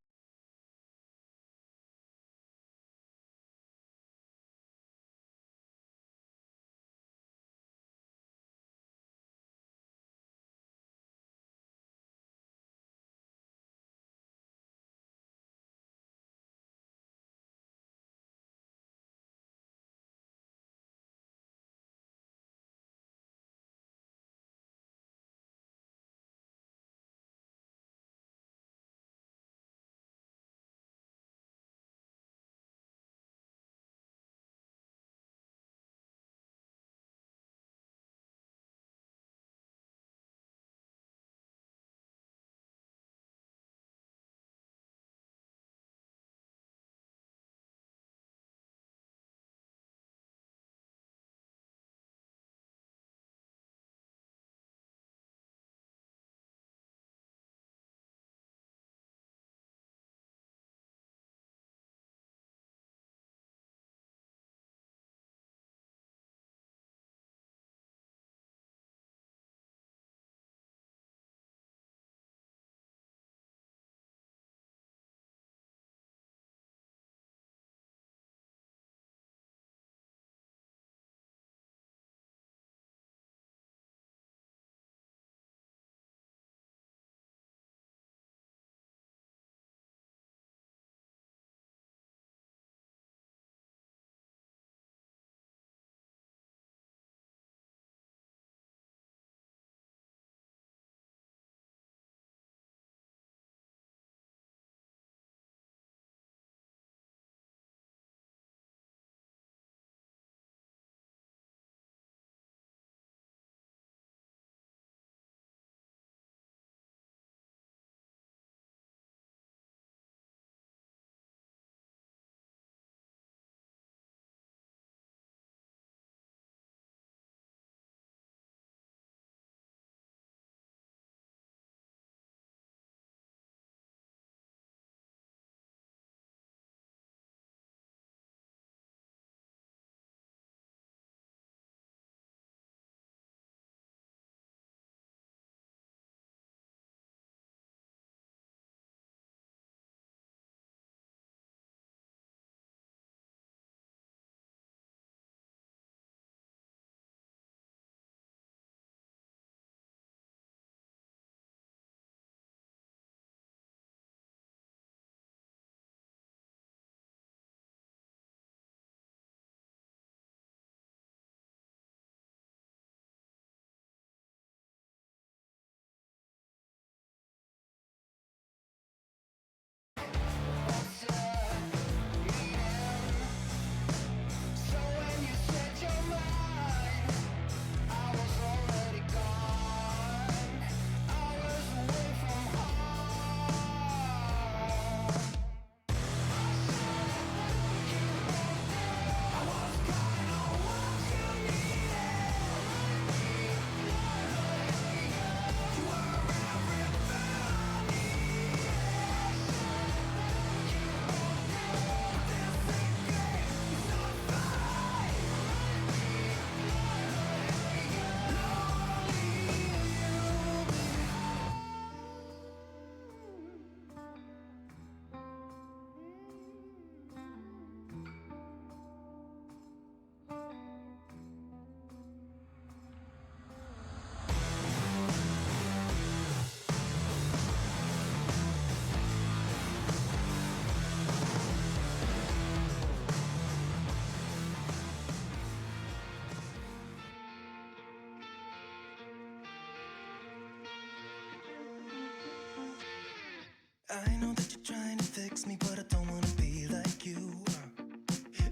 I know that you're trying to fix me, but I don't wanna be like you.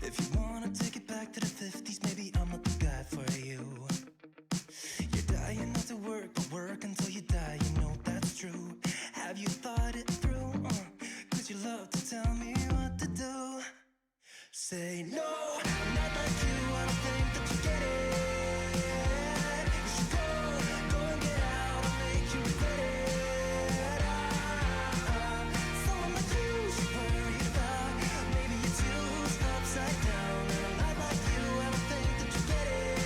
If you wanna take it back to the 50s, maybe I'm not the guy for you. You're dying not to work, but work until you die, you know that's true. Have you thought it through? Cause you love to tell me what to do. Say no, I'm not like you, I don't think that you get it. You should go and get out, I'll make you regret it. Someone like you should worry about. Maybe it's you who's upside down. And I'm not like you, I don't think that you get it.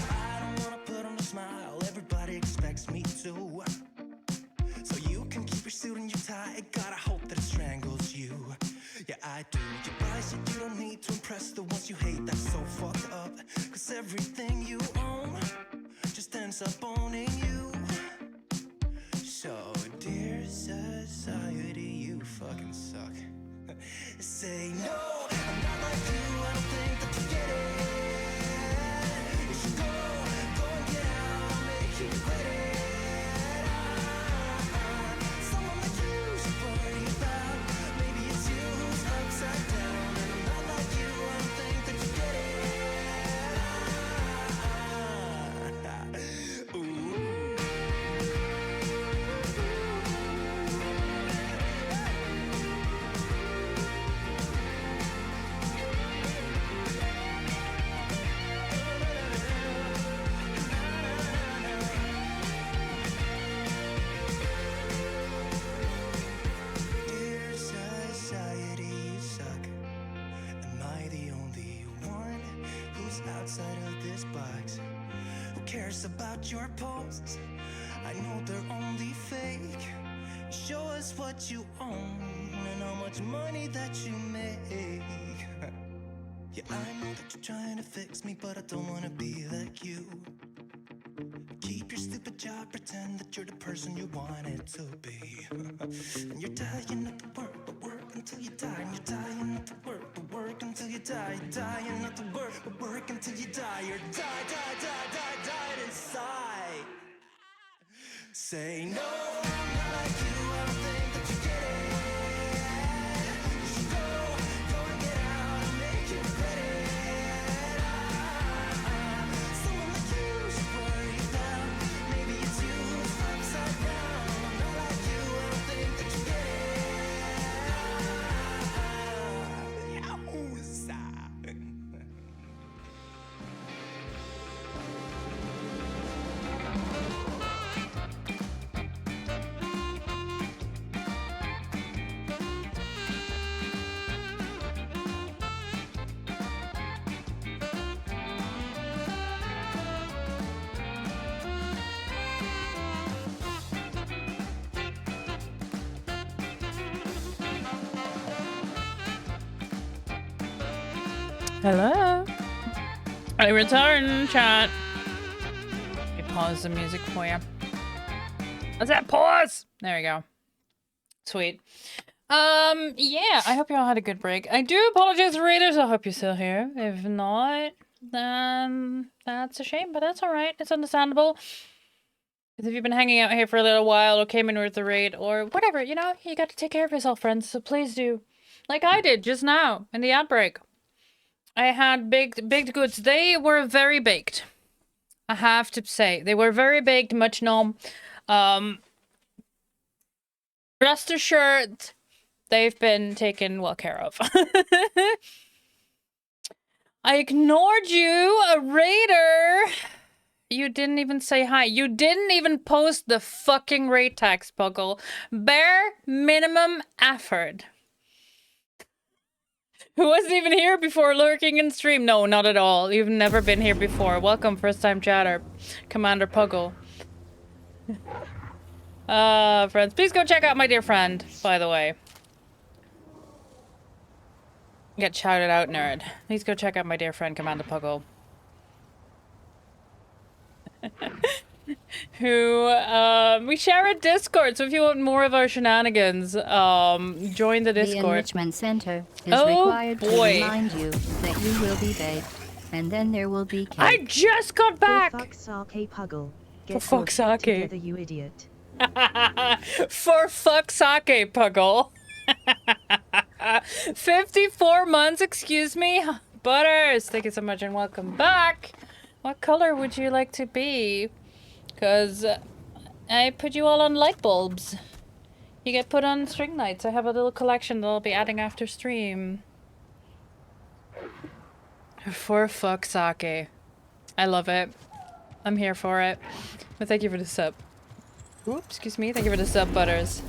I don't wanna put on a smile, everybody expects me to. So you can keep your suit and your tie, gotta hope that it strangles you. Yeah, I do. You buy shit you don't need to impress the ones you hate, that's so fucked up. Cause everything you own just ends up owning you. So, dear society, you fucking suck. Say no, I'm not like you, I don't think that you get it. You should go and get out, I'll make you regret it. Someone like you should worry about. Maybe it's you who's upside down. And I'm not like you, I don't think that you get it. Ooh. Dear society, you suck. Am I the only one who's outside of this box? Who cares about your posts? I know they're only fake. Show us what you own and how much money that you make. Yeah, I know that you're trying to fix me, but I don't wanna be like you. Keep your stupid job, pretend that you're the person you wanted to be. And you're dying not to work, but work until you die. And you're dying not to work, but work until you die. You're dying not to work, but work until you die. You're died inside. Say no, I'm not like you, I don't think that you get it. You should go and get out and make you regret it. Someone like you should worry about. Maybe it's you who's upside down. I'm not like you, I don't think that you get it. Yowza. Hello. I return, chat. Let me pause the music for you. What's that? Pause! There we go. Sweet. Yeah, I hope you all had a good break. I do apologize, readers. I hope you're still here. If not, then that's a shame, but that's alright. It's understandable. Because if you've been hanging out here for a little while, or came in with the raid, or whatever, you know, you got to take care of yourself, friends. So please do. Like I did just now, in the ad break. I had baked goods. They were very baked. I have to say. They were very baked, much nom. Rest assured, they've been taken well care of. I ignored you, a raider. You didn't even say hi. You didn't even post the fucking raid tax, Puggle. Bare minimum effort. Who wasn't even here before lurking in stream? No, not at all. You've never been here before. Welcome, first time chatter. Commander Puggle. Friends, please go check out my dear friend, by the way. Get shouted out, nerd. Please go check out my dear friend, Commander Puggle. Who, we share a Discord, so if you want more of our shenanigans, join the Discord. The Enrichment Center is required to remind you that you will be baked, and then there will be cake. I just got back! For fuck's sake, Puggle. For fuck's sake. Together, you idiot. For fuck's sake, Puggle. 54 months, excuse me. Butters, thank you so much and welcome back. What color would you like to be? Because I put you all on light bulbs. You get put on string lights. I have a little collection that I'll be adding after stream. For fuck's sake. I love it. I'm here for it. But thank you for the sub. Oops, excuse me. Thank you for the sub, Butters.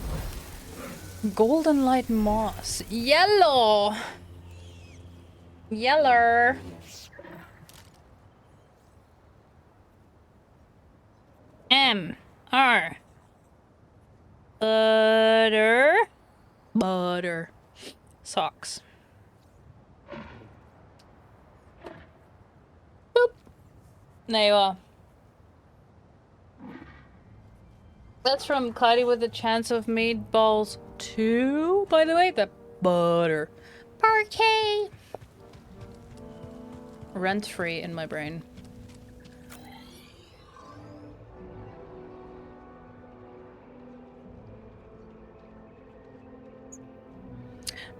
Golden light moss. Yellow! Yeller. M-R. Butter. Butter. Socks. Boop. There you are. That's from Cloudy with a Chance of Meatballs 2, by the way. The butter. Parquet. Rent-free in my brain.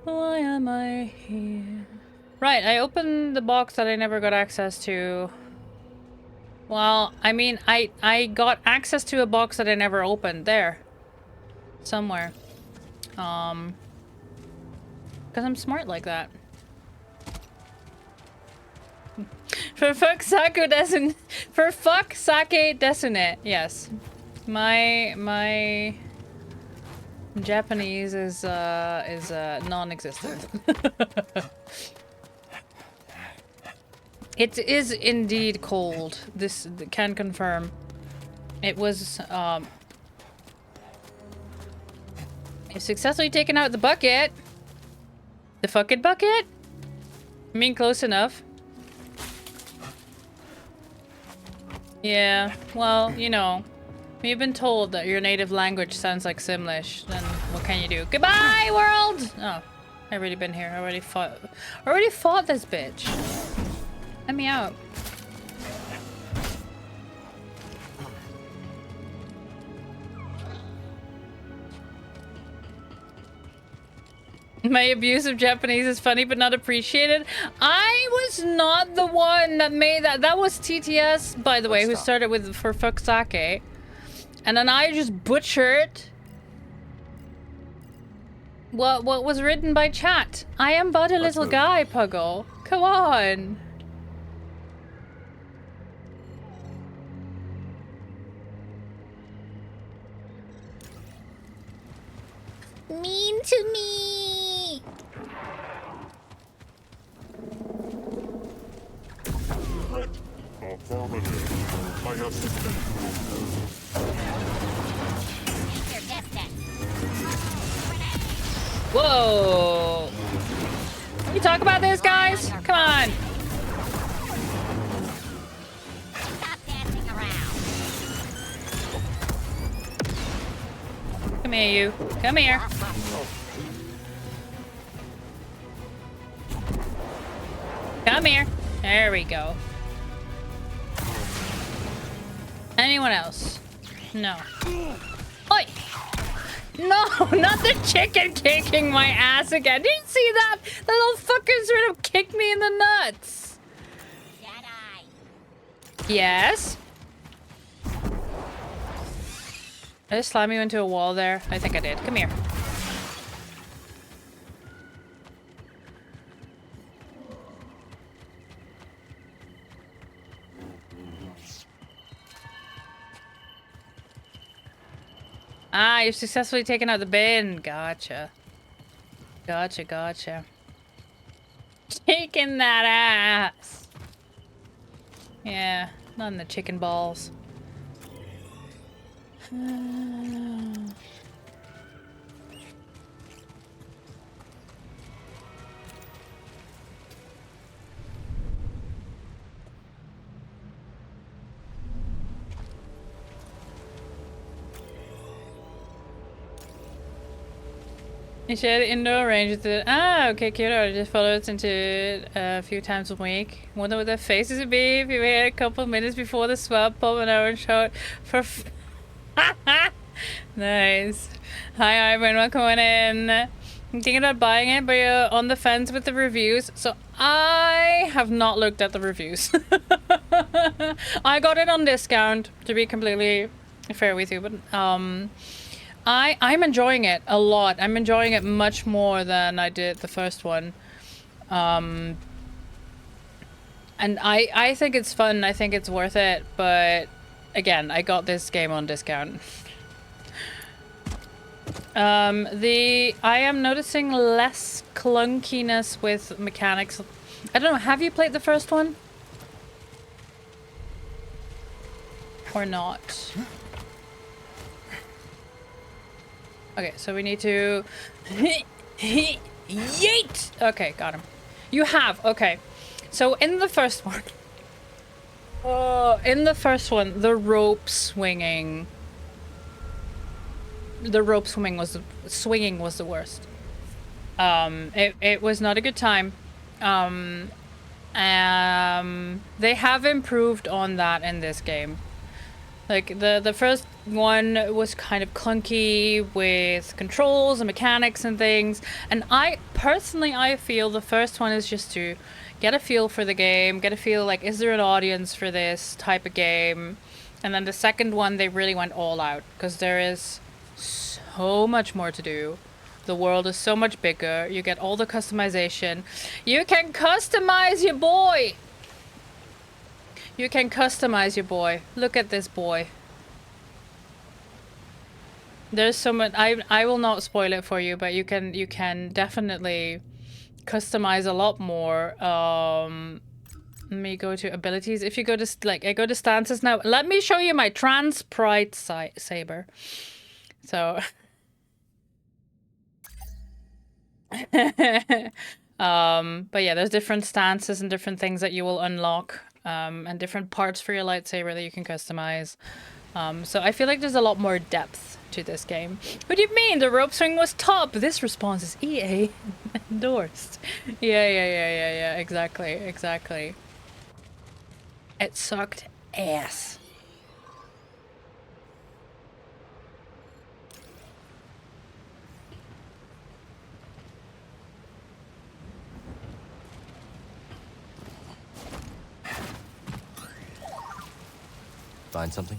Why am I here? Right, I opened the box that I never got access to. Well, I mean, I got access to a box that I never opened. There. Somewhere. Because I'm smart like that. For fuck sake doesn't... For fuck sake doesn't it? Yes. My Japanese is non-existent. It is indeed cold. This can confirm. It was I've successfully taken out the bucket. The fucking bucket? I mean, close enough. Yeah, well, you know, when you've been told that your native language sounds like Simlish, then what can you do? Goodbye, world! Oh, I've already been here. I already fought this bitch. Let me out. My abuse of Japanese is funny but not appreciated. I was not the one that made that. That was TTS, by the way, who started with for fuck's sake. And then I just butchered what was written by chat. I am but a little guy, Puggle. Come on. Mean to me. Affirmative. I have sustained. Whoa. Can we talk about this, guys? Come on. Stop dancing around. Come here, you. Come here. Come here. There we go. Anyone else? No. Oi! No, not the chicken kicking my ass again. Did you see that? The little fucker sort of kicked me in the nuts. Jedi. Yes? Did I slam you into a wall there? I think I did. Come here. Ah, you've successfully taken out the bin. Gotcha. Gotcha, gotcha. Kicking that ass. Yeah, not in the chicken balls. You shared indoor range. Ah, okay, cute. I just followed into it a few times a week. Wonder what their faces would be if you waited a couple of minutes before the swap, pop an hour and shot for Nice. Hi, Ivan. Welcome on in. I'm thinking about buying it, but you're on the fence with the reviews. So I have not looked at the reviews. I got it on discount, to be completely fair with you, but I'm enjoying it a lot. I'm enjoying it much more than I did the first one. And I think it's fun. I think it's worth it, but again, I got this game on discount. I am noticing less clunkiness with mechanics. I don't know, have you played the first one? Or not? Okay, so we need to... Yeet! Okay, got him. You have, okay. So in the first one... the rope swinging... The rope swinging was the worst. It was not a good time. They have improved on that in this game. Like the first one was kind of clunky with controls and mechanics and things, and I feel the first one is just to get a feel for the game, get a feel like, is there an audience for this type of game? And then the second one, they really went all out because there is so much more to do. The world is so much bigger. You get all the customization. You can customize your boy. You can customize your boy. Look at this boy. There's so much. I will not spoil it for you, but you can definitely customize a lot more. Let me go to abilities. If you go to I go to stances now. Let me show you my trans pride saber. So. But yeah, there's different stances and different things that you will unlock, and different parts for your lightsaber that you can customize. So I feel like there's a lot more depth to this game. What do you mean? The rope swing was top. This response is EA endorsed. Yeah, exactly. It sucked ass. Find something?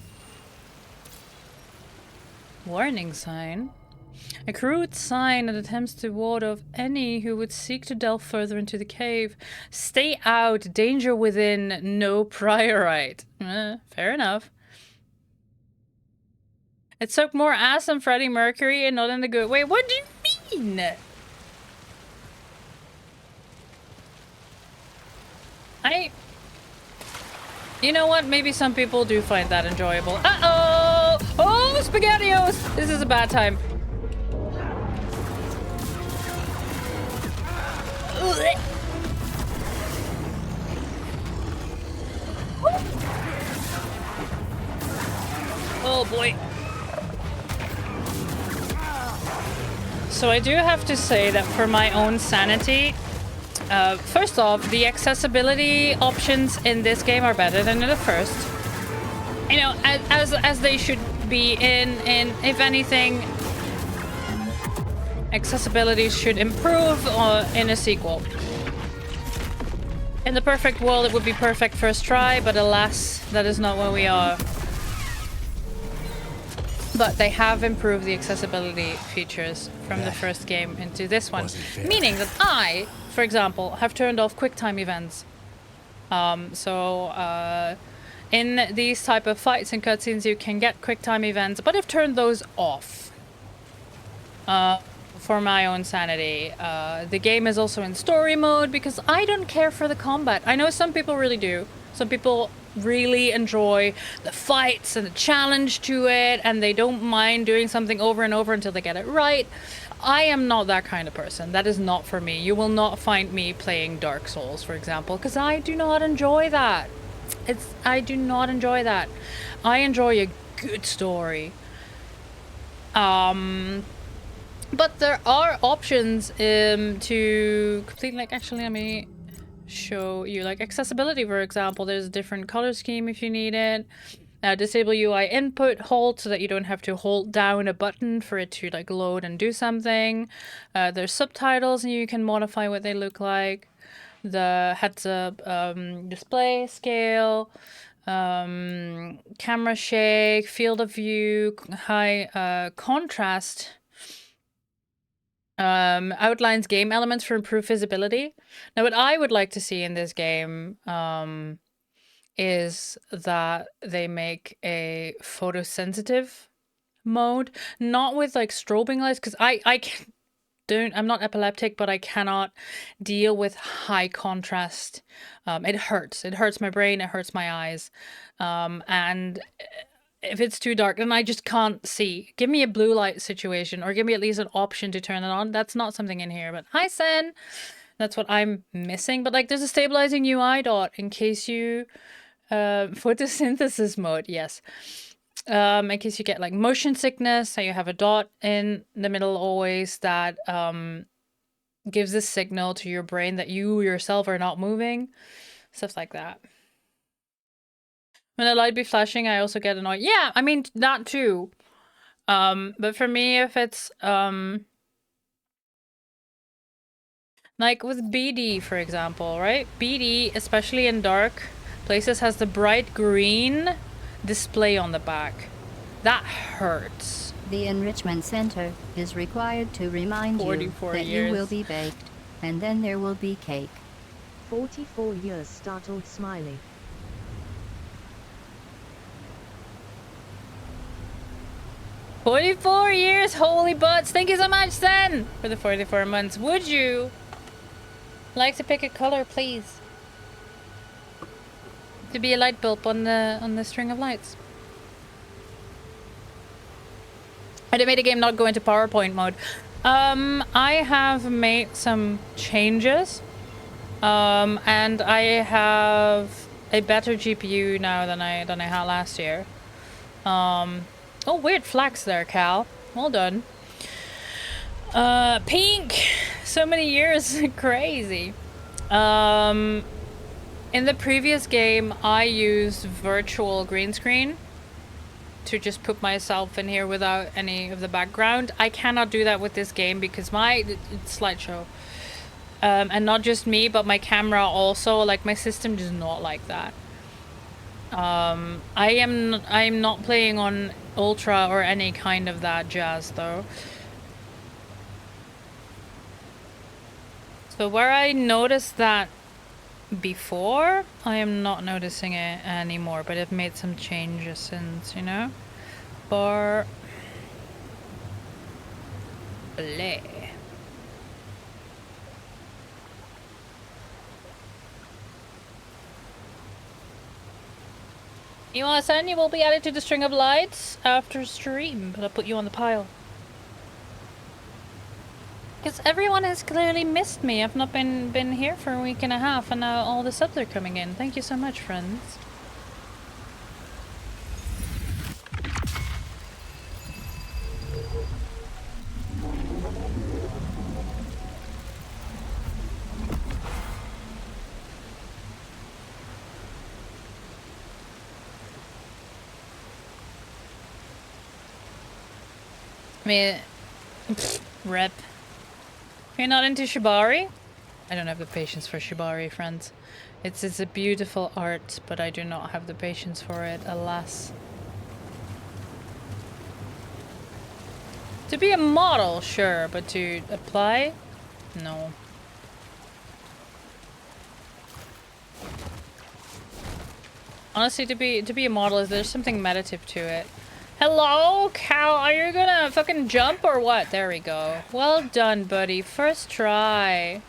Warning sign. A crude sign that attempts to ward off any who would seek to delve further into the cave. Stay out, danger within, no prior right. Fair enough. It took more ass than Freddie Mercury and not in a good way. What do you mean? You know what? Maybe some people do find that enjoyable. Uh-oh! Oh, SpaghettiOs! This is a bad time. Oh boy. So I do have to say that for my own sanity, first off, the accessibility options in this game are better than in the first. You know, as they should be in if anything, accessibility should improve in a sequel. In the perfect world, it would be perfect first try, but alas, that is not where we are. But they have improved the accessibility features from the first game into this one, meaning that I, for example, have turned off QuickTime events. In these type of fights and cutscenes, you can get QuickTime events, but I've turned those off for my own sanity. The game is also in story mode because I don't care for the combat. I know some people really do. Some people really enjoy the fights and the challenge to it, and they don't mind doing something over and over until they get it right. I am not that kind of person. That is not for me. You will not find me playing Dark Souls, for example, because I do not enjoy that. I do not enjoy that. I enjoy a good story. But there are options to complete, like, actually, let me show you, like, accessibility, for example. There's a different color scheme if you need it. Disable UI input hold so that you don't have to hold down a button for it to like load and do something. There's subtitles and you can modify what they look like. The heads up display scale, camera shake, field of view, high contrast. Outlines game elements for improved visibility. Now, what I would like to see in this game is that they make a photosensitive mode, not with like strobing lights, because I'm not epileptic, but I cannot deal with high contrast. It hurts my brain, it hurts my eyes, and if it's too dark, then I just can't see. Give me a blue light situation, or give me at least an option to turn it on. That's not something in here, but hi Sen. That's what I'm missing. But like, there's a stabilizing UI dot in case you photosynthesis mode, yes. In case you get like motion sickness, so you have a dot in the middle always that gives a signal to your brain that you yourself are not moving, stuff like that. When the light be flashing, I also get annoyed. Yeah, I mean, that too. But for me, if it's, like with BD, for example, right? BD, especially in dark places, has the bright green display on the back. That hurts. The Enrichment Center is required to remind you that you will be baked, and then there will be cake. 44 years, startled smiley. "44 years, holy butts." Thank you so much, Sen, for the 44 months. Would you like to pick a color, please? To be a light bulb on the string of lights. I made a game not go into PowerPoint mode. I have made some changes. And I have a better GPU now than I had last year. Oh, weird flax there, Cal. Well done. Pink! So many years. Crazy. In the previous game, I used virtual green screen to just put myself in here without any of the background. I cannot do that with this game because it's slideshow. And not just me, but my camera also. Like, my system does not like that. I'm not playing on Ultra or any kind of that jazz though. So where I noticed that before, I am not noticing it anymore, but I've made some changes since, you know? Bar... Bleh. You want to send? You will be added to the string of lights after stream, but I'll put you on the pile. Because everyone has clearly missed me. I've not been here for a week and a half, and now all the subs are coming in. Thank you so much, friends. I mean, rep. You're not into Shibari? I don't have the patience for Shibari, friends. It's a beautiful art, but I do not have the patience for it, alas. To be a model, sure, but to apply? No. Honestly, to be a model, there's something meditative to it. Hello, Cal, are you gonna fucking jump or what? There we go. Well done, buddy. First try.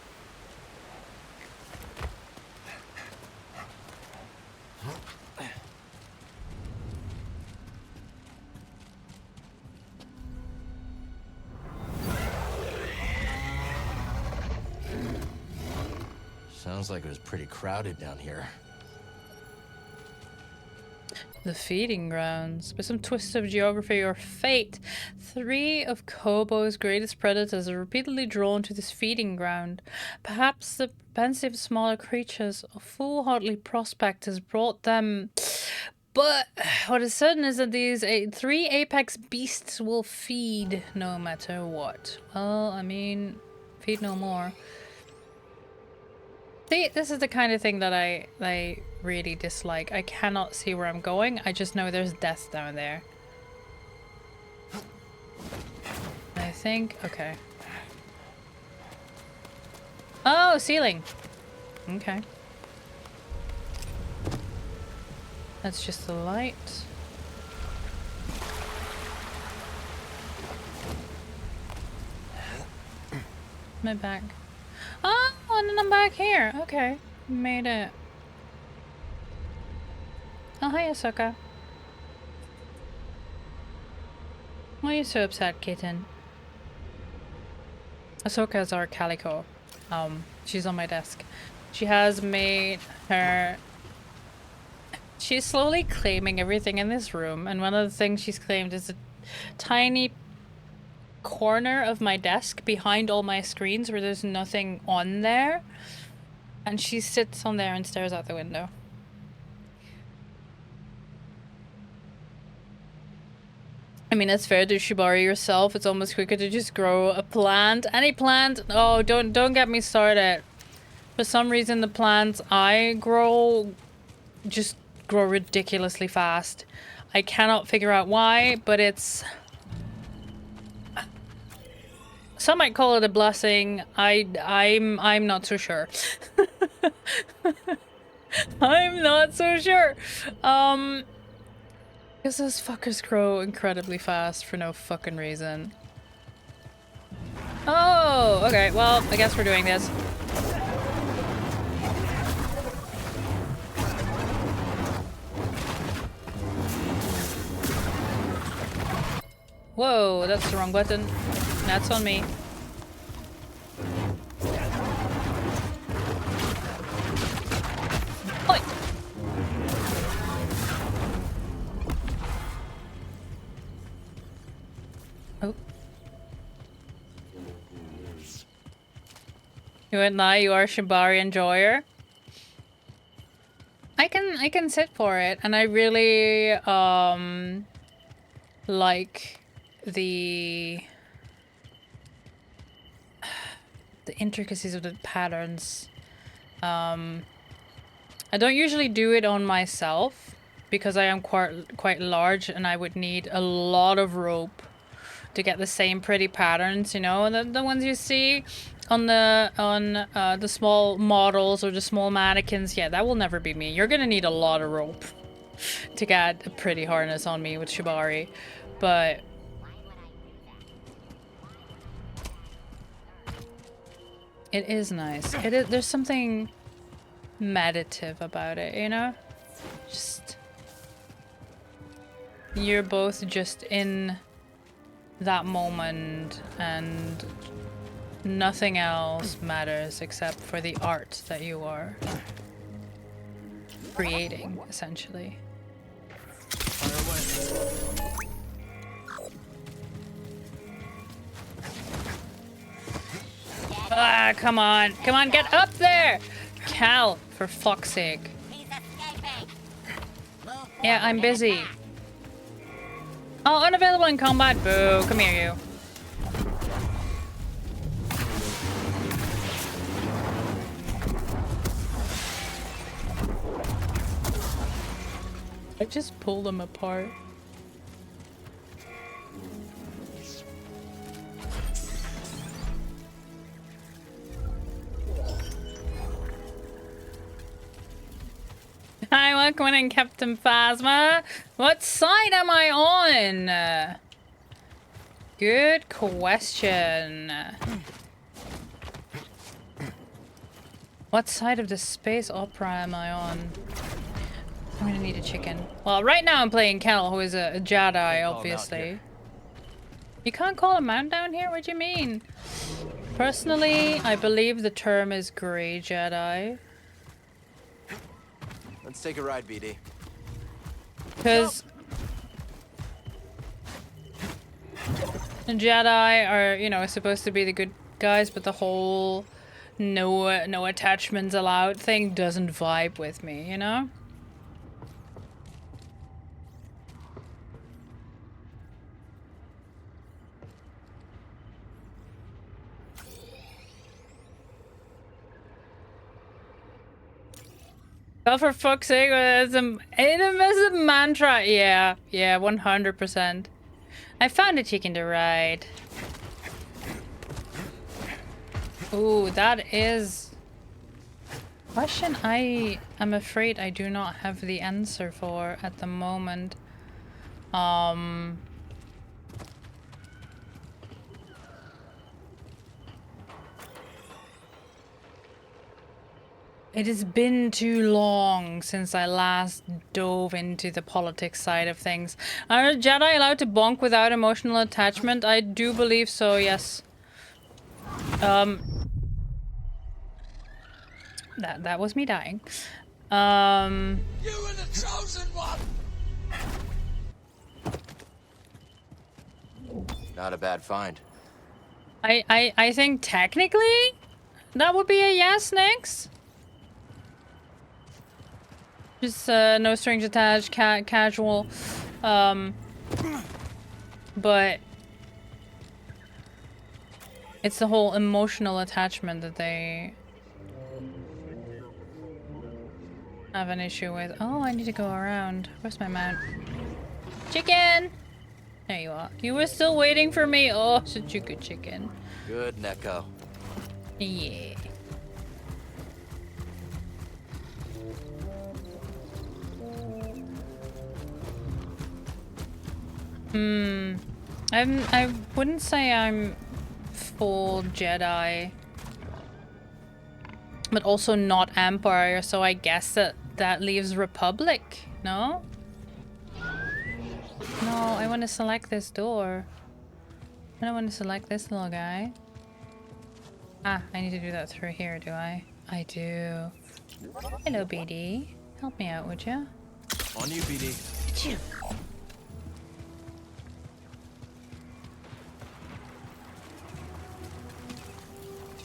Sounds like it was pretty crowded down here. The feeding grounds. With some twist of geography or fate, 3 of Kobo's greatest predators are repeatedly drawn to this feeding ground. Perhaps the propensity of smaller creatures, a foolhardy prospect has brought them But what is certain is that these 3 apex beasts will feed no matter what. Well, I mean, feed no more. See, this is the kind of thing that I really dislike. I cannot see where I'm going. I just know there's death down there. I think, okay. Oh, ceiling. Okay. That's just the light. My back. Oh, and then I'm back here. Okay. Made it. Oh, hi, Ahsoka. Why are you so upset, kitten? Ahsoka is our calico. She's on my desk. She has made her... She's slowly claiming everything in this room, and one of the things she's claimed is a tiny corner of my desk behind all my screens where there's nothing on there. And she sits on there and stares out the window. I mean, that's fair to Shibari yourself. It's almost quicker to just grow a plant. Any plant. Oh, don't get me started. For some reason, the plants I grow just grow ridiculously fast. I cannot figure out why, but it's... Some might call it a blessing. I'm not so sure. I'm not so sure. Because those fuckers grow incredibly fast for no fucking reason. Oh, okay. Well, I guess we're doing this. Whoa, that's the wrong button. That's on me. Oi. Oh. You and I, you are Shibari enjoyer. I can sit for it, and I really like the intricacies of the patterns. I don't usually do it on myself because I am quite large and I would need a lot of rope to get the same pretty patterns, you know, the ones you see on the small models or the small mannequins. Yeah, that will never be me. You're gonna need a lot of rope to get a pretty harness on me with Shibari, but it is nice. It is, there's something meditative about it, you know? Just... You're both just in that moment and nothing else matters except for the art that you are creating, essentially. Ah, come on. Come on, get up there! Cal, for fuck's sake. Yeah, I'm busy. Oh, unavailable in combat. Boo. Come here, you. I just pulled them apart. Hi, welcome in, Captain Phasma. What side am I on? Good question. What side of the space opera am I on? I'm gonna need a chicken. Well, right now I'm playing Kel, who is a Jedi, obviously. You can't call him out down here? What do you mean? Personally, I believe the term is Grey Jedi. Let's take a ride, BD. Because the Jedi are, you know, supposed to be the good guys, but the whole no attachments allowed thing doesn't vibe with me, you know? God, for fuck's sake, it's a mantra. Yeah, 100%. I found a chicken to ride. Ooh, that is... question I am afraid I do not have the answer for at the moment. It has been too long since I last dove into the politics side of things. Are Jedi allowed to bonk without emotional attachment? I do believe so, yes. That was me dying. You were the chosen one! Not a bad find. I think technically that would be a yes, Nix. Just no strings attached, casual. But it's the whole emotional attachment that they have an issue with. Oh, I need to go around. Where's my mount? Chicken! There you are. You were still waiting for me. Oh, such a good chicken. Good, Neko. Yeah. I wouldn't say I'm full Jedi, but also not Empire, so I guess that leaves Republic, no? No, I want to select this door. I don't want to select this little guy. Ah, I need to do that through here, do I? I do. Hello, BD. Help me out, would you? On you, BD.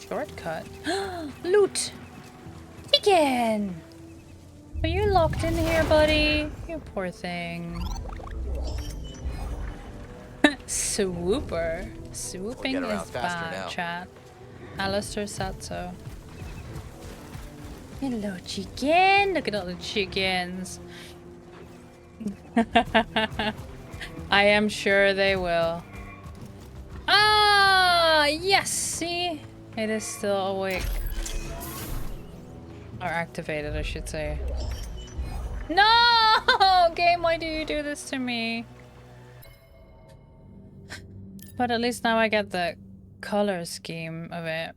Shortcut. Loot! Chicken! Are you locked in here, buddy? You poor thing. Swooper. Swooping We'll get around is faster bad, now. chat. Alistair said so. Hello, chicken! Look at all the chickens. I am sure they will. Ah! Yes! See? It is still awake. Or activated, I should say. No! Game, why do you do this to me? But at least now I get the color scheme of it.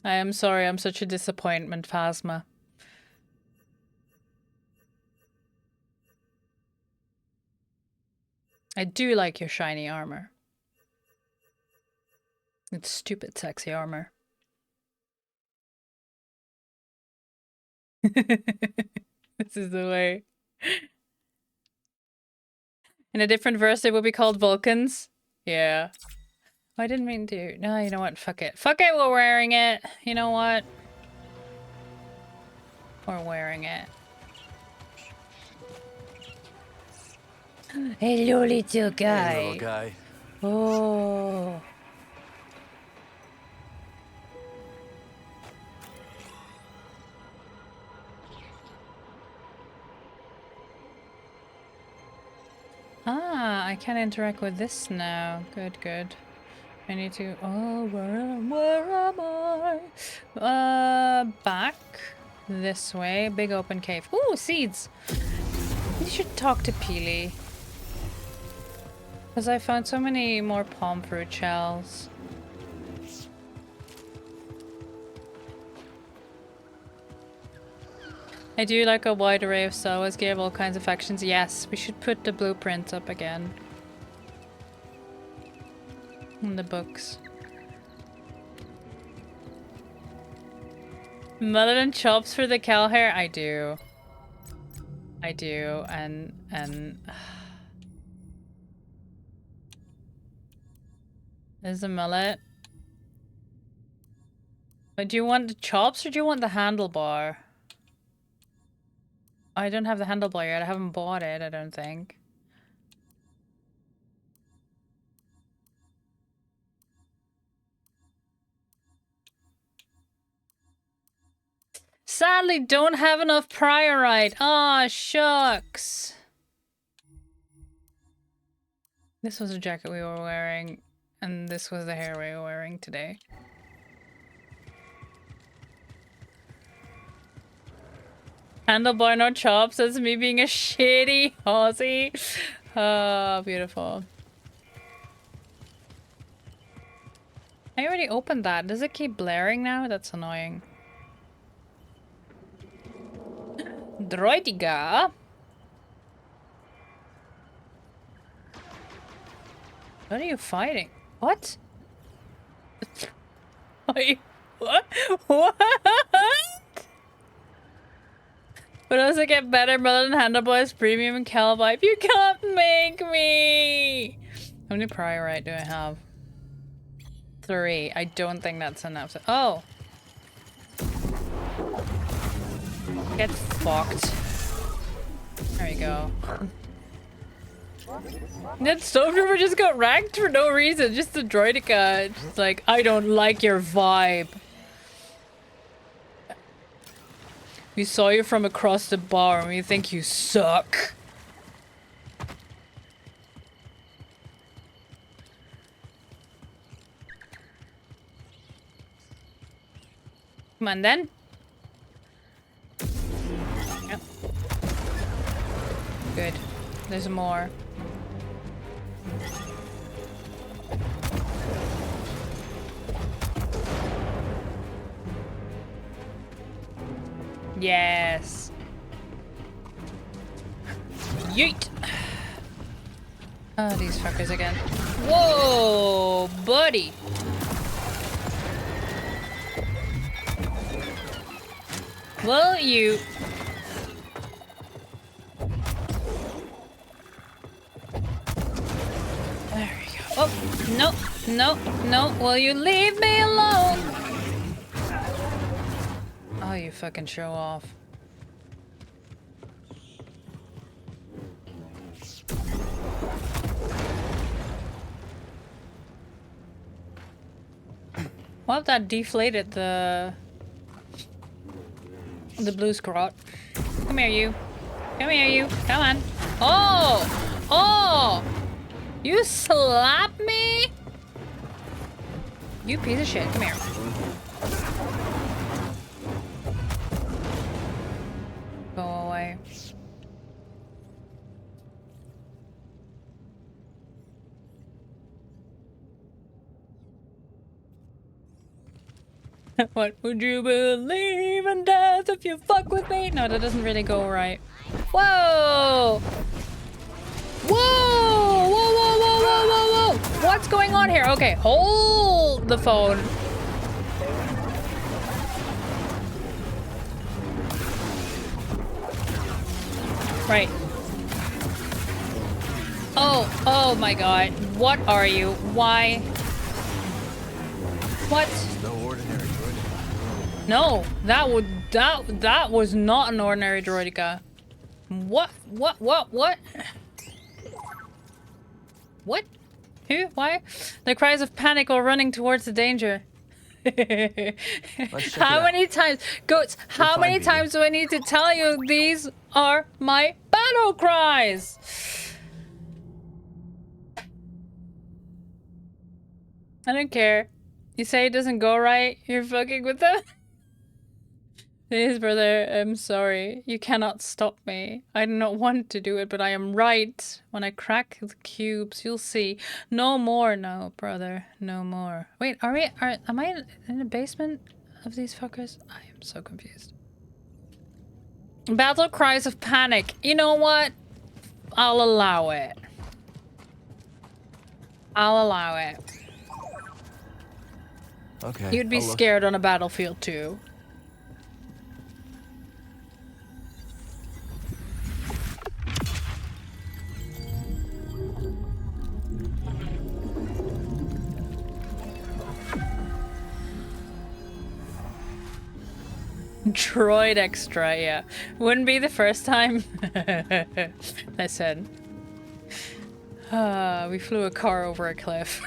I am sorry, I'm such a disappointment, Phasma. I do like your shiny armor. It's stupid sexy armor. This is the way. In a different verse, it would be called Vulcans. Yeah. I didn't mean to. No, you know what? Fuck it. Fuck it, we're wearing it. You know what? We're wearing it. Hello, little guy. Hey, little guy. Oh. Ah, I can interact with this now. Good, good. I need to... Oh, where am I? Back. This way. Big open cave. Ooh, seeds! You should talk to Peely. Because I found so many more palm fruit shells. I do like a wide array of Star Wars gear of all kinds of factions. Yes, we should put the blueprint up again. In the books. Mullet and chops for the cow hair? I do. I do, and... There's a mullet. But do you want the chops or do you want the handlebar? I don't have the handlebar yet. I haven't bought it, I don't think. Sadly, don't have enough priorite. Aw, shucks. This was the jacket we were wearing, and this was the hair we were wearing today. Handlebar no chops, that's me being a shitty Aussie. Oh, beautiful. I already opened that. Does it keep blaring now? That's annoying. Droidiga. What are you fighting? What? Wait, what? What? But does it get better than Handleboy's Premium and Calivibe? You can't make me! How many priorite do I have? 3. I don't think that's enough. Oh! Get fucked. There we go. That Stormtrooper just got ranked for no reason. Just the Droidica. Just like, I don't like your vibe. We saw you from across the bar and we think you suck. Come on then. Yep. Good. There's more. Yes. Yeet. Oh, these fuckers again. Whoa, buddy. Well, you. There we go. Oh, no, no, no. Will you leave me alone? Oh, you fucking show off. Well, that deflated the blue scrot. Come here, you. Come here, you. Come on. Oh! Oh! You slap me? You piece of shit. Come here. Go away. What would you believe in death if you fuck with me? No, that doesn't really go right. Whoa! Whoa! Whoa, whoa, whoa, whoa, whoa, whoa! What's going on here? Okay, hold the phone. Right. Oh, oh my god. What are you? Why? What? No ordinary droidica. No, that was not an ordinary droidica. What? What? What? Who? Why? The cries of panic or running towards the danger. How many times, Goats, how many times do I need to tell you these are my battle cries? I don't care. You say it doesn't go right, you're fucking with them? Please, brother, I'm sorry. You cannot stop me. I do not want to do it, but I am right. When I crack the cubes, you'll see. No more. No, brother. No more. Wait, am I in the basement of these fuckers? I am so confused. Battle cries of panic. You know what? I'll allow it. I'll allow it. Okay. You'd be scared on a battlefield too. Droid extra, yeah. Wouldn't be the first time. Listen. We flew a car over a cliff.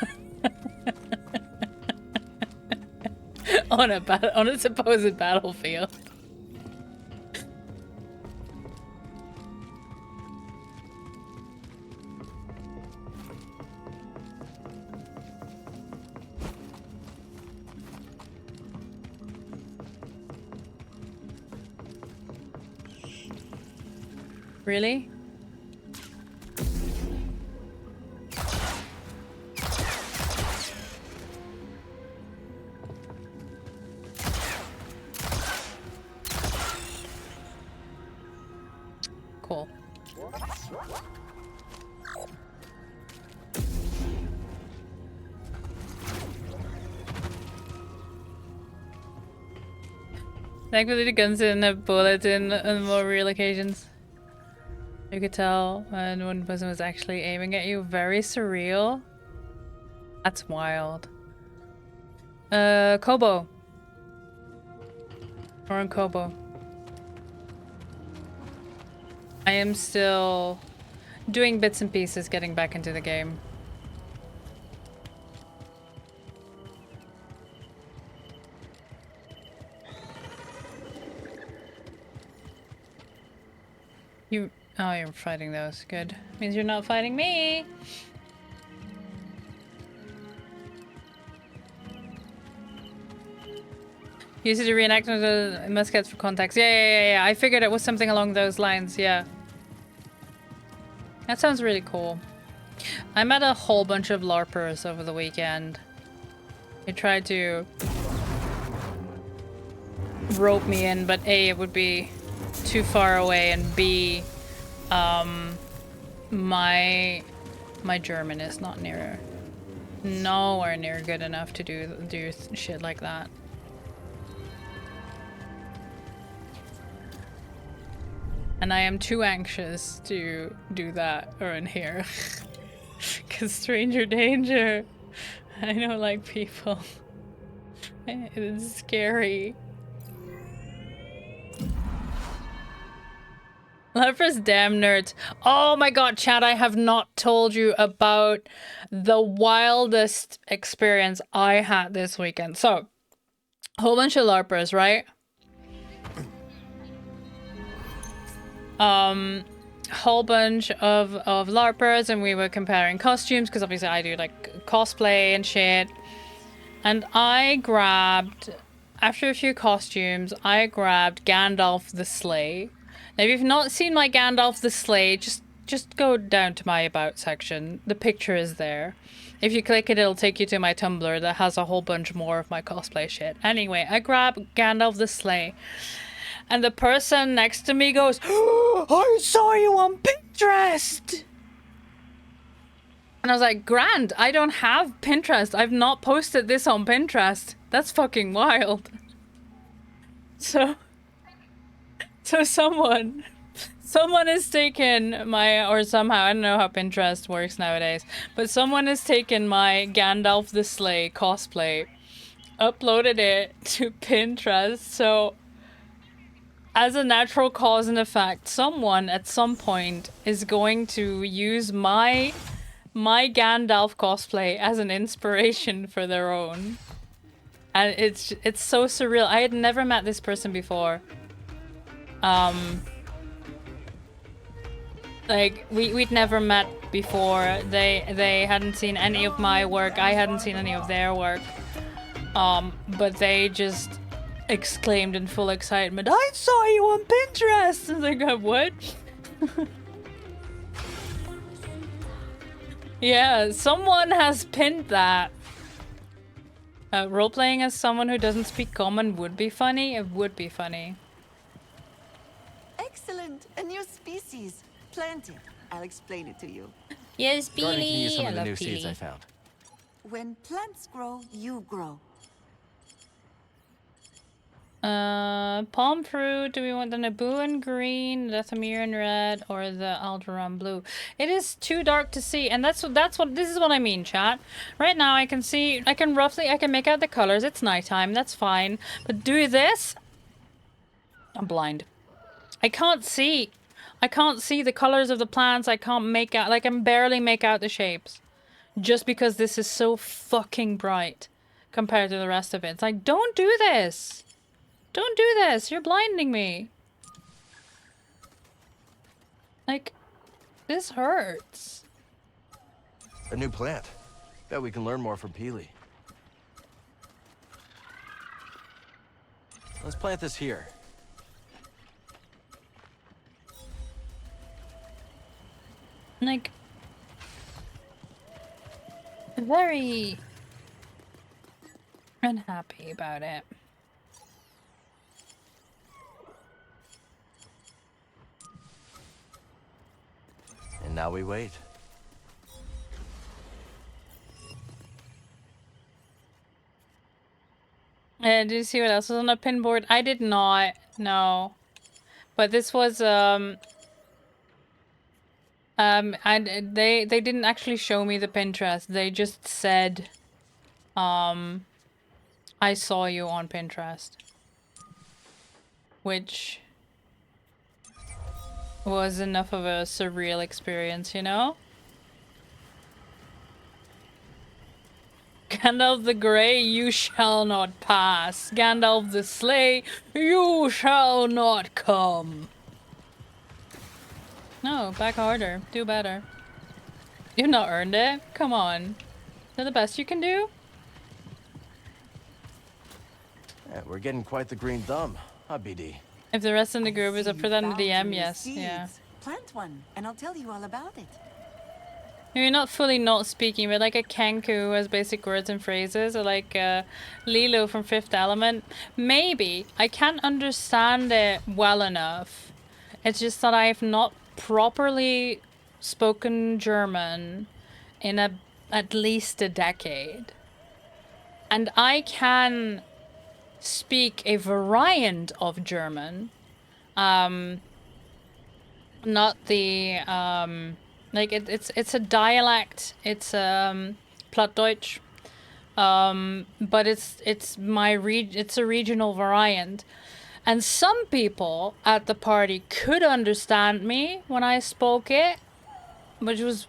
on a supposed battlefield. Really? Cool. Thankfully the guns didn't have bullets in on more real occasions. You could tell when one person was actually aiming at you. Very surreal. That's wild. Kobo. We're on Kobo. I am still doing bits and pieces, getting back into the game. Oh, you're fighting those. Good. Means you're not fighting me. Use it to reenact the muskets for context. Yeah. I figured it was something along those lines. Yeah. That sounds really cool. I met a whole bunch of LARPers over the weekend. They tried to rope me in, but A, it would be too far away, and B, my German is not nowhere near good enough to do shit like that. And I am too anxious to do that around here. Cause stranger danger. I don't like people. It's scary. LARPers damn nerds. Oh my god, chat, I have not told you about the wildest experience I had this weekend. So, a whole bunch of LARPers, right? Whole bunch of LARPers, and we were comparing costumes, because obviously I do like cosplay and shit. And I grabbed, after a few costumes, I grabbed Gandalf the Slay. Now, if you've not seen my Gandalf the Slay, just go down to my About section. The picture is there. If you click it, it'll take you to my Tumblr that has a whole bunch more of my cosplay shit. Anyway, I grabbed Gandalf the Slay. And the person next to me goes, "Oh, I saw you on Pinterest!" And I was like, "Grand, I don't have Pinterest. I've not posted this on Pinterest. That's fucking wild." So someone has taken my, or somehow, I don't know how Pinterest works nowadays, but someone has taken my Gandalf the Slay cosplay, uploaded it to Pinterest, so as a natural cause and effect, someone at some point is going to use my Gandalf cosplay as an inspiration for their own. And it's so surreal. I had never met this person before. Like we'd never met before. They hadn't seen any of my work. I hadn't seen any of their work. But they just exclaimed in full excitement, "I saw you on Pinterest!" And I was like, what? Yeah, someone has pinned that. Role-playing as someone who doesn't speak common would be funny. It would be funny. Excellent! A new species. Planting. I'll explain it to you. Yes, Gardening can use Peely. some I of the love new seeds Peely. I found. When plants grow, you grow. Palm fruit. Do we want the Nabooan green, the Thamiran red, or the Alderaan blue? It is too dark to see, and this is what I mean, chat. Right now I can see, I can make out the colors. It's nighttime, that's fine. But do this, I'm blind. I can't see the colors of the plants. I can't make out, I can barely make out the shapes. Just because this is so fucking bright compared to the rest of it. It's like, don't do this. Don't do this! You're blinding me! Like, this hurts. A new plant. Bet we can learn more from Peely. Let's plant this here. Like, very unhappy about it. And now we wait. Did you see what else was on the pinboard? I did not, no. But this was, and they didn't actually show me the Pinterest. They just said, I saw you on Pinterest. Which was enough of a surreal experience, you know? Gandalf the Grey, you shall not pass. Gandalf the Slay, you shall not come. No, back harder. Do better. You've not earned it. Come on. Is that the best you can do? Yeah, we're getting quite the green thumb, huh, BD? If the rest of the group is up for that in the DM, yes. Seeds. Yeah. Plant one, and I'll tell you all about it. You're not fully not speaking, but like a Kenku who has basic words and phrases, or like Lilo from Fifth Element. Maybe. I can't understand it well enough. It's just that I've not properly spoken German in at least a decade. And I can speak a variant of German. Not the like it's a dialect. It's Plattdeutsch. But it's a regional variant. And some people at the party could understand me when I spoke it, which was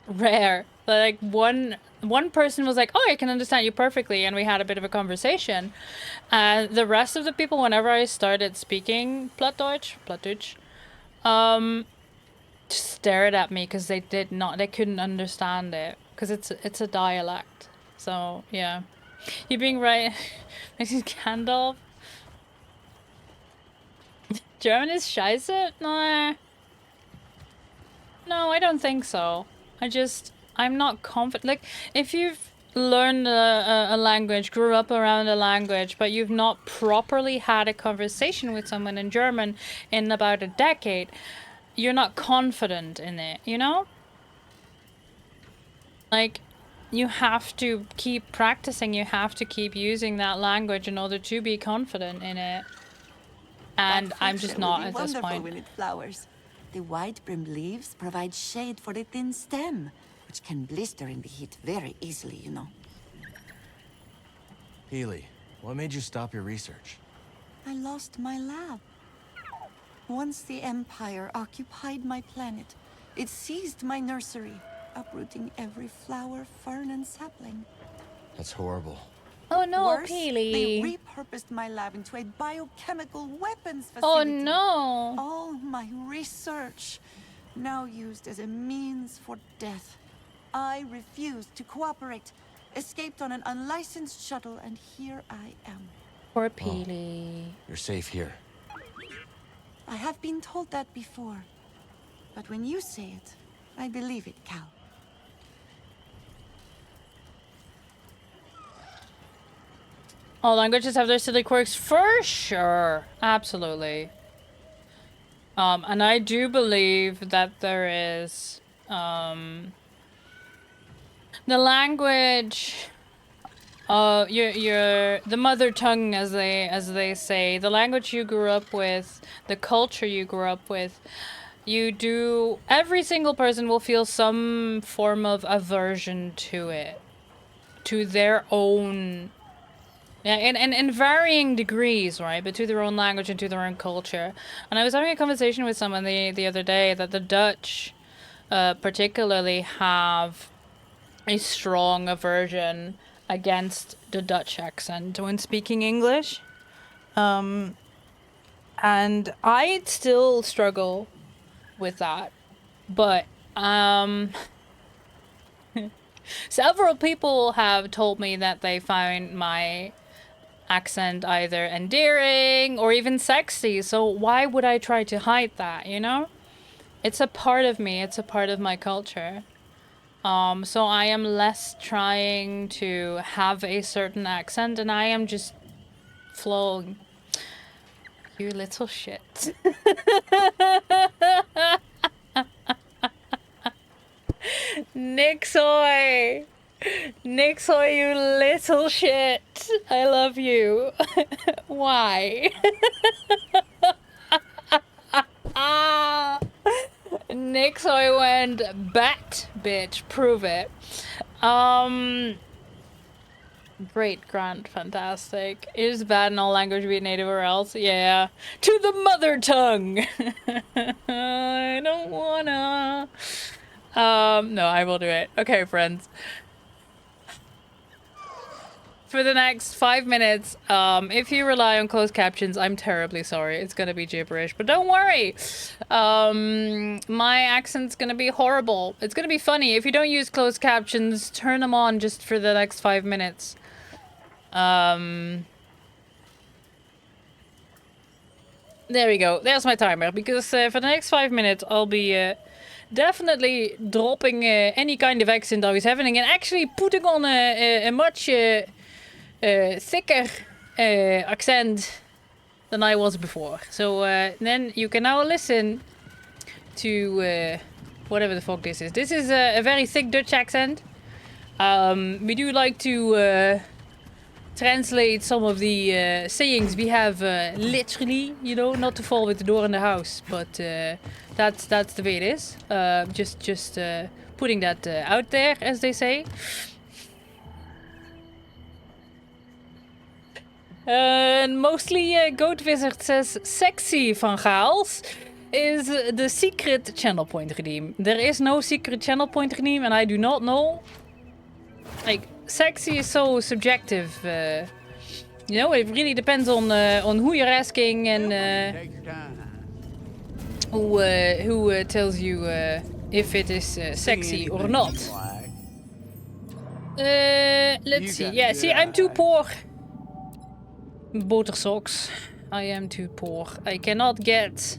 rare. Like one person was like, "Oh, I can understand you perfectly," and we had a bit of a conversation. And the rest of the people, whenever I started speaking Plattdeutsch, just stared at me because they couldn't understand it because it's a dialect. So yeah, you're being right. Gandalf. German is scheiße? No. No, I don't think so. I'm not confident. Like, if you've learned a language, grew up around a language, but you've not properly had a conversation with someone in German in about a decade, you're not confident in it, you know? Like, you have to keep practicing, you have to keep using that language in order to be confident in it. And I'm just not at this point. When it flowers. The wide-brimmed leaves provide shade for the thin stem, which can blister in the heat very easily, you know. Healy, what made you stop your research? I lost my lab. Once the Empire occupied my planet, it seized my nursery, uprooting every flower, fern, and sapling. That's horrible. Oh no, Worse, Peely. they repurposed my lab into a biochemical weapons facility. Oh no. All my research, now used as a means for death. I refused to cooperate, escaped on an unlicensed shuttle, and here I am. Poor Peely. You're safe here. I have been told that before, but when you say it, I believe it, Cal. All languages have their silly quirks, for sure. Absolutely. And I do believe that there is, the language, the mother tongue, as they say, the language you grew up with, the culture you grew up with, every single person will feel some form of aversion to it, to their own. Yeah, and in varying degrees, right? But to their own language and to their own culture. And I was having a conversation with someone the other day that the Dutch particularly have a strong aversion against the Dutch accent when speaking English. And I still struggle with that. But several people have told me that they find my accent either endearing or even sexy, so why would I try to hide that, you know? It's a part of me. It's a part of my culture. So I am less trying to have a certain accent, and I am just flowing. You little shit. Nixoy! Nixoy, you little shit! I love you. Why? Nixoy went bat, bitch. Prove it. Great, Grant, fantastic. It is bad in all language, be it native or else. Yeah. To the mother tongue! I don't wanna. No, I will do it. Okay, friends. For the next 5 minutes, if you rely on closed captions, I'm terribly sorry. It's gonna be gibberish, but don't worry. My accent's gonna be horrible. It's gonna be funny. If you don't use closed captions, turn them on just for the next 5 minutes. There we go. There's my timer. Because for the next 5 minutes, I'll be definitely dropping any kind of accent I was having and actually putting on a much thicker accent than I was before. So then you can now listen to whatever the fuck this is. This is a very thick Dutch accent. We do like to translate some of the sayings we have literally, you know, not to fall with the door in the house, but that's the way it is. Just putting that out there, as they say. Mostly Goat Wizard says sexy Van Gaals is the secret channel point redeem. There is no secret channel point redeem, and I do not know. Like, sexy is so subjective. You know, it really depends on who you're asking and who tells you if it is sexy or not. Let's see. Yeah, see, I'm too poor. Boter socks. I am too poor. I cannot get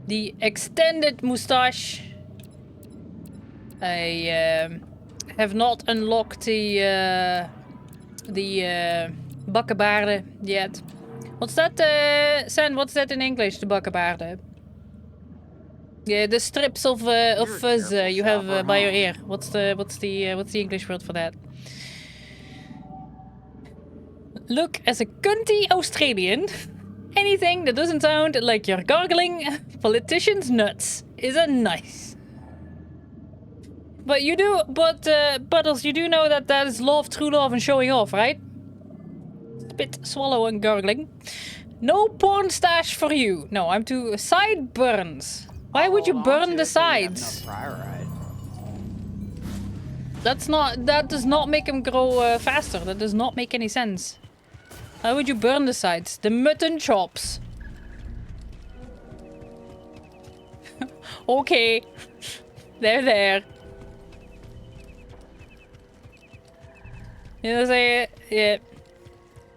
the extended moustache. I have not unlocked the bakkenbaarden yet. What's that, San? What's that in English? The bakkenbaarden. Yeah, the strips of fuzz you have by your ear. What's the English word for that? Look, as a cunty Australian, anything that doesn't sound like you're gargling politicians' nuts is a nice. But you do, Buttles, you do know that that is love, true love, and showing off, right? Spit, swallow, and gargling. No porn stash for you. No, I'm too sideburns. Why would you burn the sides? That does not make him grow faster. That does not make any sense. Why would you burn the sides? The mutton chops. Okay. They're there. You know, say, yeah.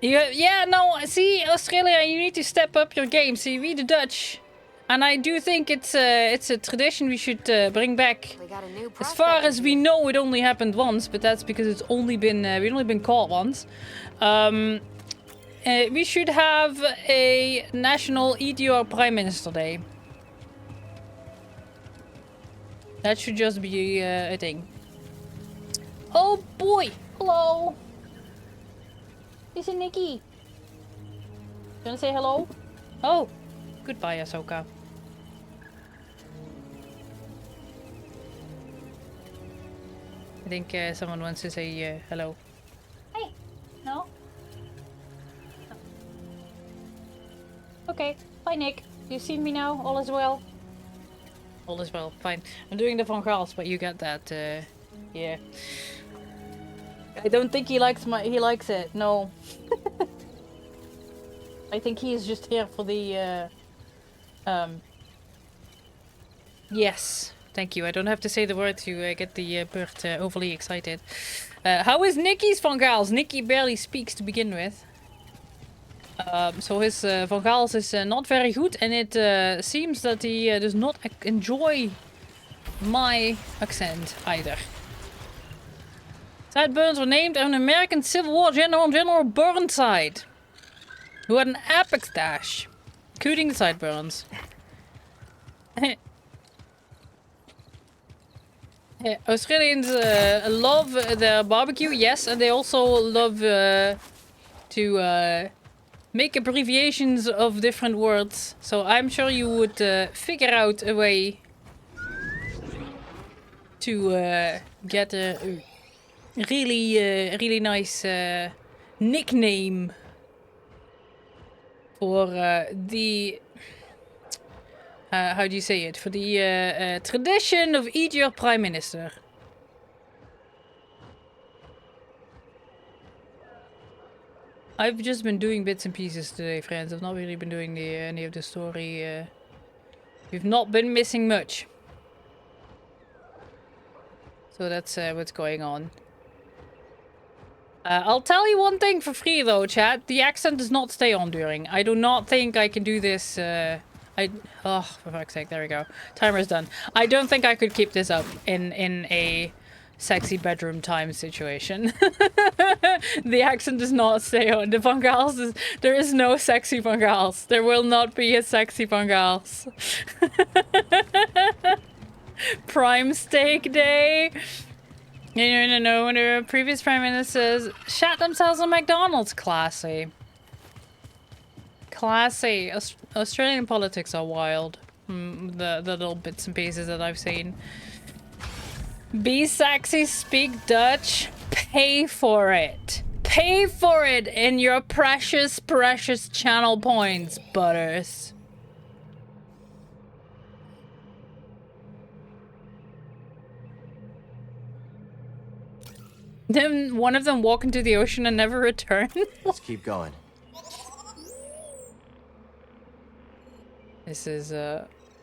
Yeah, no, see, Australia, you need to step up your game. See, we the Dutch. And I do think it's a tradition we should bring back. As far as we know, it only happened once, but that's because it's only been we've only been caught once. We should have a national Eat Your Prime Minister Day. That should just be a thing. Oh boy! Hello! Is it Nikki? You wanna say hello? Oh! Goodbye, Ahsoka. I think someone wants to say hello. Hey! No? Okay. Bye, Nick. You've seen me now? All is well? All is well. Fine. I'm doing the Van Gaals, but you get that, yeah. I don't think he likes it. No. I think he is just here for the, yes. Thank you. I don't have to say the word to get the bird overly excited. How is Nikki's Van Gaals? Nikki barely speaks to begin with. So his Van Gaals is not very good, and it seems that he does not enjoy my accent either. Sideburns were named after an American Civil War general, General Burnside, who had an epic dash, including the sideburns. Yeah, Australians love their barbecue, yes, and they also love to make abbreviations of different words. So I'm sure you would figure out a way to get a really nice nickname for the how do you say it? For the tradition of eat your prime minister. I've just been doing bits and pieces today, friends. I've not really been doing any of the story. We've not been missing much. So that's what's going on. I'll tell you one thing for free though, chat. The accent does not stay on during. I do not think I can do this. Oh, for fuck's sake, there we go. Timer's done. I don't think I could keep this up in a sexy bedroom time situation. The accent does not stay on. The Van Gaals is, there is no sexy Van Gaals. There will not be a sexy Van Gaals. Prime steak day. No, when the previous prime ministers shat themselves on McDonald's. Classy. Classy. Australian politics are wild. The little bits and pieces that I've seen. Be sexy, speak Dutch, pay for it. Pay for it in your precious, precious channel points, Butters. Then one of them walk into the ocean and never return. Let's keep going. This is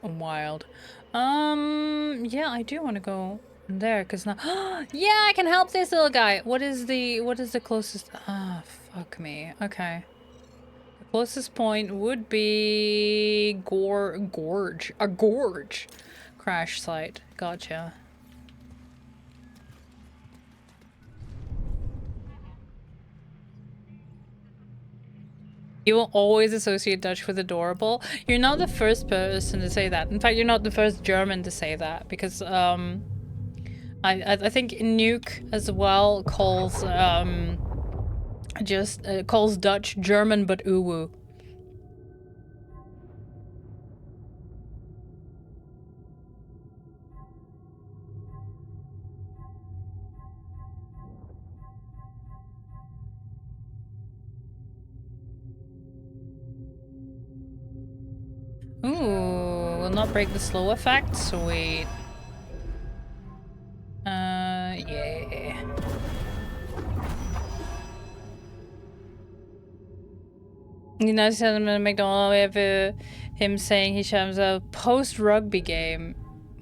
wild. Yeah, I do want to go there because now yeah, I can help this little guy. What is the closest? Ah, fuck me. Okay. The closest point would be gorge. A gorge crash site. Gotcha. You will always associate Dutch with adorable. You're not the first person to say that. In fact, you're not the first German to say that because I think Nuke as well calls calls Dutch German but uwu. Ooh, will not break the slow effect. Sweet. Yeah. You know, McDonald, we have him saying he should have a post-rugby game.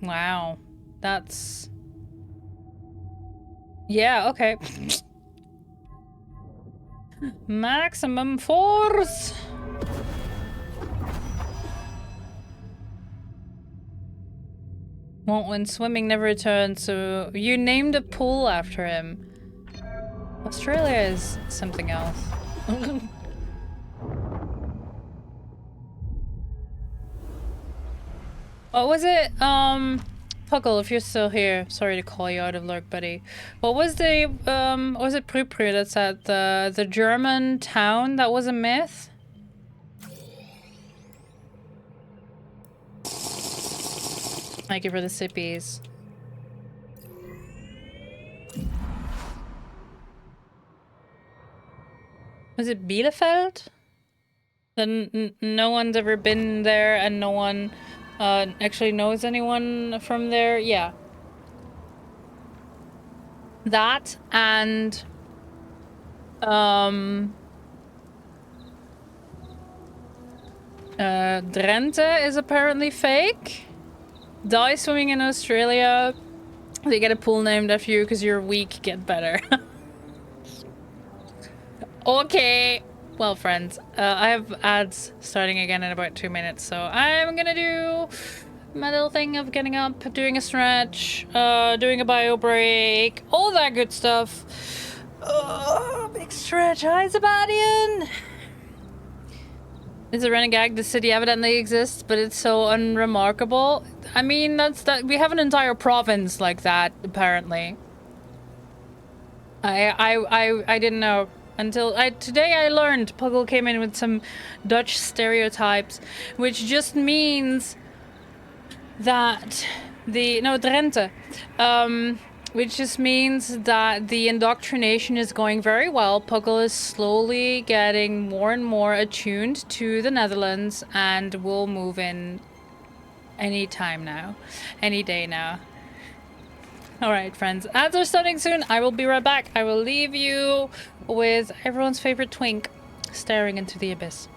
Wow. That's... Yeah, okay. Maximum force! Won't win swimming, never return, so you named a pool after him. Australia is something else. What was it? Puggle, if you're still here, sorry to call you out of lurk, buddy. What was the, was it Prupru that said the German town that was a myth? Thank you for the sippies. Was it Bielefeld? Then no one's ever been there and no one actually knows anyone from there. Yeah. That and Drenthe is apparently fake. Die swimming in Australia. They get a pool named after you because you're weak. Get better. Okay. Well, friends, I have ads starting again in about 2 minutes, so I'm gonna do my little thing of getting up, doing a stretch, doing a bio break, all that good stuff. Big stretch. Hi, Sebastian! Is a renegade? The city evidently exists, but it's so unremarkable. I mean, that we have an entire province like that, apparently. I didn't know until today I learned. Puggle came in with some Dutch stereotypes, which just means that Drenthe, which just means that the indoctrination is going very well. Puggle is slowly getting more and more attuned to the Netherlands and will move in any time now, any day now. Alright, friends, ads are starting soon. I will be right back. I will leave you with everyone's favorite twink staring into the abyss.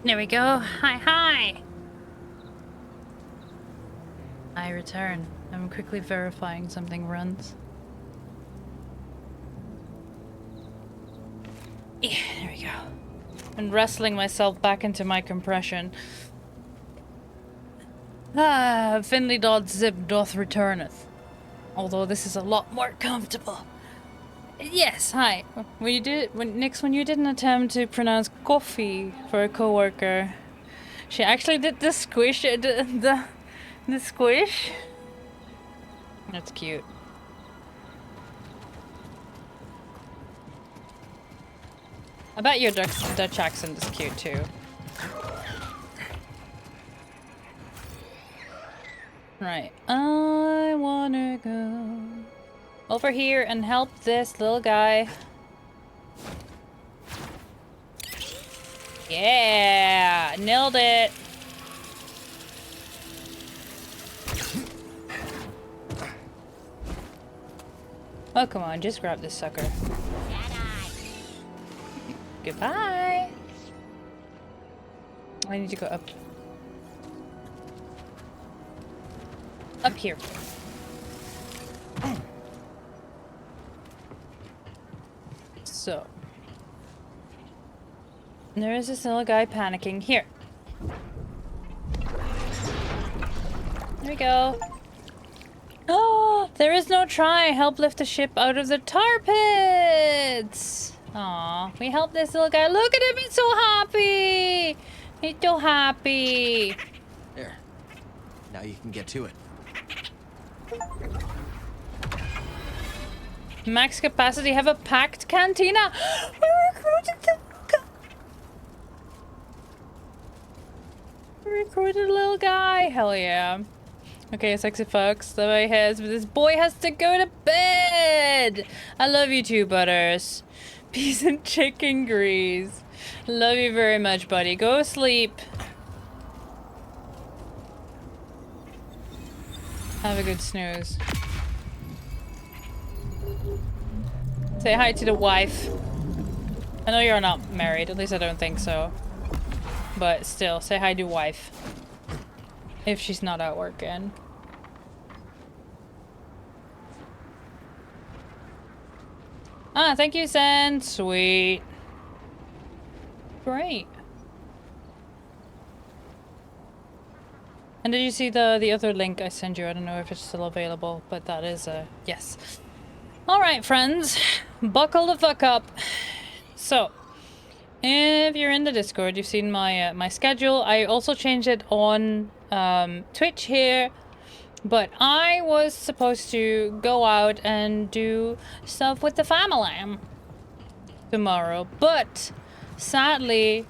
There we go. Hi. I return. I'm quickly verifying something runs. Yeah, there we go. And wrestling myself back into my compression. Finley doth zip doth returneth. Although this is a lot more comfortable. Yes, hi. When you did when you did an attempt to pronounce coffee for a coworker, she actually did the squish the squish. That's cute. I bet your Dutch accent is cute too. Right. I wanna go over here and help this little guy. Yeah! Nailed it! Oh, come on, just grab this sucker. Goodbye! I need to go up. Up here. So. There is this little guy panicking. Here. There we go. Oh, there is no try. Help lift the ship out of the tar pits. Aw, we helped this little guy. Look at him, he's so happy. He's so happy. There. Now you can get to it. Max capacity, have a packed cantina. We recruited a little guy. Hell yeah. Okay, sexy fucks. The way has, but this boy has to go to bed. I love you too, Butters. Peace and chicken grease. Love you very much, buddy. Go sleep. Have a good snooze. Say hi to the wife. I know you're not married, at least I don't think so. But still, say hi to wife. If she's not out working. Ah, thank you, Sen. Sweet. Great. And did you see the other link I sent you? I don't know if it's still available, but that is yes. Alright, friends. Buckle the fuck up. So, if you're in the Discord, you've seen my my schedule. I also changed it on Twitch here. But I was supposed to go out and do stuff with the family tomorrow. But sadly,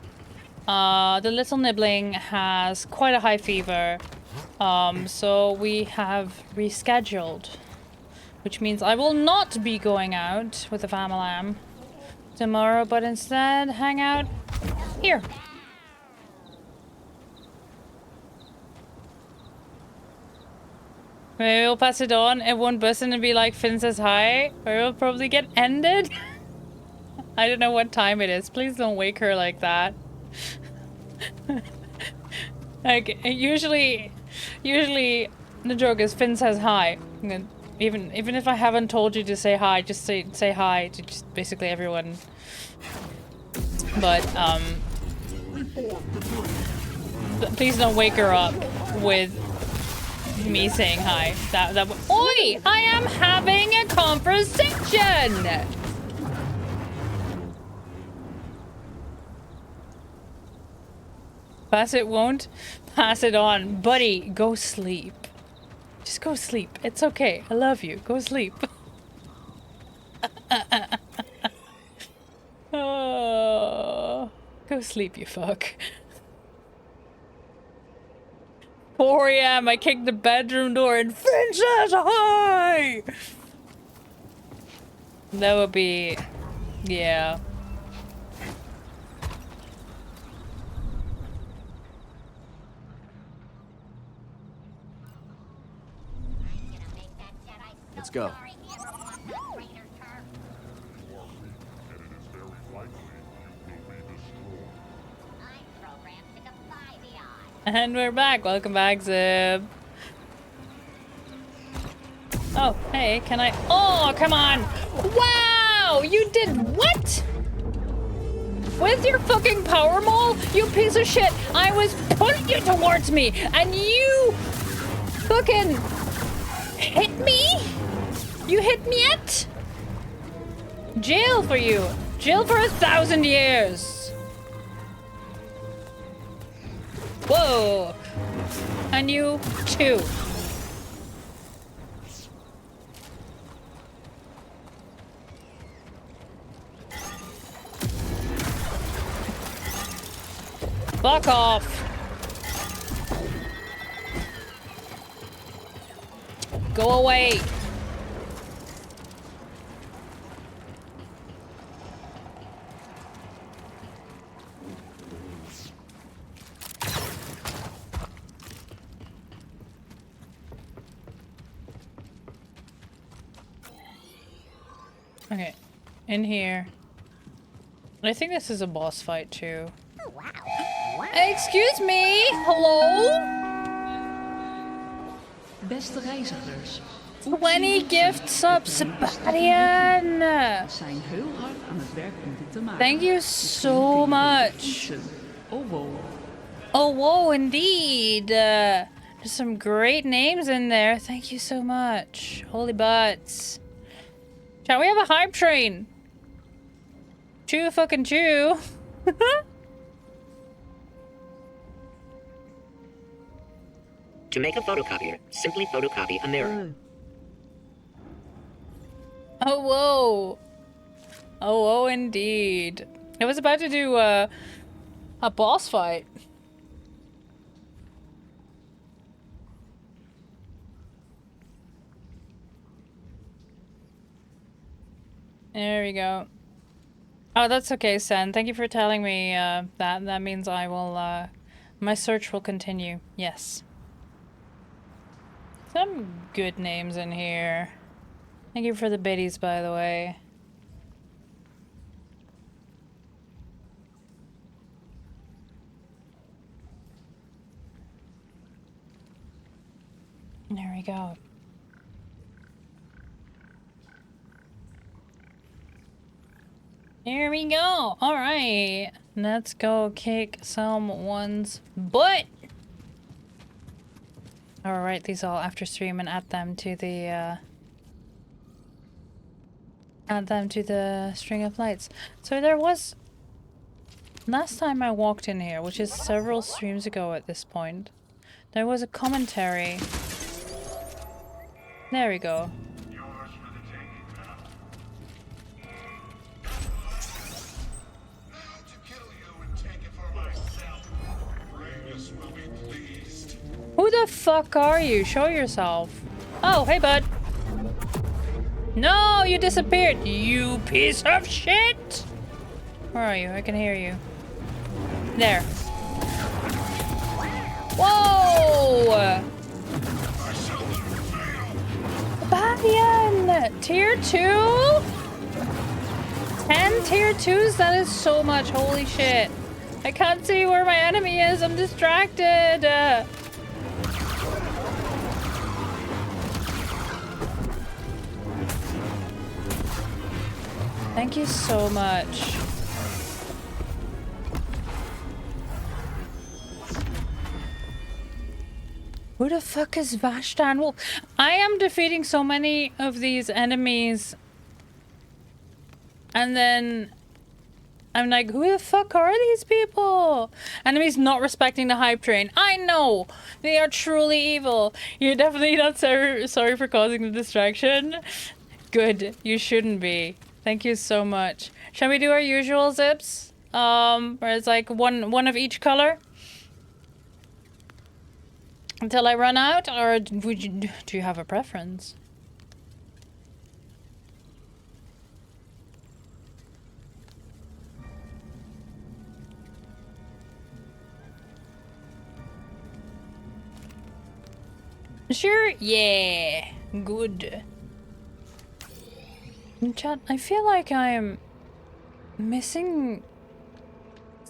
the little nibbling has quite a high fever. So we have rescheduled. Which means I will not be going out with the family tomorrow, but instead hang out here. Maybe we'll pass it on and one person and be like, Finn says hi, or it'll probably get ended. I don't know what time it is. Please don't wake her like that. Like, usually the joke is Finn says hi. And even if I haven't told you to say hi, just say hi to just basically everyone. But, please don't wake her up with me saying hi. That Oi! I am having a conversation! Pass it won't. Pass it on. Buddy, go sleep. Just go sleep. It's okay. I love you. Go sleep. Oh, go sleep, you fuck. 4 AM, I kicked the bedroom door and Finn says hi! That would be... yeah. Let's go. And we're back. Welcome back, Zip. Oh, hey, can I? Oh, come on! Wow! You did what? With your fucking power maul? You piece of shit! I was pulling you towards me, and you fucking hit me? You hit me at? Jail for you. Jail for 1,000 years. Whoa. And you too. Fuck off. Go away. Okay, in here. I think this is a boss fight too. Excuse me, hello? Beste reizigers. 20 gift subs, Sebastian. Zijn heel hard aan het werk om dit te maken. Thank you so much. Oh whoa. Oh whoa, indeed. There's some great names in there. Thank you so much. Holy butts. Shall we have a hype train? Chew fucking chew. To make a photocopier, simply photocopy a mirror. Oh whoa. Oh whoa, indeed. I was about to do a boss fight. There we go. Oh, that's okay, Sen. Thank you for telling me that. That means I will, my search will continue. Yes. Some good names in here. Thank you for the biddies, by the way. There we go. Here we go. All right. Let's go kick someone's butt. I'll write these all after stream and add them to the string of lights. So there was last time I walked in here, which is several streams ago at this point, there was a commentary. There we go. Who the fuck are you? Show yourself. Oh, hey, bud. No, you disappeared, you piece of shit! Where are you? I can hear you. There. Whoa! Sebastian! Tier 2? 10 tier 2s? That is so much. Holy shit. I can't see where my enemy is. I'm distracted. Thank you so much. Who the fuck is Vashtan Wolf? I am defeating so many of these enemies. And then I'm like, who the fuck are these people? Enemies not respecting the hype train. I know! They are truly evil. You're definitely not sorry for causing the distraction. Good. You shouldn't be. Thank you so much. Shall we do our usual zips? Where it's like one of each color? Until I run out? Or do you have a preference? Sure? Yeah. Good. Chat, I feel like I'm missing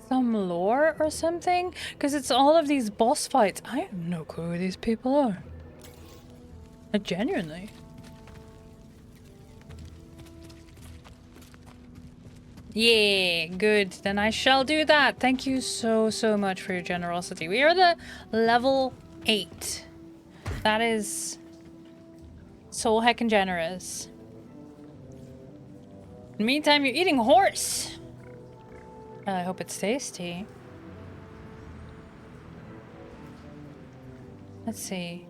some lore or something? Because it's all of these boss fights. I have no clue who these people are. Genuinely. Yeah, good. Then I shall do that. Thank you so much for your generosity. We are the level 8. That is so heckin' generous. In the meantime, you're eating horse. I hope it's tasty. Let's see.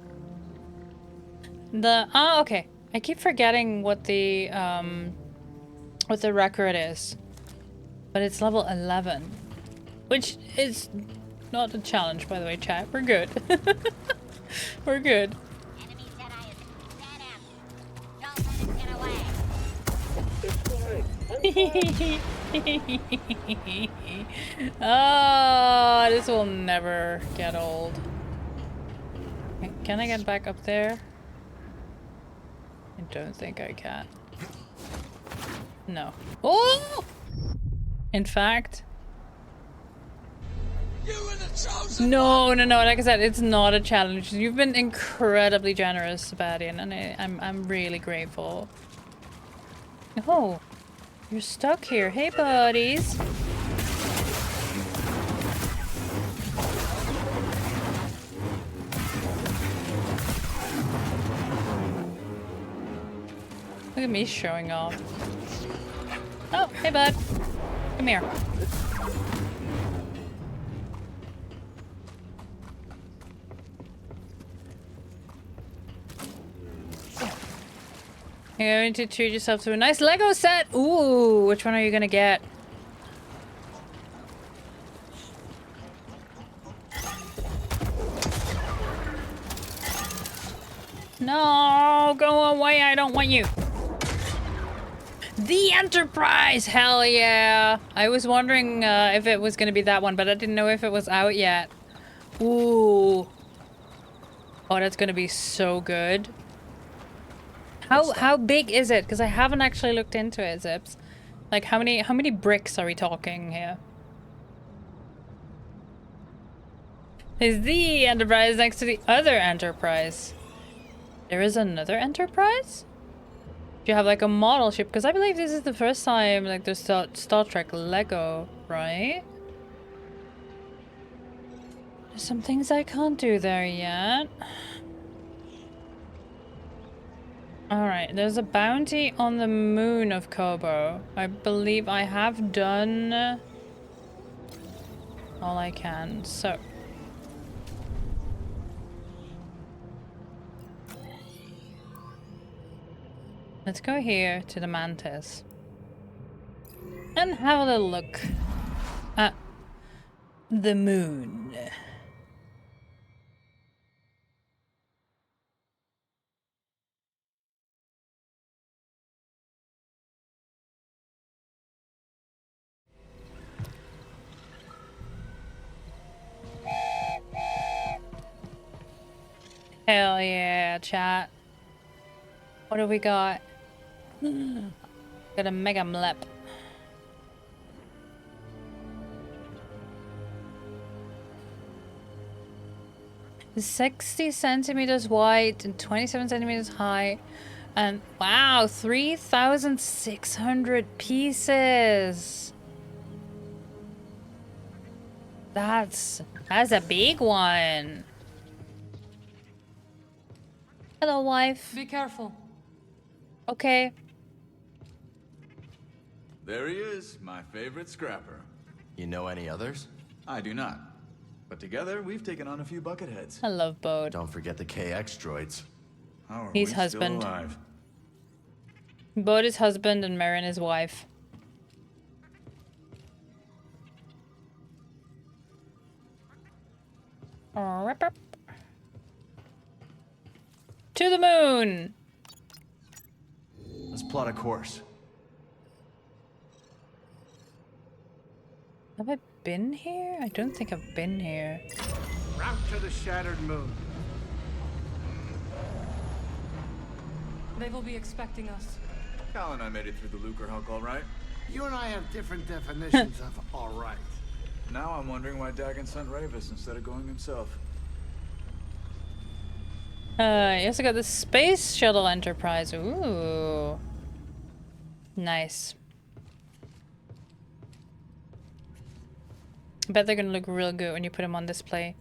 Okay. I keep forgetting what the record is. But it's level 11. Which is not a challenge, by the way, chat. We're good. We're good. Oh, this will never get old. Can I get back up there? I don't think I can. No. Oh! In fact... No. Like I said, it's not a challenge. You've been incredibly generous, Sebastian, and I'm really grateful. Oh, you're stuck here. Hey, buddies. Look at me showing off. Oh, hey, bud. Come here. You're going to treat yourself to a nice Lego set. Ooh, which one are you gonna get? No, go away. I don't want you. The Enterprise! Hell yeah! I was wondering if it was gonna be that one, but I didn't know if it was out yet. Ooh. Oh, that's gonna be so good. How big is it? Because I haven't actually looked into it, Zips. Like, how many bricks are we talking here? Is the Enterprise next to the other Enterprise? There is another Enterprise? Do you have like a model ship? Because I believe this is the first time like there's Star Trek Lego, right? There's some things I can't do there yet. Alright, there's a bounty on the moon of Kobo. I believe I have done all I can, so. Let's go here to the Mantis. And have a little look at the moon. Hell yeah, chat. What do we got? Got a mega mlep. It's 60 centimeters wide and 27 centimeters high. And wow, 3,600 pieces. That's a big one. Hello, wife. Be careful. Okay. There he is, my favorite scrapper. You know any others? I do not. But together, we've taken on a few bucketheads. I love Bode. Don't forget the KX droids. How are He's we husband. still alive? Bode is husband and Marin is wife. To the moon! Let's plot a course. Have I been here? I don't think I've been here. Route to the shattered moon. They will be expecting us. Cal and I made it through the Lucre Hulk all right. You and I have different definitions of all right. Now I'm wondering why Dagon sent Ravis instead of going himself. You also got the Space Shuttle Enterprise. Ooh. Nice. I bet they're gonna look real good when you put them on display.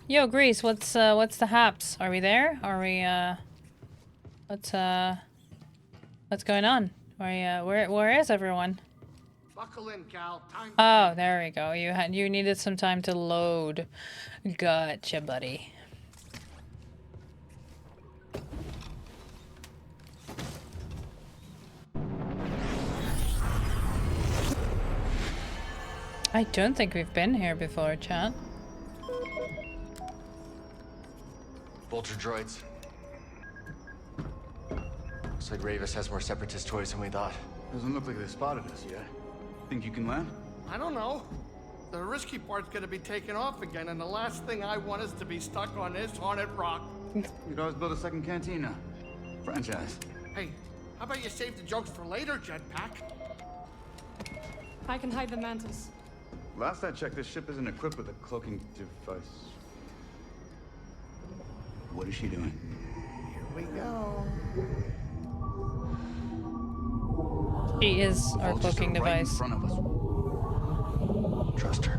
Yo, Grease, what's the haps? Are we there? Are we what's going on? Where is everyone? Buckle in, Cal. Time. Oh, there we go. You needed some time to load. Gotcha, buddy. I don't think we've been here before, chat. Vulture droids. Looks like Ravis has more separatist toys than we thought. Doesn't look like they spotted us yet. Think you can land? I don't know. The risky part's gonna be taken off again, and the last thing I want is to be stuck on this haunted rock. You could always build a second cantina. Franchise. Hey, how about you save the jokes for later, Jetpack? I can hide the mantis. Last I checked, this ship isn't equipped with a cloaking device. What is she doing? Here we go. She is our cloaking right in device. front of us. Trust her.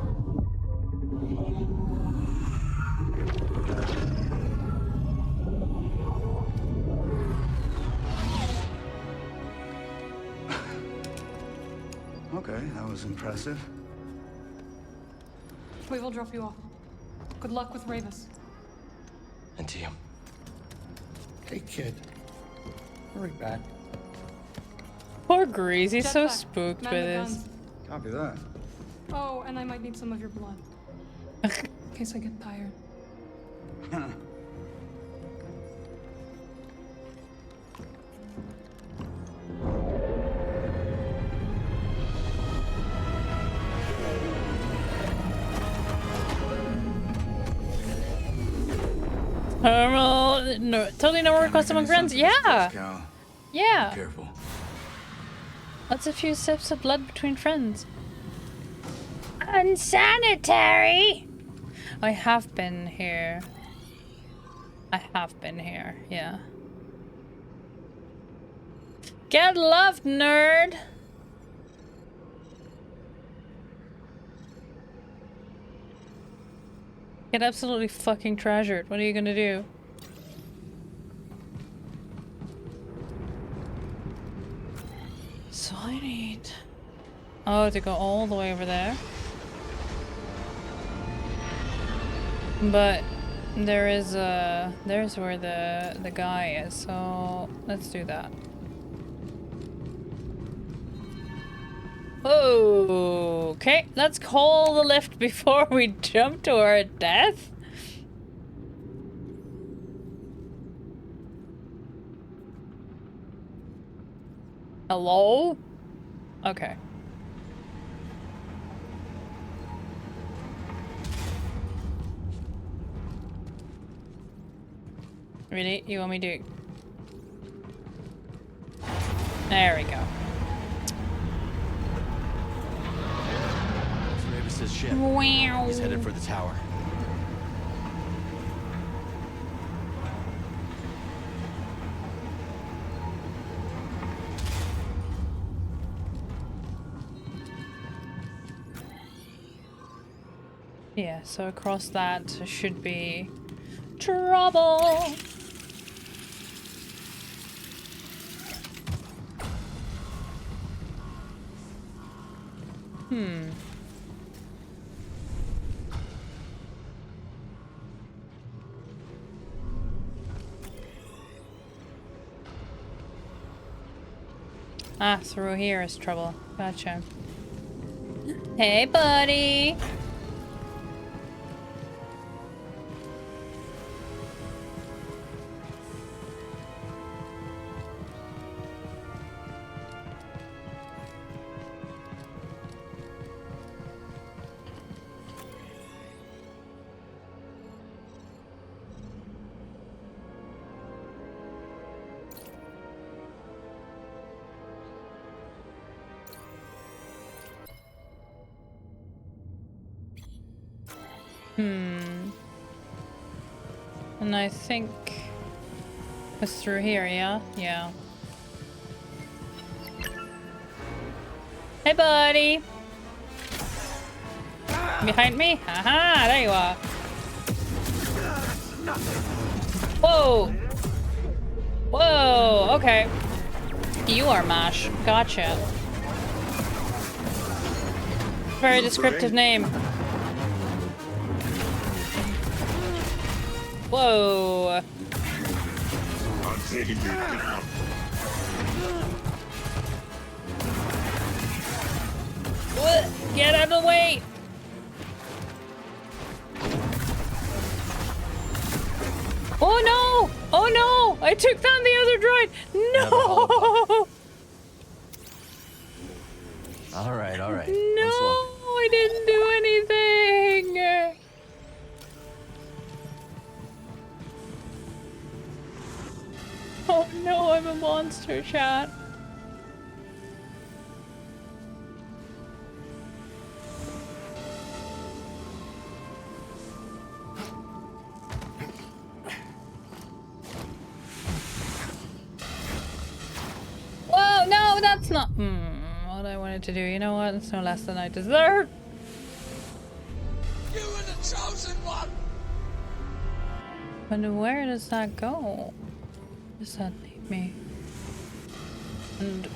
Okay, that was impressive. We will drop you off. Good luck with Ravis. And to you. Hey, kid. Hurry back. Poor Grease, he's so Jetpack, spooked man by with this. guns. Copy that. Oh, and I might need some of your blood. In case I get tired. No, totally no request among friends. Yeah. Yeah. Careful. That's a few sips of blood between friends. Unsanitary. I have been here. Yeah. Get loved, nerd. Get absolutely fucking treasured. What are you gonna do? So I need... Oh, to go all the way over there. But there's where the guy is, so let's do that. Okay, let's call the lift before we jump to our death. Hello? Okay. Really? You want me to... There we go. It's Ravis's ship. Wow. He's headed for the tower. Yeah, so across that should be trouble. Ah, through here is trouble. Gotcha. Hey, buddy. And I think it's through here, yeah? Yeah. Hey, buddy! Behind me? Haha, there you are. Whoa! Whoa, okay. You are Mash. Gotcha. Very descriptive name. Whoa. I'm taking you down. What? Get out of the way! Oh no! Oh no! I took down the other droid! No! All right, all right. No! I didn't do anything! Oh no, I'm a monster, chat. Whoa, no, that's not what I wanted to do. You know what? It's no less than I deserve. You were the chosen one. But where does that go? Does that lead me? And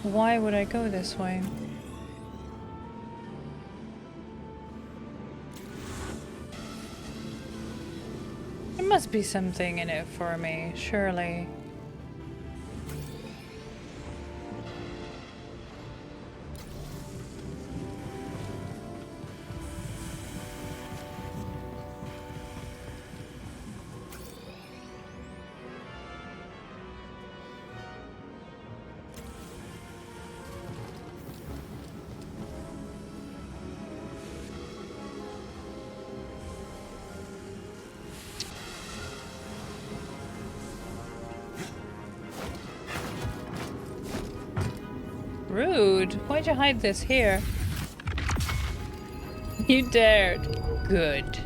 why would I go this way? There must be something in it for me, surely. Rude. Why'd you hide this here? You dared. Good.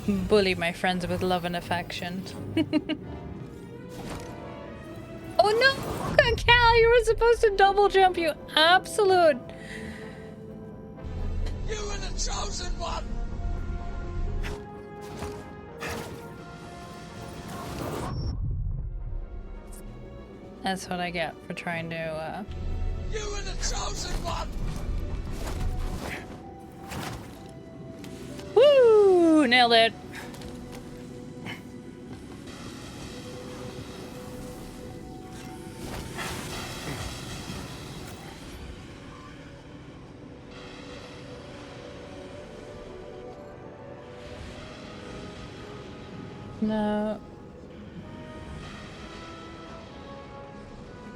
Bully my friends with love and affection. Oh no! Cal, you were supposed to double jump, you absolute... You were the chosen one. That's what I get for trying to, You were the chosen one! Woo! Nailed it! No.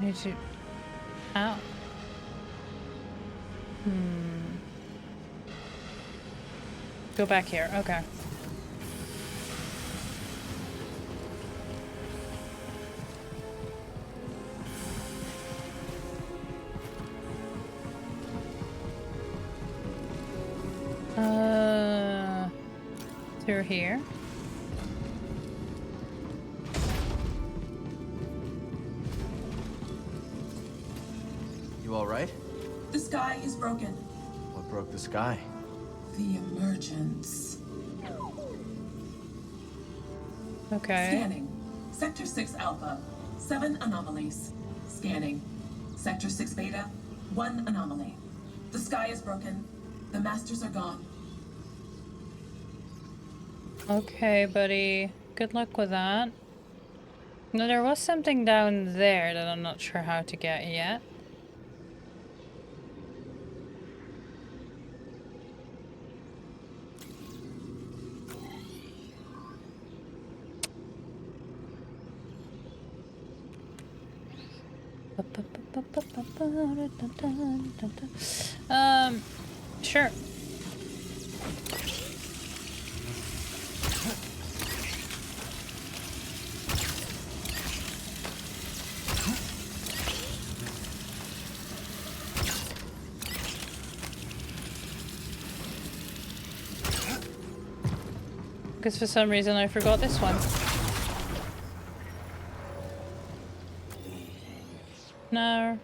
Need to... Ow. Go back here. Okay. Through here. You all right? The sky is broken. What broke the sky? The emergence. Okay. Scanning. Sector 6 Alpha. 7 anomalies. Scanning. Sector 6 Beta. 1 anomaly. The sky is broken. The masters are gone. Okay, buddy. Good luck with that. No, there was something down there that I'm not sure how to get yet. Sure. Because for some reason I forgot this one. No.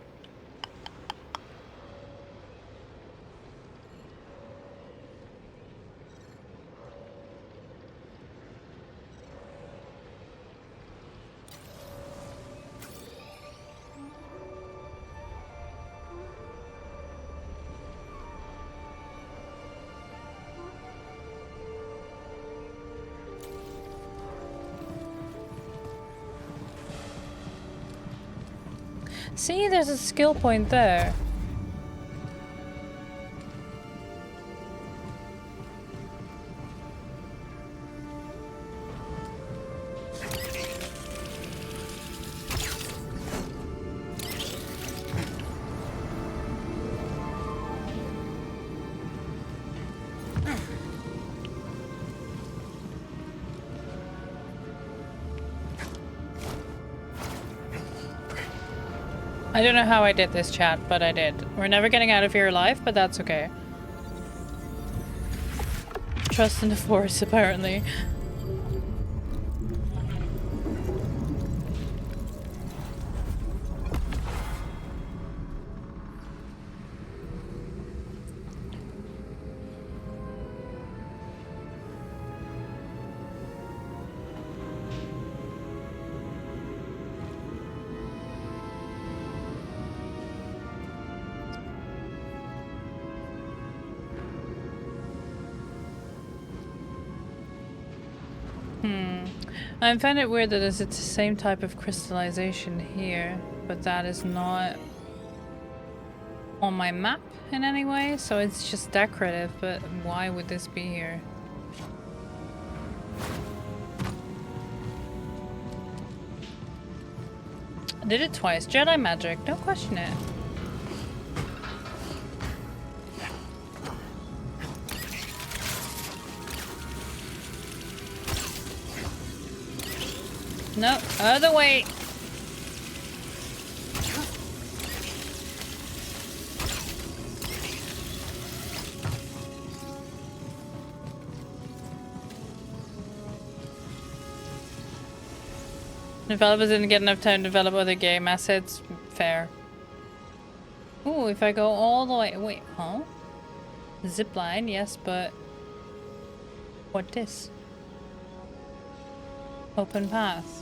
See, there's a skill point there. I don't know how I did this, chat, but I did. We're never getting out of here alive, but that's okay. Trust in the Force, apparently. I find it weird that it's the same type of crystallization here, but that is not on my map in any way, so it's just decorative, but why would this be here? I did it twice. Jedi magic, don't question it. No, other way. Developers didn't get enough time to develop other game assets. Fair. Ooh, if I go all the way. Wait, huh? Zipline, yes, but. What this? Open path.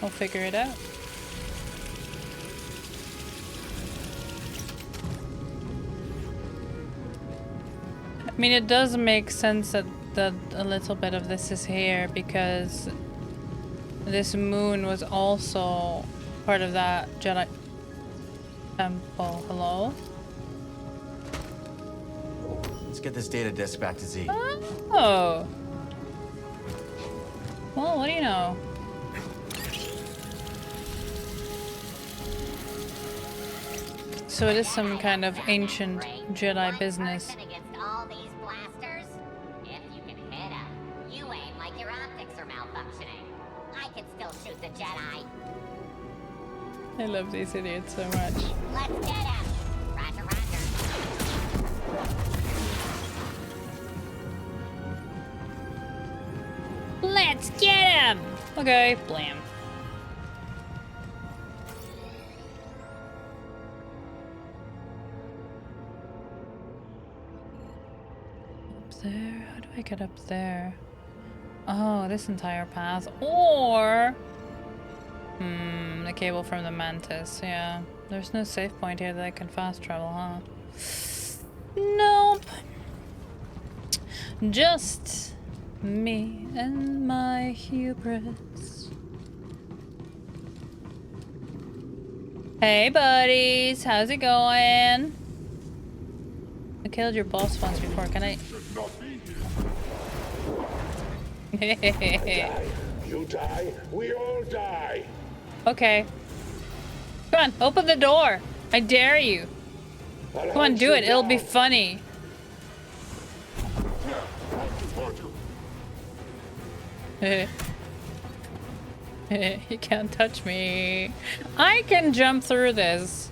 I'll figure it out. I mean, it does make sense that a little bit of this is here because this moon was also part of that Jedi temple. Hello? Let's get this data disk back to Z. Oh. Well, what do you know? So it is some kind of ancient Jedi business. All these blasters? If you can hit them, you aim like your optics are malfunctioning. I can still shoot the Jedi. I love these idiots so much. Let's get him. Roger, roger. Let's get him! Okay, blam. There? How do I get up there? Oh, this entire path. Or... the cable from the Mantis. Yeah. There's no safe point here that I can fast travel, huh? Nope. Just me and my hubris. Hey buddies, how's it going? I killed your boss once before, can I? You die, we all die. Okay. Come on, open the door. I dare you. Come on, do it. It'll be funny. You can't touch me. I can jump through this.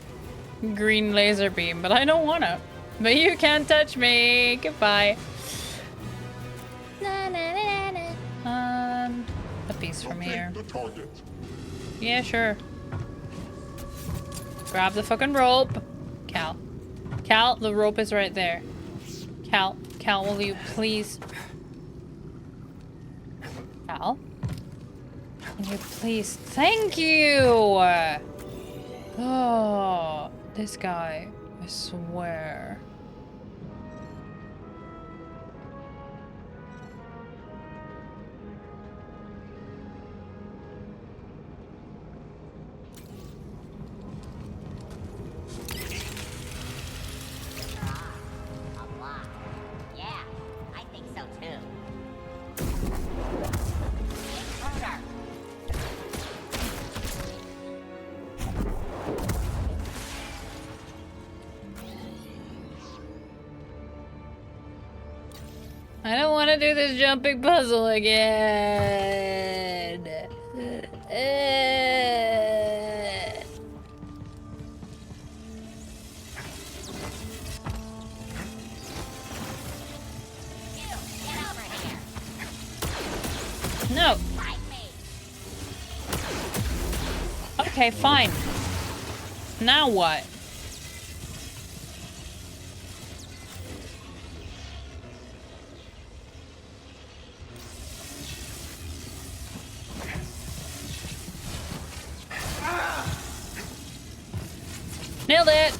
green laser beam, but I don't wanna. But you can't touch me. Goodbye. Na, na, na, na. A piece from here. Yeah, sure. Grab the fucking rope. Cal. Cal, the rope is right there. Cal, will you please... Cal? Can you please... Thank you! Oh, this guy, I swear. I don't want to do this jumping puzzle again. No. Okay, fine. Now what? Nailed it!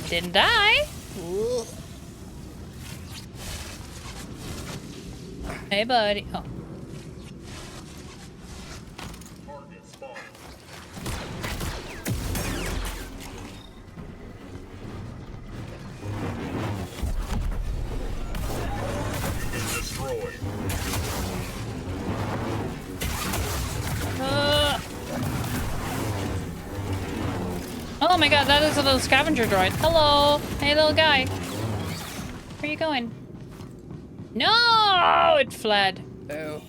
Didn't die. Ooh. Hey, buddy. Oh. Oh my god, that is a little scavenger droid. Hello! Hey, little guy. Where are you going? No! It fled. Boo.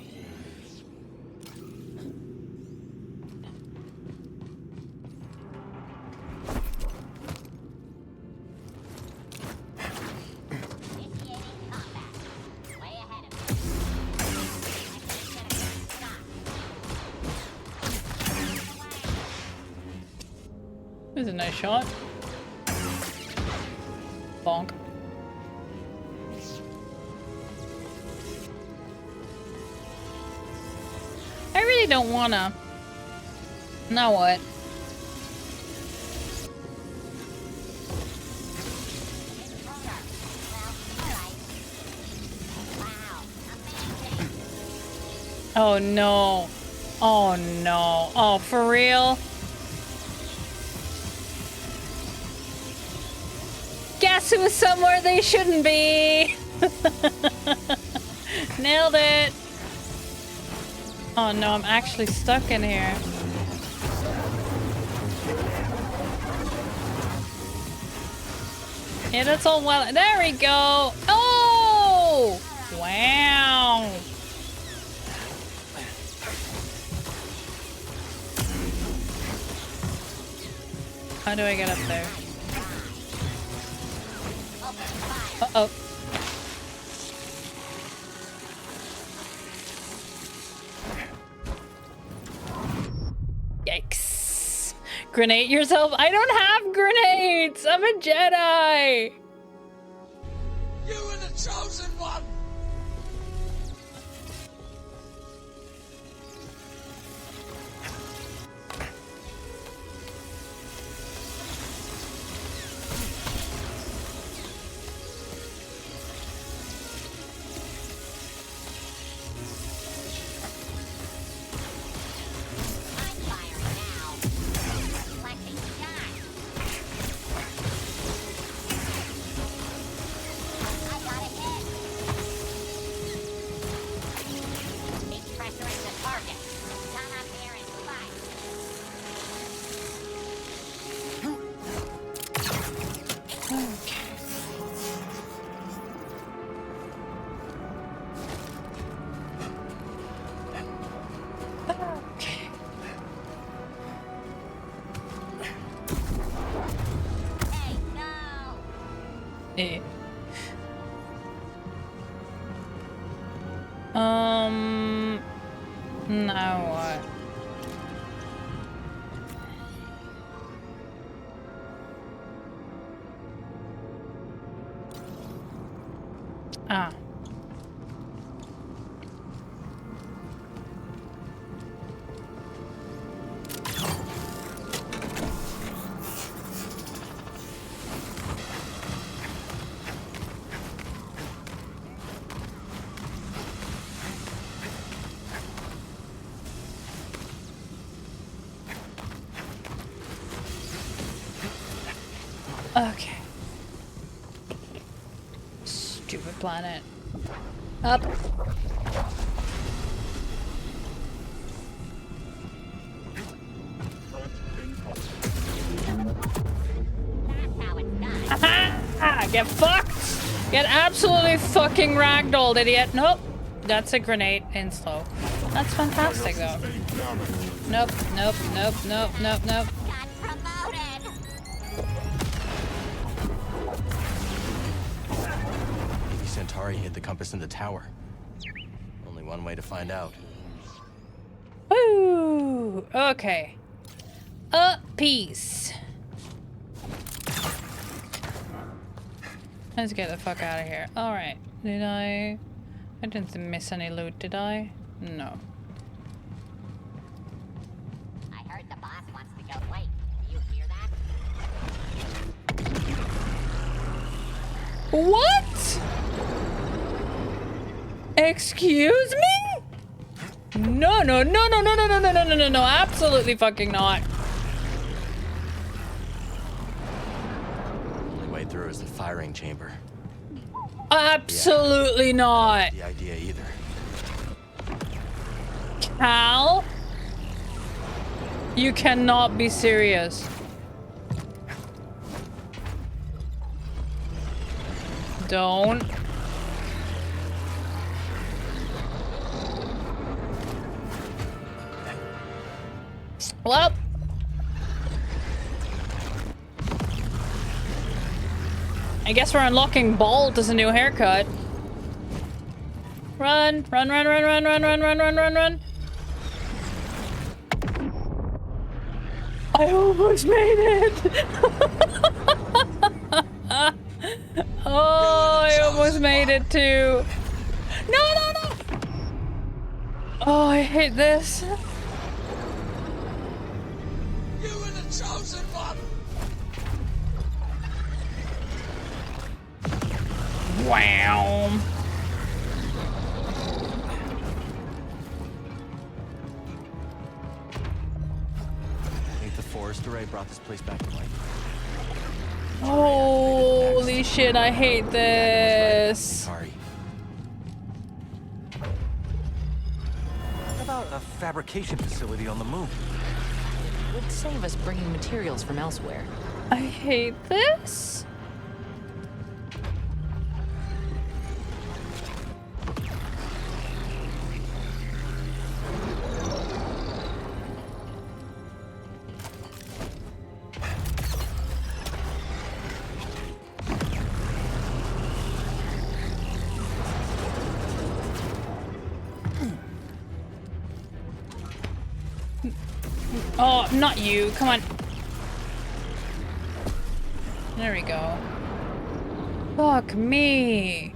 This is a nice shot. Bonk. I really don't wanna. Now what? Oh no. Oh no. Oh, for real? Guess who's somewhere they shouldn't be? Nailed it. Oh no, I'm actually stuck in here. Yeah, that's all well. There we go. Oh! Wow. How do I get up there? Uh-oh. Yikes. Grenade yourself? I don't have grenades! I'm a Jedi! You were the chosen one! Eh. Now what? Ah. Okay. Stupid planet. Up. Aha! Get fucked! Get absolutely fucking ragdolled, idiot. Nope. That's a grenade in slow. That's fantastic though. Nope, nope, nope, nope, nope, nope. Maybe Centauri hid the compass in the tower. Only one way to find out. Woo! Okay. A piece. Let's get the fuck out of here. Alright. Did I didn't miss any loot, did I? No. I heard the boss wants to go. Wait, do you hear that? What? Excuse me? No, no, no, no, no, no, no, no, no, no, no, no, absolutely fucking not. Only way through is the firing chamber. Absolutely not. The idea either. Cal? You cannot be serious. Don't. Well. I guess we're unlocking Bolt as a new haircut. Run, run, run, run, run, run, run, run, run, run, run. I almost made it. Oh, I almost made it too. No, no, no. Oh, I hate this. You were the chosen one. Wow. I think the forest array brought this place back to life. Holy shit, I hate this. Sorry. What about a fabrication facility on the moon? It would save us bringing materials from elsewhere. I hate this. Oh, not you. Come on. There we go. Fuck me.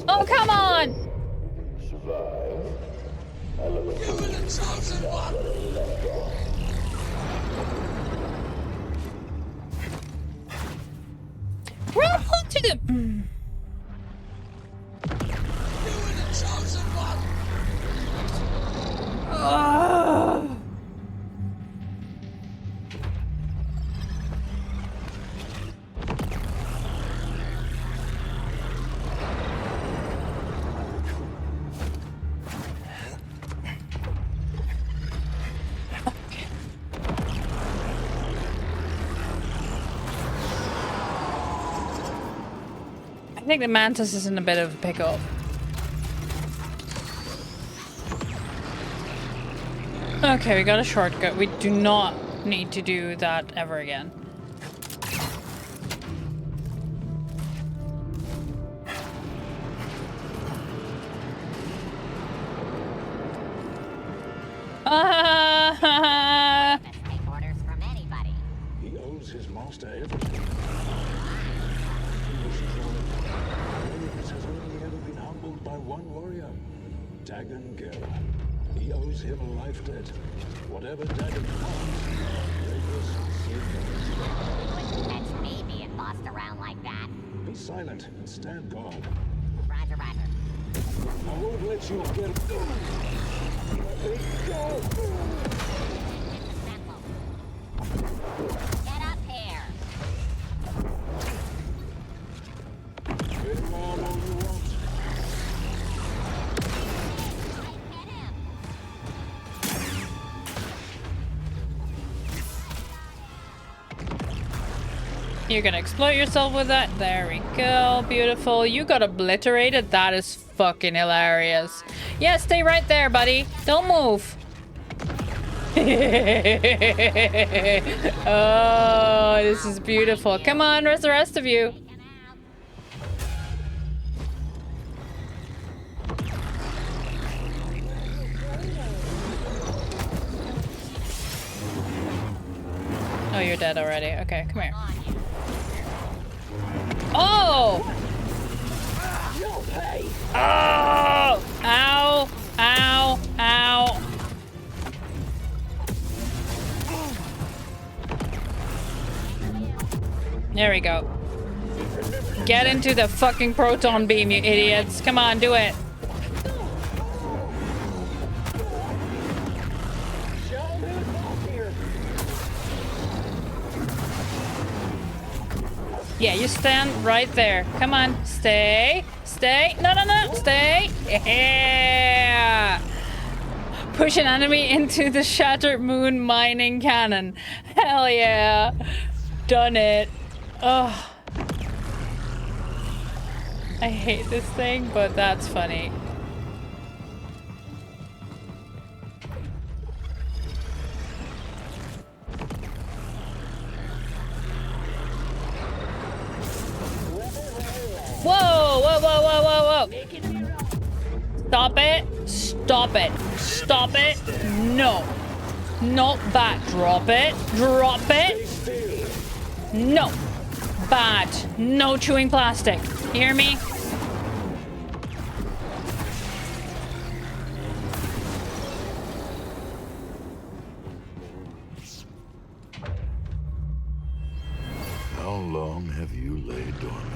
Oh, come on! You were the chosen one. Run to the. You were the chosen one. think the Mantis is in a bit of a pickle. Okay, we got a shortcut. We do not need to do that ever again. Take orders from anybody. He owes his master everything. He was strong. Williams has only ever been humbled by one warrior, Dagon Gera. He owes him a life debt. Whatever Dagon wants, Radius Wouldn't catch me being bossed around like that. be silent and stand guard. Roger, roger. I won't let you get... Let me go! Get up here. Get him all you want. You're gonna exploit yourself with that. There we go. Beautiful. You got obliterated. That is fucking hilarious. Yeah, stay right there, buddy. Don't move. Oh, this is beautiful. Come on, where's the rest of you? Oh, you're dead already. Okay, come here. Oh! Oh! Ow! Ow! Ow! There we go. Get into the fucking proton beam, you idiots. Come on, do it. Yeah, you stand right there. Come on, stay. Stay. No, no, no. Stay. Yeah. Push an enemy into the shattered moon mining cannon. Hell yeah. Done it. Ugh. I hate this thing, but that's funny. Whoa, whoa, whoa, whoa, whoa, whoa. Stop it. Stop it. Stop it. No. Not that. Drop it. Drop it. No. Bad. No chewing plastic. You hear me? How long have you laid dormant?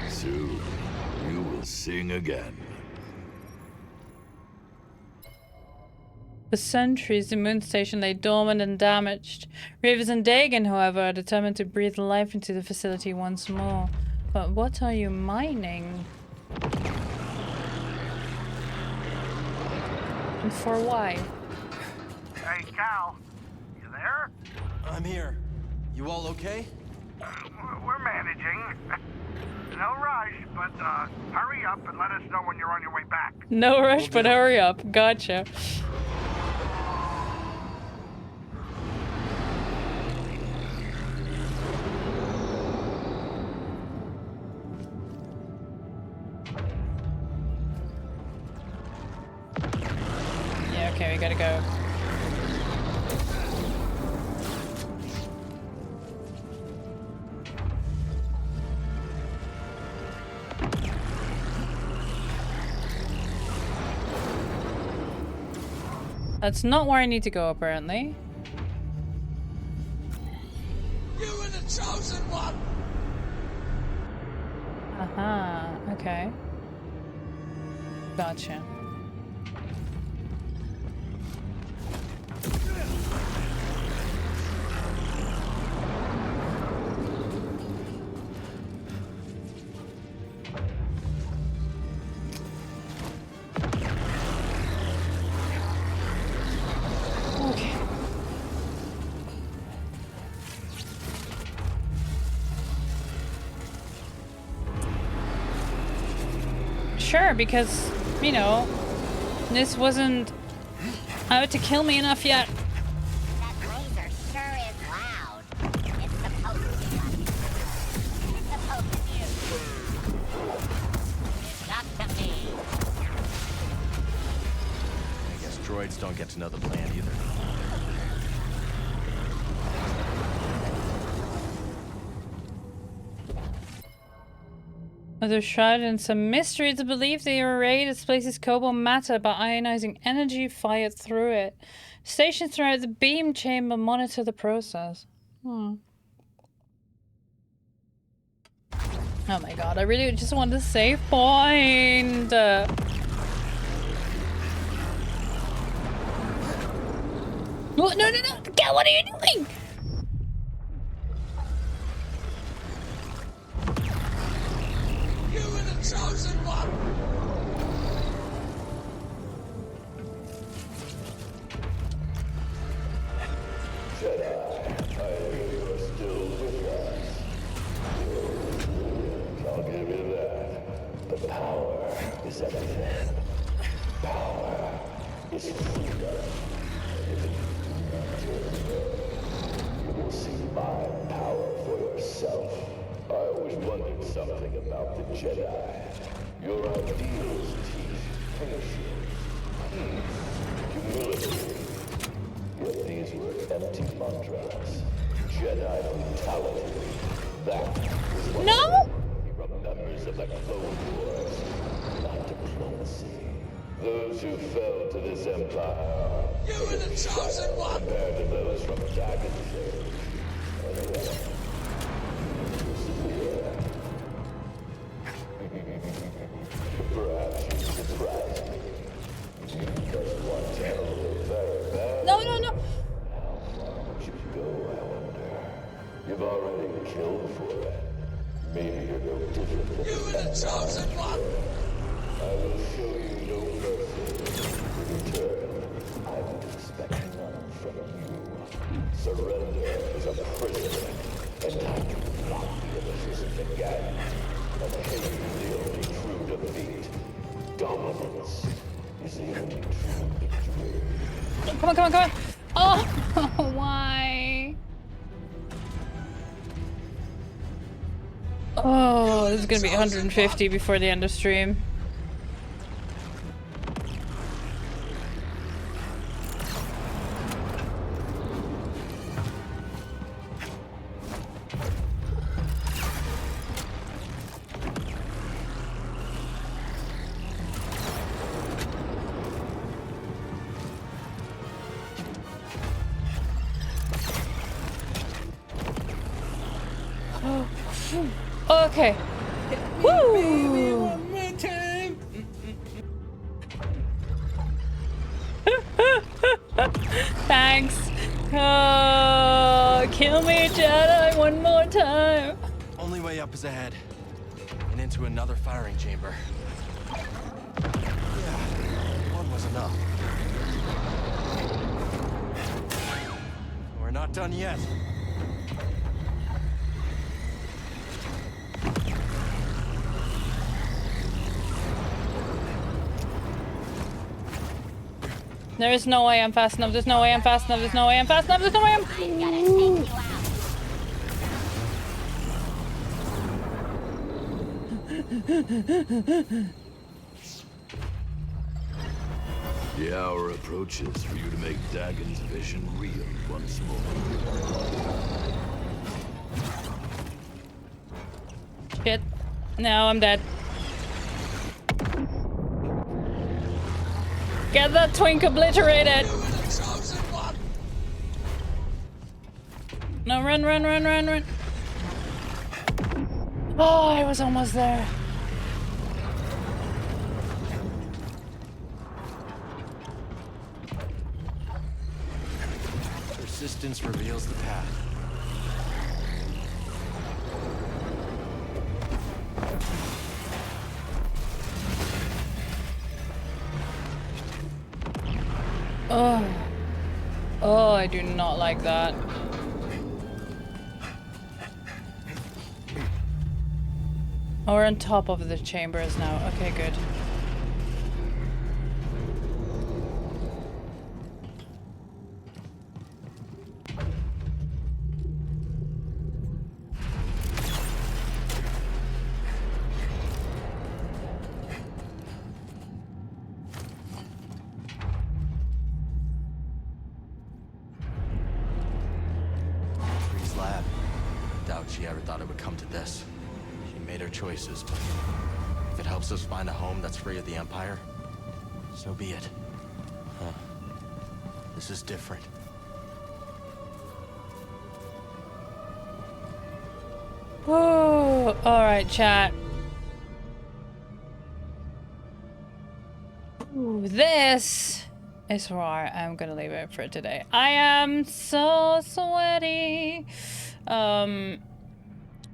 Soon, you will sing again. For centuries, the moon station lay dormant and damaged. Rivers and Dagon, however, are determined to breathe life into the facility once more. But what are you mining? And for why? Hey, Cal. You there? I'm here. You all okay? We're managing. No rush, but hurry up and let us know when you're on your way back. No rush, but hurry up. Gotcha. Yeah, okay, we gotta go. That's not where I need to go, apparently. You were the chosen one! Aha, okay. Gotcha. Okay. sure, because, you know, this wasn't out to kill me enough yet. That laser sure is loud. It's supposed to be loud. It's supposed to be. It's up to me. I guess droids don't get to know the plan either. Others shrouded in some mystery. It's believed the array displaces cobalt matter by ionizing energy fired through it. Stations throughout the beam chamber monitor the process. Oh my god, I really just want to save point. No, no, no, no! God, what are you doing? You were the chosen one! Jedi, I hear you're still with us. I'll give you that. The power is everything. Power is freedom. You will see my power for yourself. I always wondered something about the Jedi. Your ideals teach patience, peace, humility. Yet these were empty mantras. Jedi brutality. That is what he remembers of the Clone Wars, not diplomacy. Those who fell to this empire. You were the chosen one! Compared to those from Dagon's age. Perhaps you surprised me. Because one terrible, very bad. No, no, no! How far would you go, I wonder? You've already killed for it. Maybe you're no different than You were the chosen one! I will show you no mercy. In return, I would expect none from you. Surrender is a prison, and time to lock the innocent again. And hate is the only true defeat. Dominance is the only true victory. Come on, come on, come on! Oh, why? Oh, this is gonna be 150 before the end of stream. Okay. Woo! Thanks. Kill me, Jedi, one more time. Only way up is ahead. And into another firing chamber. Yeah, one was enough. We're not done yet. There is no way I'm fast enough. There's no way I'm fast enough. There's no way I'm fast enough. There's no way I'm. I'm gonna take you out. The hour approaches for you to make Dagon's vision real once more. Shit. No, I'm dead. Get that twink obliterated! No, run, run, run, run, run. Oh, I was almost there. Persistence reveals the path. Oh. Oh, I do not like that. Oh, we're on top of the chambers now. Okay, good. doubt she ever thought it would come to this. She made her choices, but if it helps us find a home that's free of the Empire, so be it. Huh. This is different. Whoa. Alright, chat. Ooh, this is where I'm gonna leave it for today. I am so sweaty.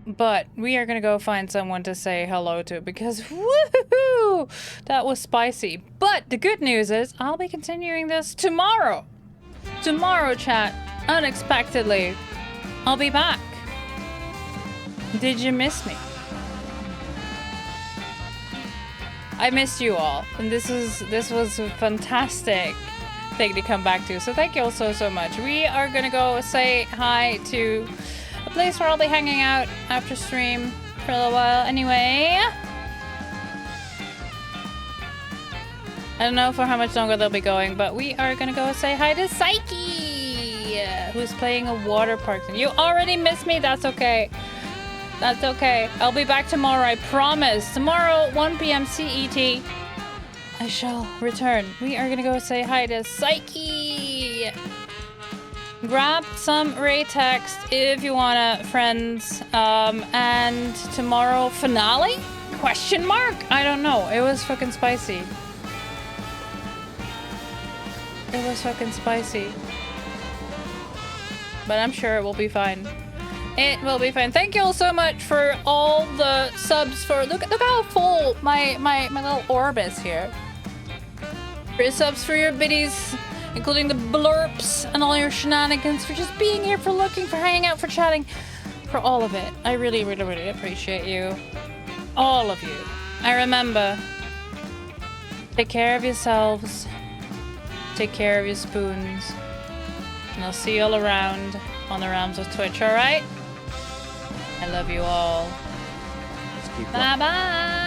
But we are gonna go find someone to say hello to because woohoo! That was spicy. But the good news is I'll be continuing this tomorrow. Tomorrow, chat. Unexpectedly. I'll be back. Did you miss me? I missed you all, and this was a fantastic thing to come back to. So thank you all so much. We are gonna go say hi to a place where I'll be hanging out after stream for a little while. Anyway, I don't know for how much longer they'll be going, but we are gonna go say hi to Psyche, who's playing a water park. You already missed me. That's okay. That's okay. I'll be back tomorrow, I promise. Tomorrow, 1 p.m. CET, I shall return. We are gonna go say hi to Psyche. Grab some Ray text if you wanna, friends. And tomorrow, finale? Question mark? I don't know. It was fucking spicy. It was fucking spicy. But I'm sure it will be fine. It will be fine. Thank you all so much for all the subs. For look how full my little orb is here. For your subs, for your biddies, including the blurps and all your shenanigans, for just being here, for looking, for hanging out, for chatting, for all of it. I really appreciate you. All of you. I remember. Take care of yourselves. Take care of your spoons. And I'll see you all around on the realms of Twitch, alright? I love you all. Bye bye!